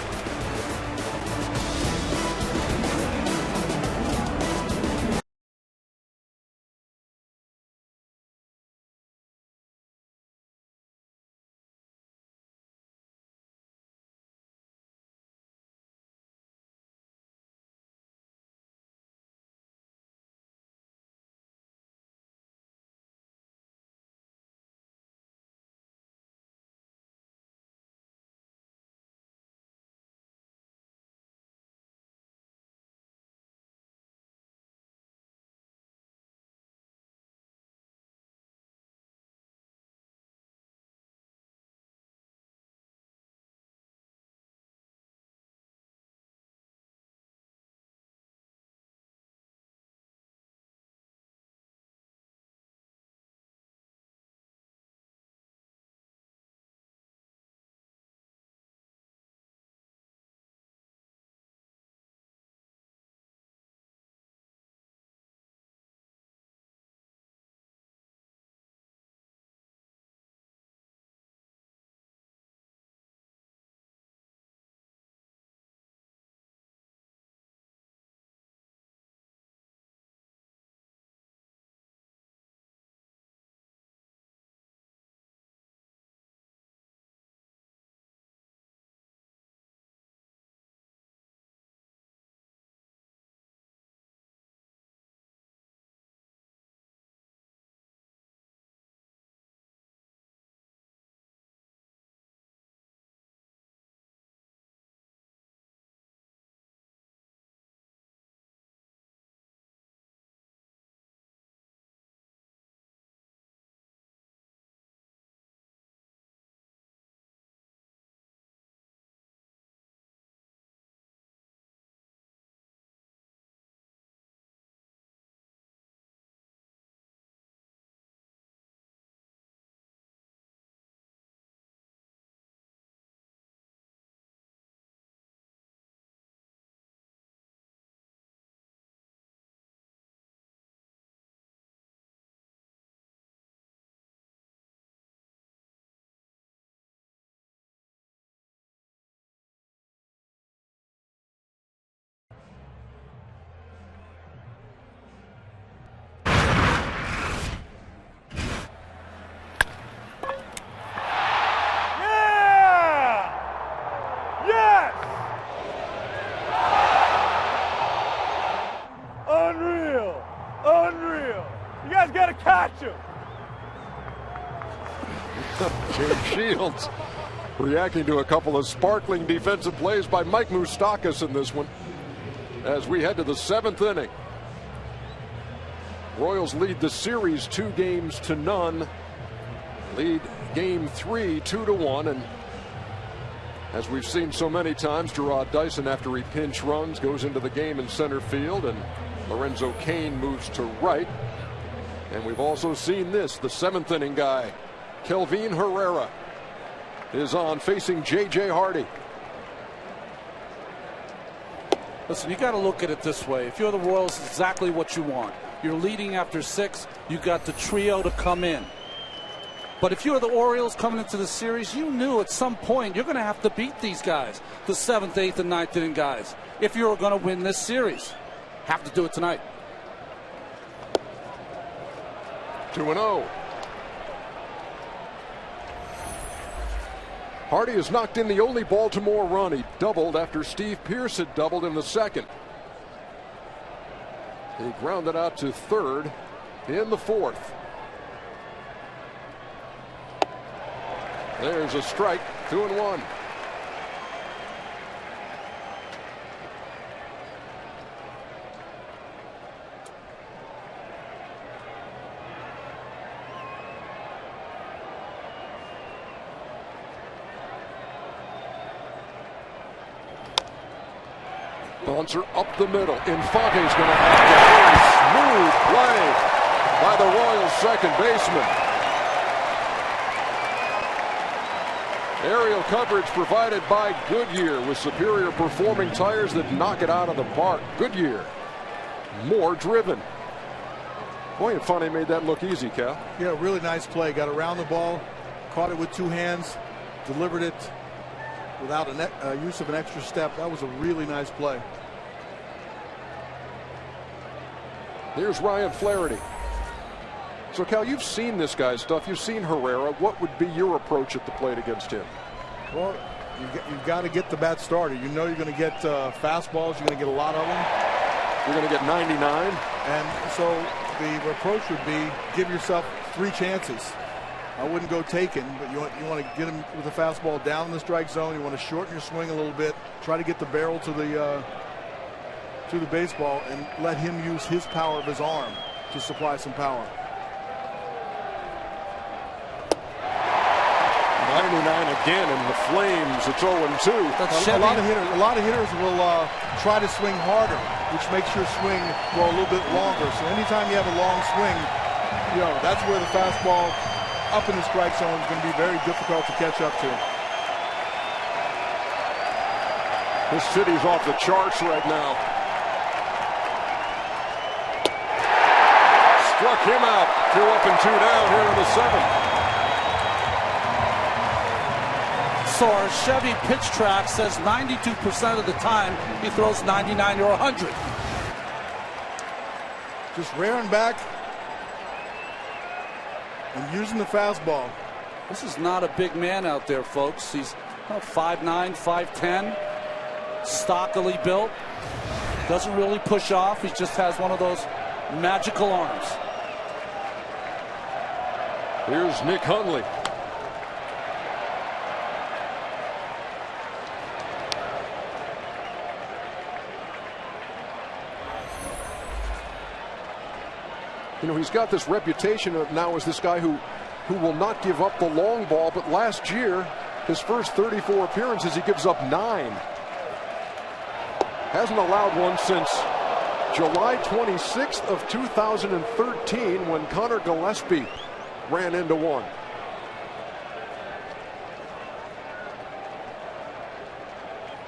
Speaker 1: James Shields reacting to a couple of sparkling defensive plays by Mike Moustakas in this one as we head to the 7th inning. Royals lead the series 2-0. Lead game 3 2-1, and as we've seen so many times, Gerard Dyson, after he pinch runs, goes into the game in center field, and Lorenzo Cain moves to right. And we've also seen this, the 7th inning guy, Kelvin Herrera, is on, facing J.J. Hardy.
Speaker 3: Listen, you got to look at it this way. If you're the Royals, it's exactly what you want. You're leading after 6. You got the trio to come in. But if you're the Orioles coming into the series, you knew at some point you're going to have to beat these guys, the 7th, 8th, and 9th inning guys, if you're going to win this series. Have to do it tonight.
Speaker 1: 2-0. Hardy has knocked in the only Baltimore run. He doubled after Steve Pearce had doubled in the 2nd. He grounded out to third in the fourth. There's a strike, 2-1. Bouncer up the middle. Infante's going to have a very smooth play by the Royals second baseman. Aerial coverage provided by Goodyear with superior performing tires that knock it out of the park. Goodyear, more driven. Boy, Infante made that look easy, Cal.
Speaker 2: Yeah, really nice play. Got around the ball, caught it with two hands, delivered it without use of an extra step. That was a really nice play.
Speaker 1: Here's Ryan Flaherty. So, Cal, you've seen this guy's stuff. You've seen Herrera. What would be your approach at the plate against him?
Speaker 2: Well, you've got to get the bat started. You know you're going to get fastballs. You're going to get a lot of them.
Speaker 1: You're going to get 99.
Speaker 2: And so the approach would be give yourself 3 chances. I wouldn't go taken, but you want to get him with the fastball down in the strike zone. You want to shorten your swing a little bit. Try to get the barrel to the baseball and let him use his power of his arm to supply some power.
Speaker 1: 99 again, and the Flames. It's 0-2.
Speaker 2: A lot of hitters will try to swing harder, which makes your swing go a little bit longer. So anytime you have a long swing, that's where the fastball up in the strike zone is going to be very difficult to catch up to.
Speaker 1: This city's off the charts right now. Struck him out. 2 up and 2 down here in the 7th.
Speaker 3: So our Chevy pitch track says 92% of the time he throws 99 or 100.
Speaker 2: Just rearing back and using the fastball.
Speaker 3: This is not a big man out there, folks. He's 5'9", 5'10", stockily built. Doesn't really push off. He just has one of those magical arms.
Speaker 1: Here's Nick Hundley. He's got this reputation of now as this guy who will not give up the long ball, but last year, his first 34 appearances, he gives up 9. Hasn't allowed one since July 26th of 2013 when Connor Gillespie ran into one.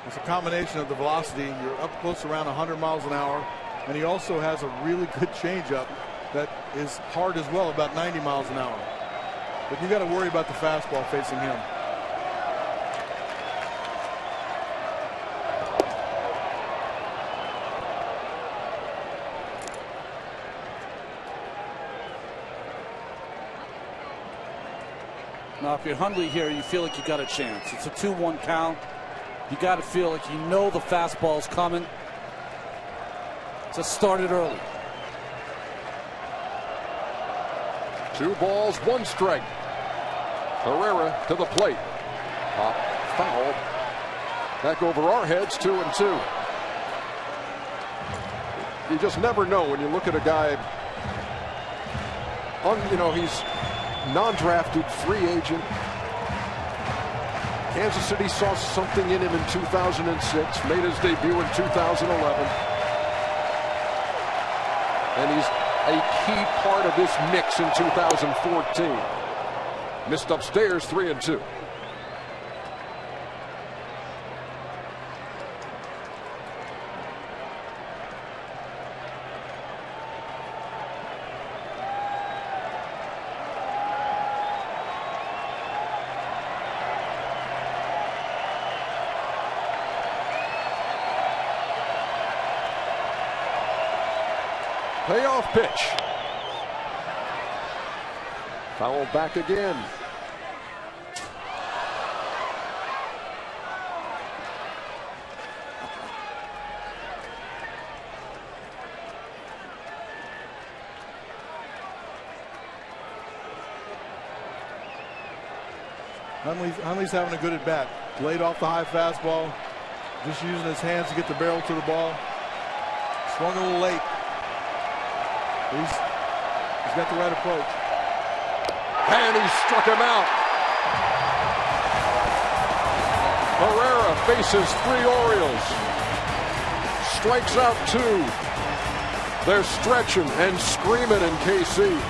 Speaker 2: It's a combination of the velocity. You're up close around 100 miles an hour, and he also has a really good changeup that is hard as well, about 90 miles an hour. But you got to worry about the fastball facing him.
Speaker 3: Now, if you're Hundley here, you feel like you got a chance. It's a 2-1 count. You got to feel like you know the fastball's coming. Just started early.
Speaker 1: 2 balls, 1 strike. Herrera to the plate. Pop, foul. Back over our heads, 2-2. You just never know when you look at a guy. He's non-drafted, free agent. Kansas City saw something in him in 2006, made his debut in 2011. And he's a key part of this mix in 2014. Missed upstairs, 3-2. Payoff pitch. Foul back again.
Speaker 2: Hundley's having a good at bat. Laid off the high fastball, just using his hands to get the barrel to the ball. Swung a little late. He's got the right approach.
Speaker 1: And he struck him out. Herrera faces 3 Orioles. Strikes out 2. They're stretching and screaming in KC.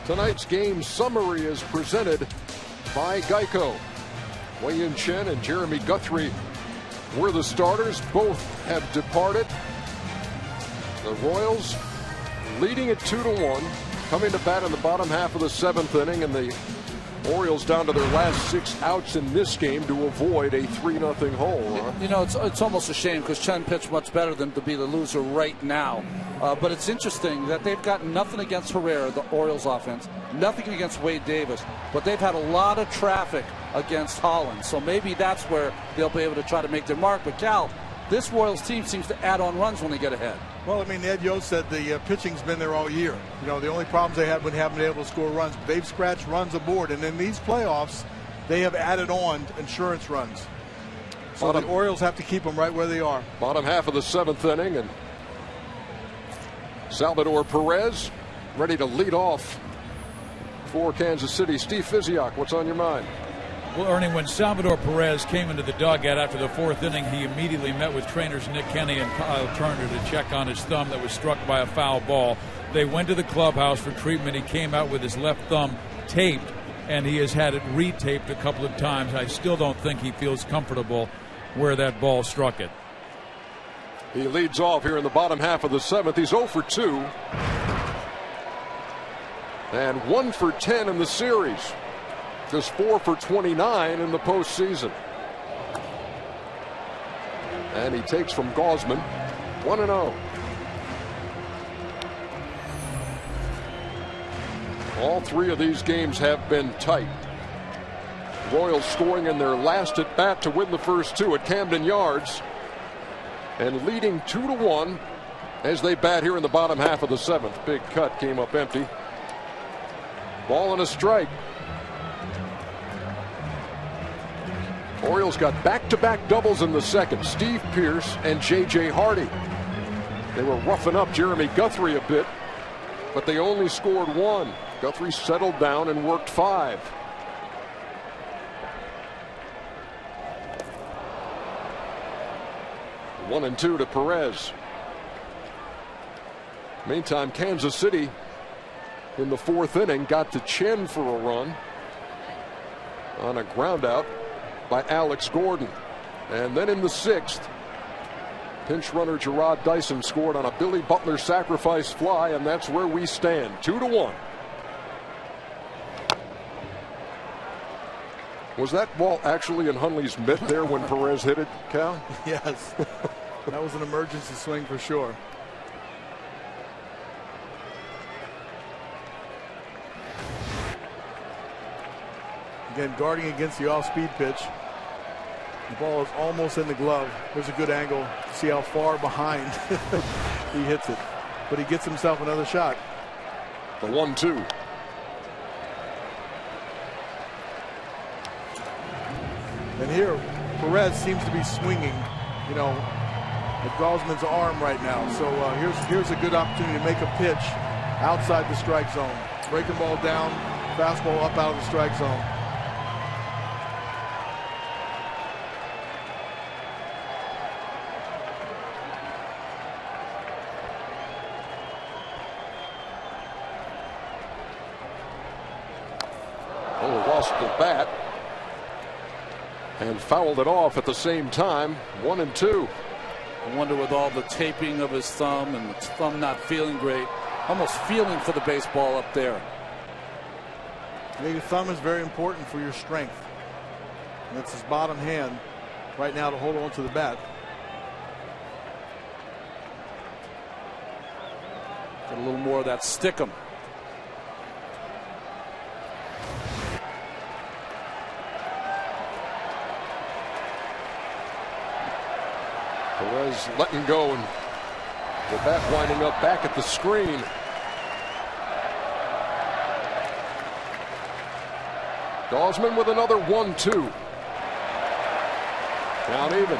Speaker 1: Tonight's game summary is presented by Geico. Wei-Yin Chen and Jeremy Guthrie were the starters. Both have departed. The Royals leading at 2-1, coming to bat in the bottom half of the 7th inning, and the Orioles down to their last 6 outs in this game to avoid a 3-0 hole.
Speaker 3: You know, it's almost a shame because Chen pitched much better than to be the loser right now. But it's interesting that they've got nothing against Herrera, the Orioles offense, nothing against Wade Davis, but they've had a lot of traffic against Holland. So maybe that's where they'll be able to try to make their mark. But Cal, this Royals team seems to add on runs when they get ahead.
Speaker 2: Well, I mean, Ed Yost said the pitching's been there all year. You know, the only problems they had when haven't been able to score runs. They've scratched runs aboard, and in these playoffs, they have added on insurance runs. So the Orioles have to keep them right where they are.
Speaker 1: Bottom half of the 7th inning, and Salvador Perez ready to lead off for Kansas City. Steve Physiak, what's on your mind?
Speaker 4: Well, Ernie, when Salvador Perez came into the dugout after the 4th inning, he immediately met with trainers Nick Kenny and Kyle Turner to check on his thumb that was struck by a foul ball. They went to the clubhouse for treatment. He came out with his left thumb taped, and he has had it retaped a couple of times. I still don't think he feels comfortable where that ball struck it.
Speaker 1: He leads off here in the bottom half of the 7th. He's 0 for 2. And 1 for 10 in the series. Just 4 for 29 in the postseason. And he takes from Gausman 1-0. All 3 of these games have been tight. Royals scoring in their last at bat to win the first 2 at Camden Yards, and leading 2-1 as they bat here in the bottom half of the 7th. Big cut came up empty. Ball and a strike. Orioles got back-to-back doubles in the 2nd. Steve Pearce and J.J. Hardy. They were roughing up Jeremy Guthrie a bit, but they only scored 1. Guthrie settled down and worked 5. One and 2 to Perez. Meantime, Kansas City in the 4th inning got to Chen for a run on a ground out by Alex Gordon. And then in the 6th, pinch runner Gerard Dyson scored on a Billy Butler sacrifice fly, and that's where we stand, 2-1. Was that ball actually in Hundley's mitt there when Perez hit it, Cal?
Speaker 2: Yes. That was an emergency swing for sure. Again, guarding against the off-speed pitch. The ball is almost in the glove. There's a good angle to see how far behind he hits it. But he gets himself another shot.
Speaker 1: The 1-2.
Speaker 2: And here, Perez seems to be swinging, at Gausman's arm right now. So here's a good opportunity to make a pitch outside the strike zone. Breaking ball down, fastball up out of the strike zone.
Speaker 1: Oh, lost the bat. And fouled it off at the same time. 1 and 2.
Speaker 3: I wonder, with all the taping of his thumb and his thumb not feeling great, almost feeling for the baseball up there.
Speaker 2: Your thumb is very important for your strength. And it's his bottom hand right now to hold on to the bat.
Speaker 3: Get a little more of that stickum.
Speaker 1: Perez letting go, and the bat winding up back at the screen. Gausman with another 1-2. Count even.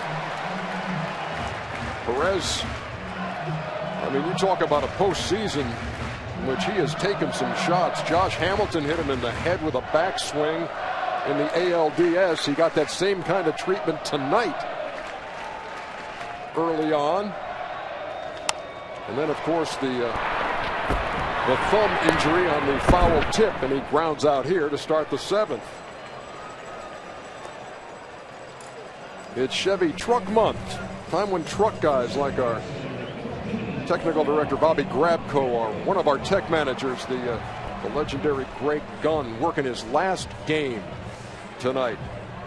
Speaker 1: Perez, I mean, you talk about a postseason in which he has taken some shots. Josh Hamilton hit him in the head with a backswing in the ALDS. He got that same kind of treatment tonight early on. And then, of course, the thumb injury on the foul tip, and he grounds out here to start the 7th. It's Chevy Truck Month, time when truck guys like our technical director Bobby Grabko, or one of our tech managers, the legendary Greg Gunn, working his last game tonight.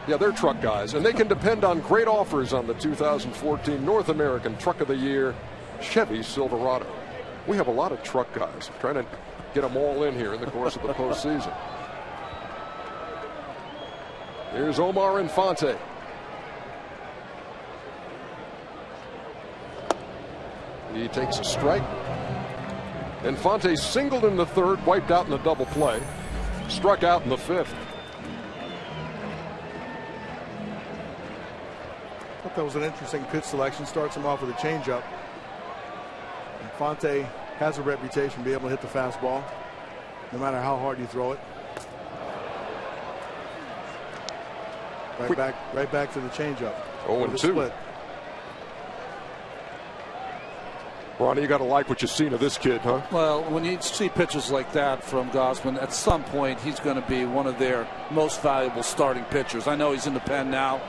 Speaker 1: Yeah, they're truck guys, and they can depend on great offers on the 2014 North American Truck of the Year Chevy Silverado. We have a lot of truck guys. I'm trying to get them all in here in the course of the postseason. Here's Omar Infante. He takes a strike. Infante singled in the 3rd, wiped out in the double play, struck out in the 5th.
Speaker 2: I thought that was an interesting pitch selection. Starts him off with a changeup. Infante has a reputation to be able to hit the fastball, no matter how hard you throw it. Right back to the changeup.
Speaker 1: 0-2. Ronnie, you got to like what you've seen of this kid, huh?
Speaker 3: Well, when you see pitches like that from Gausman, at some point he's going to be one of their most valuable starting pitchers. I know he's in the pen now,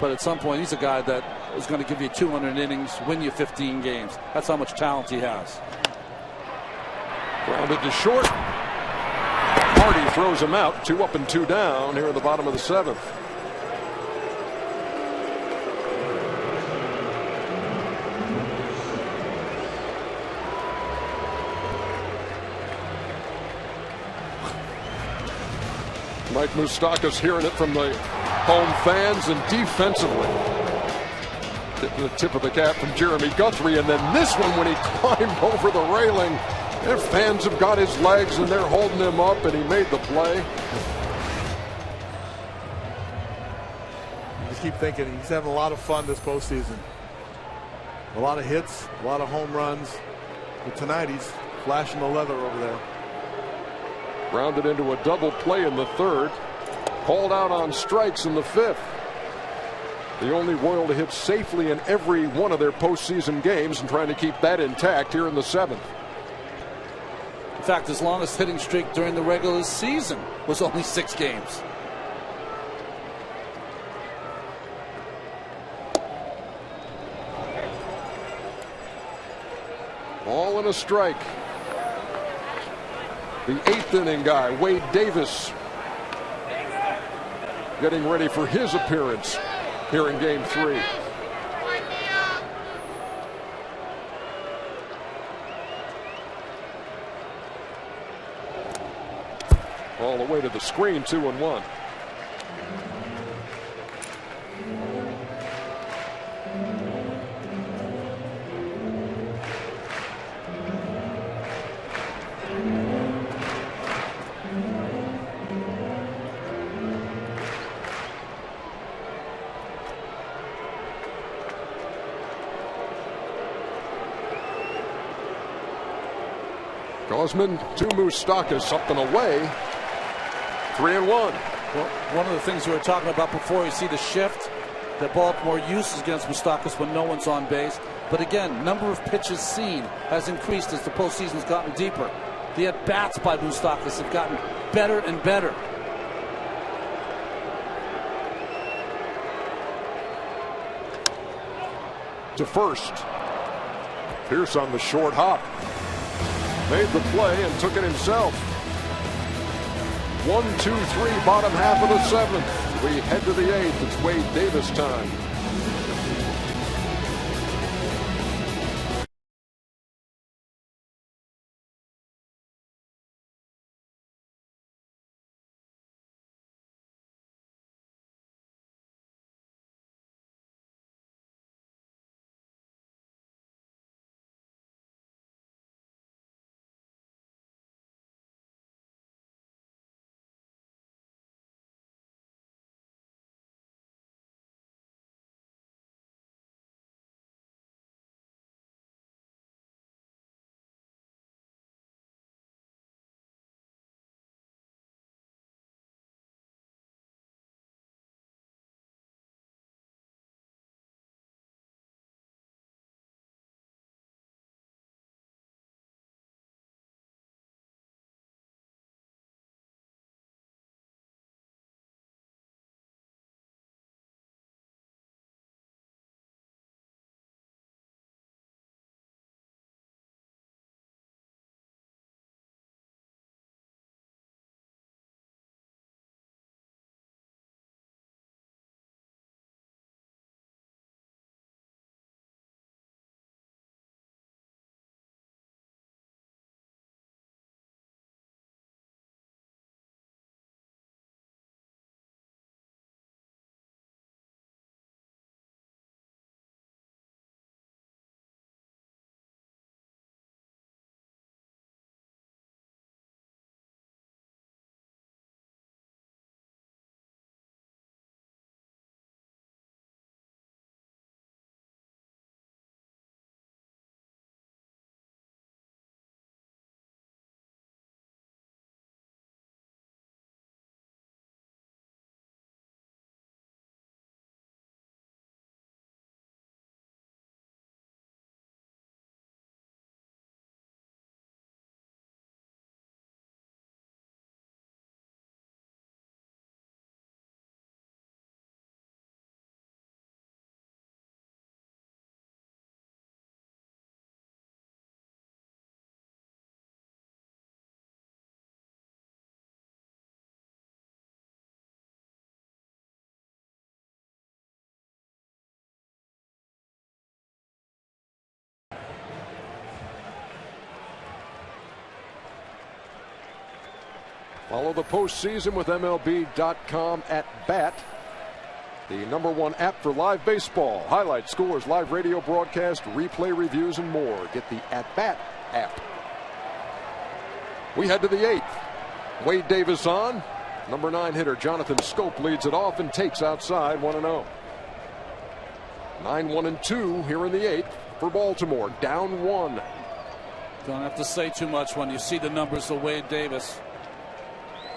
Speaker 3: but at some point he's a guy that is going to give you 200 innings, win you 15 games. That's how much talent he has.
Speaker 1: Grounded to short. Hardy throws him out. 2 up and 2 down here in the bottom of the 7th. Mike Moustakas hearing it from the home fans, and defensively the tip of the cap from Jeremy Guthrie, and then this one when he climbed over the railing. Their fans have got his legs and they're holding him up, and he made the play.
Speaker 11: I just keep thinking he's having a lot of fun this postseason. A lot of hits, a lot of home runs. But tonight he's flashing the leather over there.
Speaker 1: Rounded into a double play in the 3rd. Called out on strikes in the 5th. The only Royal to hit safely in every one of their postseason games, and trying to keep that intact here in the 7th.
Speaker 3: In fact, his longest hitting streak during the regular season was only 6 games.
Speaker 1: Ball and a strike. The 8th inning guy, Wade Davis, getting ready for his appearance here in Game 3. All the way to the screen, 2-1. Gosman to Moustakas, up and away. 3-1.
Speaker 3: Well, one of the things we were talking about before, you see the shift that Baltimore uses against Moustakas when no one's on base. But again, number of pitches seen has increased as the postseason's gotten deeper. The at-bats by Moustakas have gotten better and better.
Speaker 1: To first. Pierce on the short hop. Made the play and took it himself. 1, 2, 3, bottom half of the 7th. We head to the 8th. It's Wade Davis time. Follow the postseason with MLB.com at BAT, the #1 app for live baseball. Highlights, scores, live radio broadcast, replay reviews, and more. Get the At Bat app. We head to the 8th. Wade Davis on. #9 hitter Jonathan Schoop leads it off and takes outside 1-0. 9-1-2 here in the 8th for Baltimore. Down 1.
Speaker 3: Don't have to say too much when you see the numbers of Wade Davis.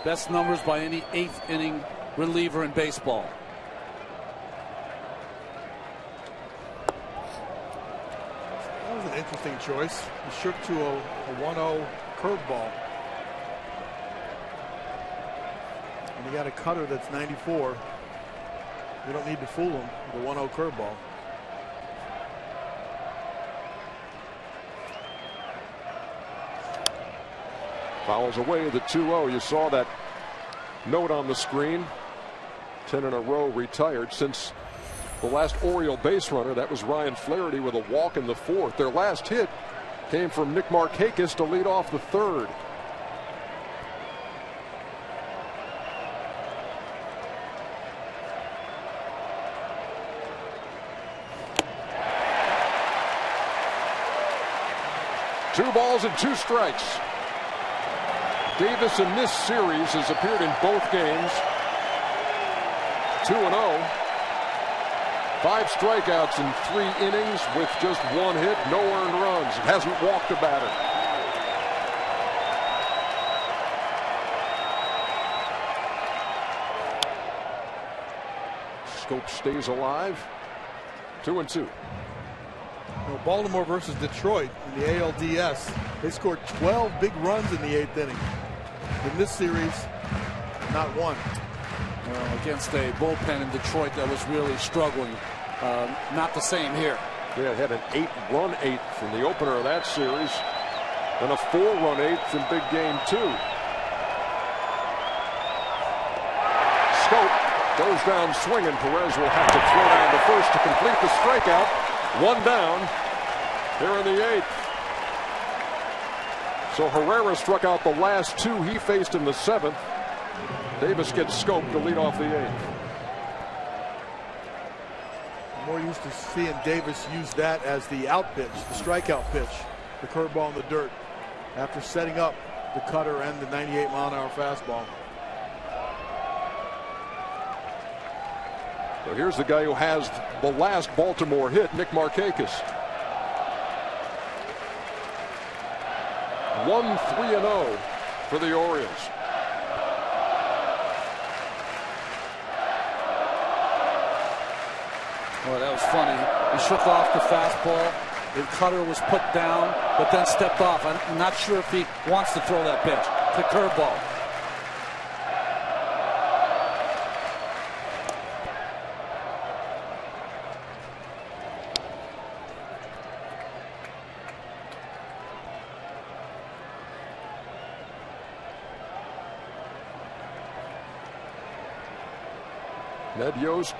Speaker 3: Best numbers by any 8th inning reliever in baseball.
Speaker 11: That was an interesting choice. He shook to a 1-0 curveball. And he got a cutter that's 94. You don't need to fool him with a 1-0 curveball.
Speaker 1: Fouls away the 2-0. You saw that note on the screen. 10 in a row retired since the last Oriole base runner. That was Ryan Flaherty with a walk in the 4th. Their last hit came from Nick Markakis to lead off the 3rd. Two balls and 2 strikes. Davis in this series has appeared in both games. 2-0. 5 strikeouts in 3 innings with just 1 hit, no earned runs. Hasn't walked a batter. Schoop stays alive. 2-2.
Speaker 11: Baltimore versus Detroit in the ALDS. They scored 12 big runs in the 8th inning. In this series, not one.
Speaker 3: Well, against a bullpen in Detroit that was really struggling. Not the same here.
Speaker 1: Yeah, it had an 8-run 8th in the opener of that series, and a 4-run 8th in big game 2. Schoop goes down swinging. Perez will have to throw down the first to complete the strikeout. 1 down here in the 8th. So Herrera struck out the last 2 he faced in the 7th. Davis gets Schoop to lead off the 8th.
Speaker 11: More used to seeing Davis use that as the out pitch, the strikeout pitch, the curveball in the dirt, after setting up the cutter and the 98-mile-an-hour fastball.
Speaker 1: So here's the guy who has the last Baltimore hit, Nick Markakis. 1-3-0 for the Orioles.
Speaker 3: Well, that was funny. He shook off the fastball. The cutter was put down, but then stepped off. I'm not sure if he wants to throw that pitch. The curveball.
Speaker 1: Ned Yost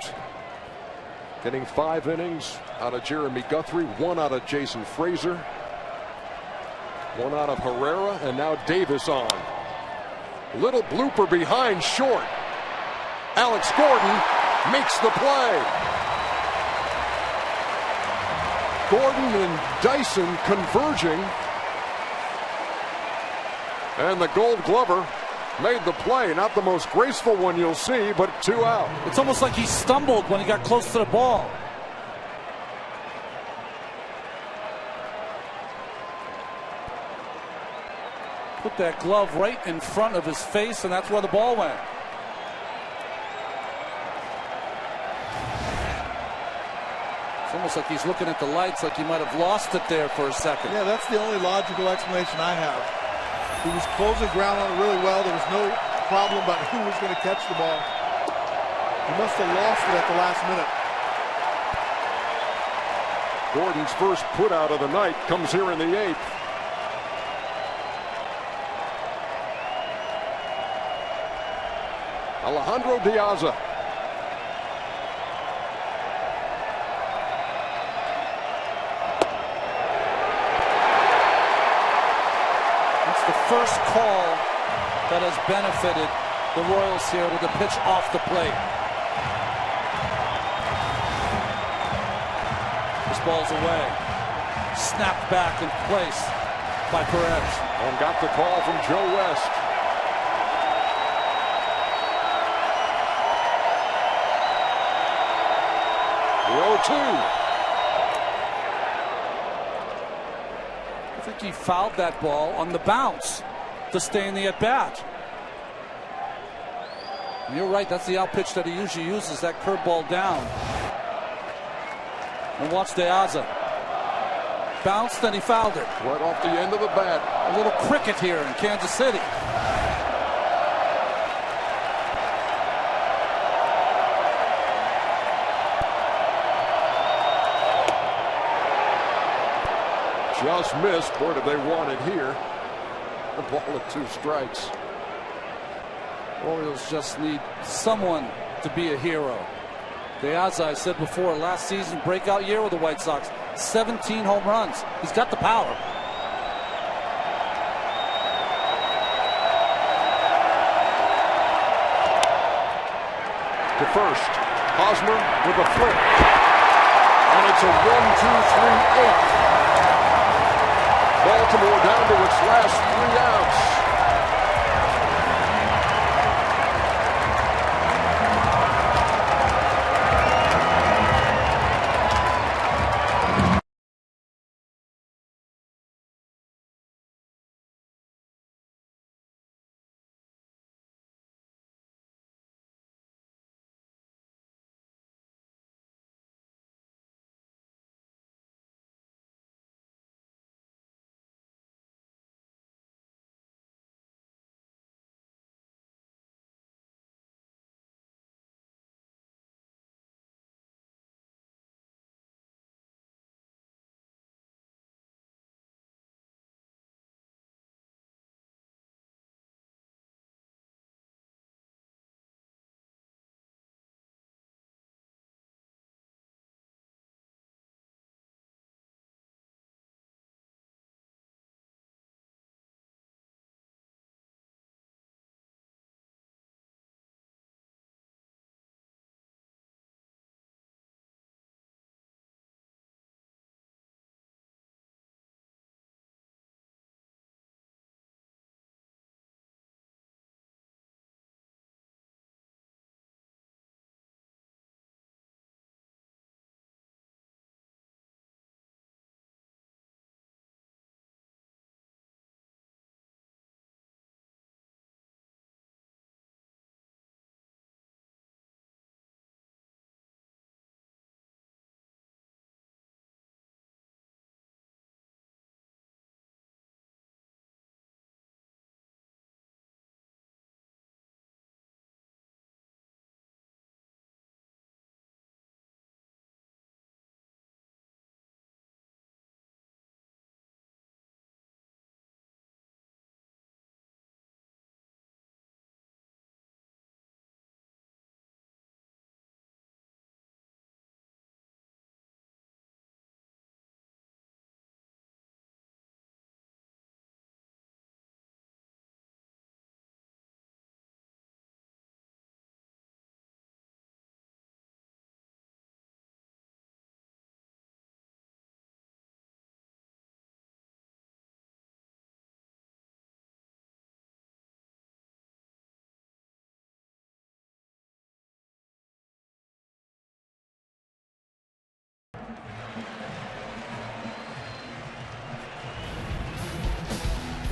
Speaker 1: getting 5 innings out of Jeremy Guthrie, 1 out of Jason Frazier, 1 out of Herrera, and now Davis on. Little blooper behind short. Alex Gordon makes the play. Gordon and Dyson converging. And the Gold Glover made the play. Not the most graceful one you'll see, but 2 out.
Speaker 3: It's almost like he stumbled when he got close to the ball. Put that glove right in front of his face, and that's where the ball went. It's almost like he's looking at the lights, like he might have lost it there for a second.
Speaker 11: Yeah, that's the only logical explanation I have. He was closing ground on it really well. There was no problem about who was going to catch the ball. He must have lost it at the last minute.
Speaker 1: Gordon's first put out of the night comes here in the 8th. Alejandro Diaza.
Speaker 3: It's the first call that has benefited the Royals here with a pitch off the plate. This ball's away. Snapped back in place by Perez.
Speaker 1: And got the call from Joe West. The 0-2.
Speaker 3: I think he fouled that ball on the bounce to stay in the at-bat. You're right, that's the out pitch that he usually uses, that curveball down. And watch De Aza. Bounced, then he fouled it.
Speaker 1: Right off the end of the bat.
Speaker 3: A little cricket here in Kansas City.
Speaker 1: Just missed. Boy, did they want it here. The ball at 2 strikes.
Speaker 3: Orioles just need someone to be a hero. De Aza, I said before, last season breakout year with the White Sox. 17 home runs. He's got the power.
Speaker 1: To first. Hosmer with a flip. And it's a 1-2-3-8. Baltimore down to its last 3 outs.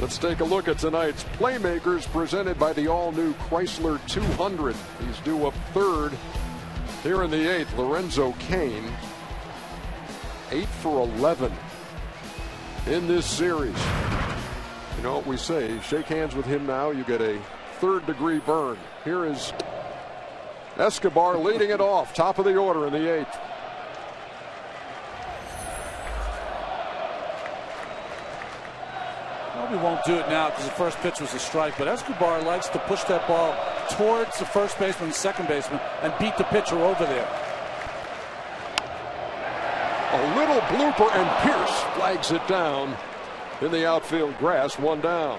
Speaker 1: Let's take a look at tonight's Playmakers presented by the all-new Chrysler 200. He's due up third here in the 8th. Lorenzo Cain, 8 for 11 in this series. You know what we say, shake hands with him now, you get a third-degree burn. Here is Escobar leading it off, top of the order in the 8th.
Speaker 3: Probably won't do it now because the first pitch was a strike, but Escobar likes to push that ball towards the first baseman and second baseman and beat the pitcher over there.
Speaker 1: A little blooper, and Pierce flags it down in the outfield grass, 1 down.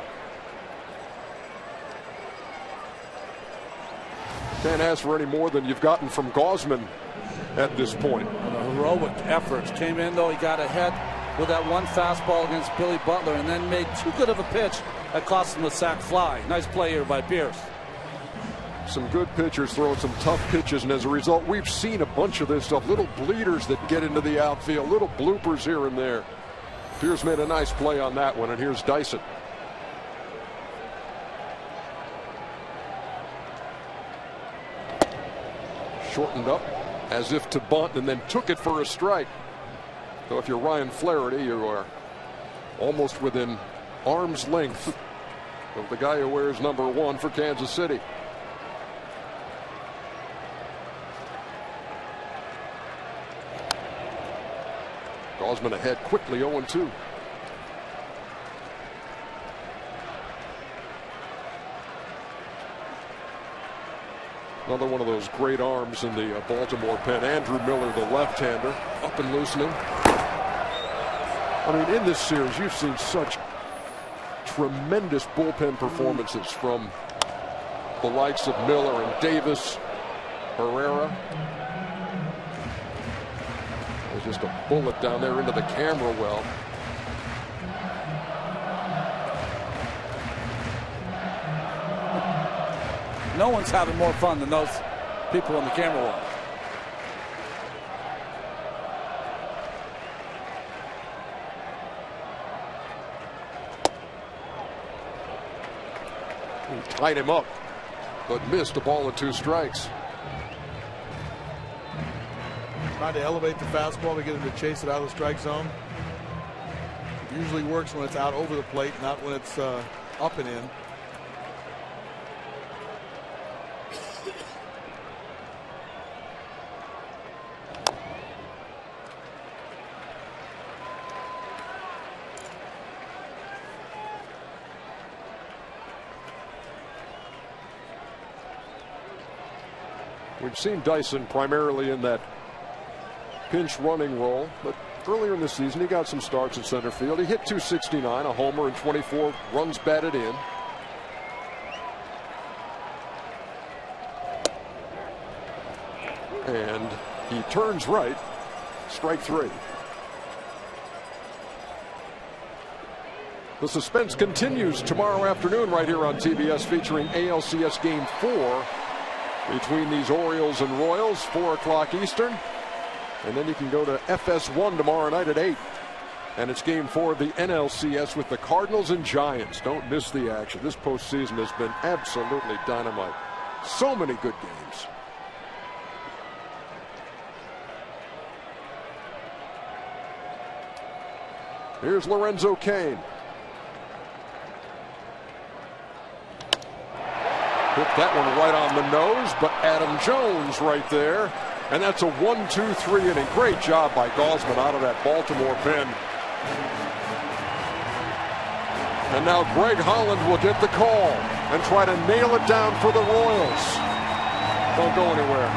Speaker 1: Can't ask for any more than you've gotten from Gausman at this point.
Speaker 3: Heroic efforts. Came in, though, he got ahead with that one fastball against Billy Butler and then made too good of a pitch that cost him a sac fly. Nice play here by Pierce.
Speaker 1: Some good pitchers throwing some tough pitches, and as a result, we've seen a bunch of this stuff. Little bleeders that get into the outfield, little bloopers here and there. Pierce made a nice play on that one, and here's Dyson. Shortened up as if to bunt and then took it for a strike. So if you're Ryan Flaherty, you are almost within arm's length of the guy who wears number 1 for Kansas City. Gausman ahead quickly, 0-2. Another one of those great arms in the Baltimore pen. Andrew Miller, the left-hander, up and loosening. I mean, in this series, you've seen such tremendous bullpen performances from the likes of Miller and Davis, Herrera. There's just a bullet down there into the camera well.
Speaker 3: No one's having more fun than those people on the camera wall.
Speaker 1: He tied him up, but missed a ball and 2 strikes.
Speaker 11: Trying to elevate the fastball to get him to chase it out of the strike zone. It usually works when it's out over the plate, not when it's up and in.
Speaker 1: We've seen Dyson primarily in that pinch running role, but earlier in the season he got some starts at center field. He hit .269, a homer, and 24 runs batted in. And he turns right, strike 3. The suspense continues tomorrow afternoon right here on TBS, featuring ALCS Game 4 between these Orioles and Royals, 4 o'clock Eastern. And then you can go to FS1 tomorrow night at 8. And it's Game 4 of the NLCS with the Cardinals and Giants. Don't miss the action. This postseason has been absolutely dynamite. So many good games. Here's Lorenzo Cain. Hit that one right on the nose, but Adam Jones right there. And that's a 1-2-3 inning. Great job by Gausman out of that Baltimore pen. And now Greg Holland will get the call and try to nail it down for the Royals. Don't go anywhere.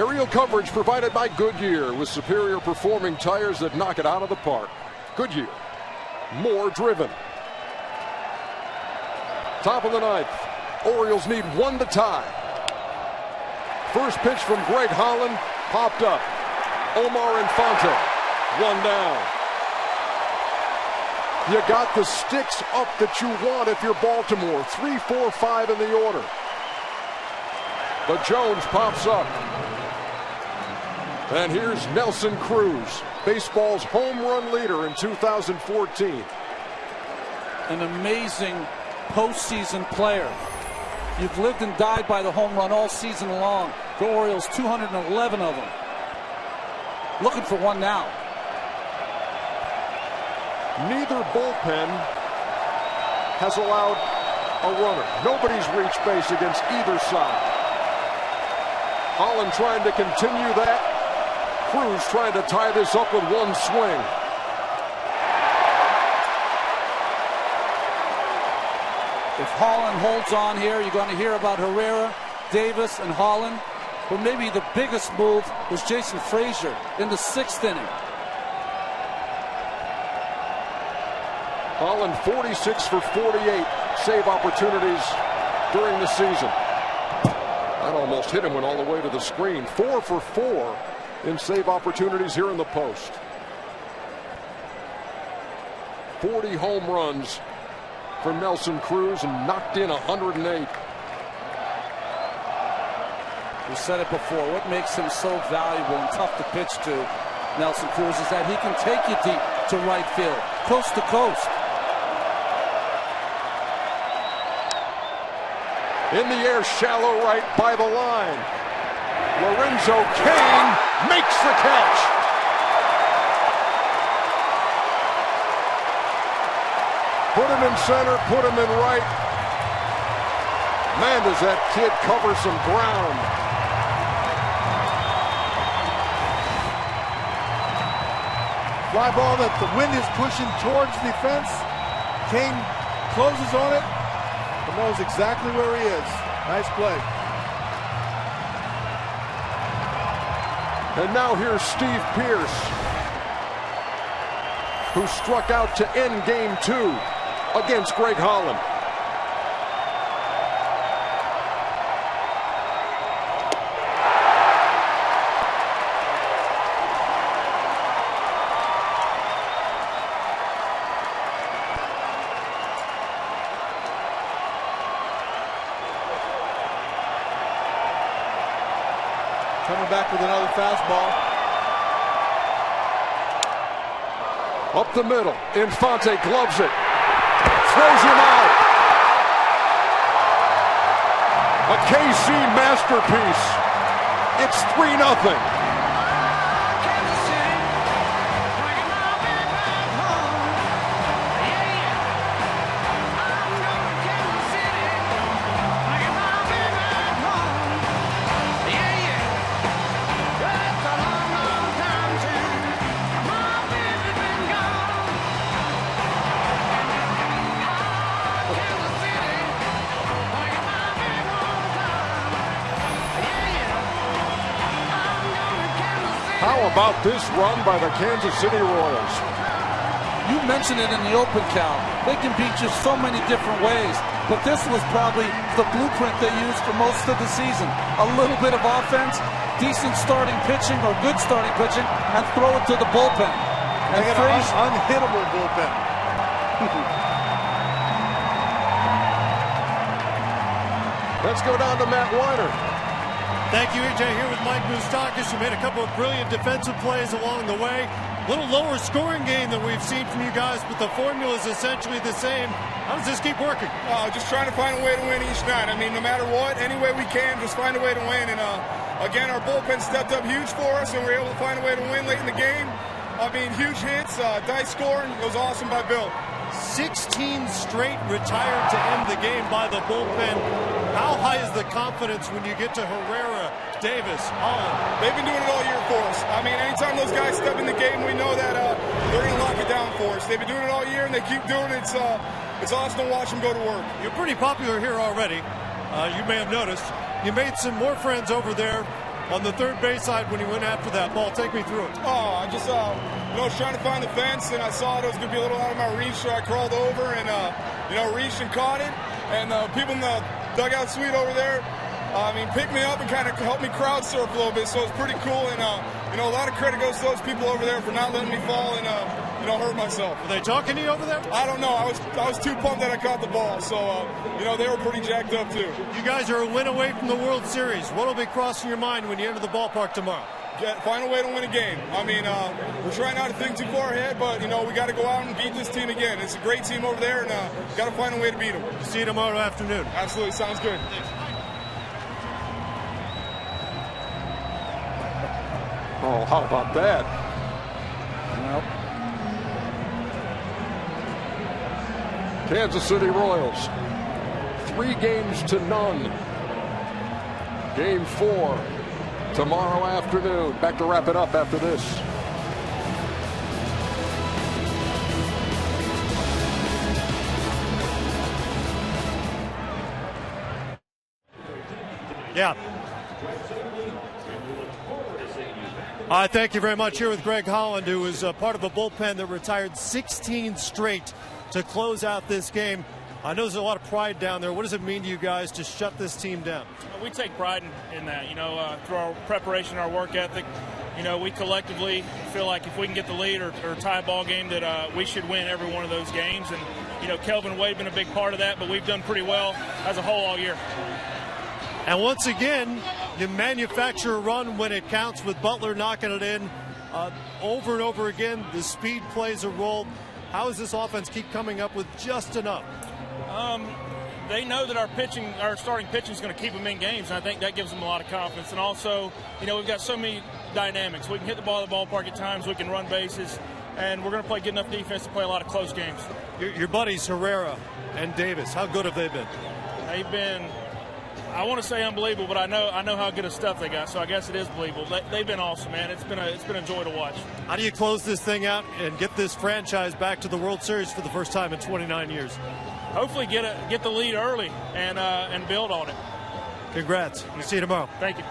Speaker 1: Aerial coverage provided by Goodyear with superior performing tires that knock it out of the park. Goodyear, more driven. Top of the ninth. Orioles need one to tie. First pitch from Greg Holland popped up. Omar Infante, one down. You got the sticks up that you want if you're Baltimore. 3, 4, 5 in the order. But Jones pops up. And here's Nelson Cruz, baseball's home run leader in 2014.
Speaker 3: An amazing postseason player. You've lived and died by the home run all season long. The Orioles, 211 of them. Looking for one now.
Speaker 1: Neither bullpen has allowed a runner. Nobody's reached base against either side. Holland trying to continue that. Cruz trying to tie this up with one swing.
Speaker 3: If Holland holds on here, you're going to hear about Herrera, Davis, and Holland. But maybe the biggest move was Jason Frazier in the 6th inning.
Speaker 1: Holland 46 for 48 save opportunities during the season. That almost hit him, went all the way to the screen. 4 for 4 in save opportunities here in the post. 40 home runs for Nelson Cruz and knocked in 108.
Speaker 3: We said it before. What makes him so valuable and tough to pitch to, Nelson Cruz, is that he can take you deep to right field, coast to coast.
Speaker 1: In the air, shallow right by the line. Lorenzo Cain makes the catch. Put him in center, put him in right. Man, does that kid cover some ground.
Speaker 11: Fly ball that the wind is pushing towards the fence. Cain closes on it and knows exactly where he is. Nice play.
Speaker 1: And now here's Steve Pearce, who struck out to end game 2 against Greg Holland.
Speaker 11: Coming back with another fastball.
Speaker 1: Up the middle, Infante gloves it, throws him out. A KC masterpiece. It's 3-0. How about this run by the Kansas City Royals?
Speaker 3: You mentioned it in the open, Cal. They can beat you so many different ways, but this was probably the blueprint they used for most of the season. A little bit of offense, decent starting pitching or good starting pitching, and throw it to the bullpen.
Speaker 11: And an unhittable bullpen.
Speaker 1: Let's go down to Matt Weiner.
Speaker 7: Thank you, AJ. Here with Mike Moustakas, who made a couple of brilliant defensive plays along the way. A little lower scoring game than we've seen from you guys, but the formula is essentially the same. How does this keep working?
Speaker 12: Just trying to find a way to win each night. I mean, no matter what, any way we can, just find a way to win. And again, our bullpen stepped up huge for us, and we were able to find a way to win late in the game. I mean, huge hits, dice scoring. It was awesome by Bill.
Speaker 7: 16 straight retired to end the game by the bullpen. How high is the confidence when you get to Herrera, Davis, Holland?
Speaker 12: They've been doing it all year for us. I mean, anytime those guys step in the game, we know that they're going to lock it down for us. They've been doing it all year, and they keep doing it. It's awesome to watch them go to work.
Speaker 7: You're pretty popular here already. You may have noticed. You made some more friends over there on the third base side when he went after that ball. Take me through it.
Speaker 12: Oh, I just, was trying to find the fence, and I saw it was going to be a little out of my reach, so I crawled over and, reached and caught it. And people in the dugout suite over there, picked me up and kind of helped me crowd surf a little bit, so it's pretty cool. And, a lot of credit goes to those people over there for not letting me fall and, hurt myself.
Speaker 7: Were they talking to you over there?
Speaker 12: I don't know. I was too pumped that I caught the ball, so, they were pretty jacked up, too.
Speaker 7: You guys are a win away from the World Series. What will be crossing your mind when you enter the ballpark tomorrow?
Speaker 12: Find a way to win a game. We're trying not to think too far ahead, but, we got to go out and beat this team again. It's a great team over there, and got to find a way to beat them.
Speaker 7: See you tomorrow afternoon.
Speaker 12: Absolutely. Sounds good.
Speaker 1: Oh, how about that?
Speaker 8: Well,
Speaker 1: Kansas City Royals, 3-0. Game 4 tomorrow afternoon. Back to wrap it up after this.
Speaker 7: Yeah. Thank you very much. Here with Greg Holland, who is part of a bullpen that retired 16 straight to close out this game. I know there's a lot of pride down there. What does it mean to you guys to shut this team down?
Speaker 13: We take pride in that, through our preparation, our work ethic. We collectively feel like if we can get the lead or tie a ball game that we should win every one of those games. And, Kelvin Wade been a big part of that, but we've done pretty well as a whole all year.
Speaker 7: And once again, you manufacture a run when it counts with Butler knocking it in over and over again. The speed plays a role. How does this offense keep coming up with just enough?
Speaker 13: They know that our starting pitching is going to keep them in games, and I think that gives them a lot of confidence. And also, we've got so many dynamics. We can hit the ball at the ballpark at times. We can run bases, and we're going to play good enough defense to play a lot of close games.
Speaker 7: Your buddies Herrera and Davis, how good have they been?
Speaker 13: They've been, I want to say unbelievable, but I know how good of stuff they got, so I guess it is believable. They've been awesome, man. It's been a joy to watch.
Speaker 7: How do you close this thing out and get this franchise back to the World Series for the first time in 29 years?
Speaker 13: Hopefully get the lead early and build on it.
Speaker 7: Congrats. We'll see you tomorrow.
Speaker 13: Thank you.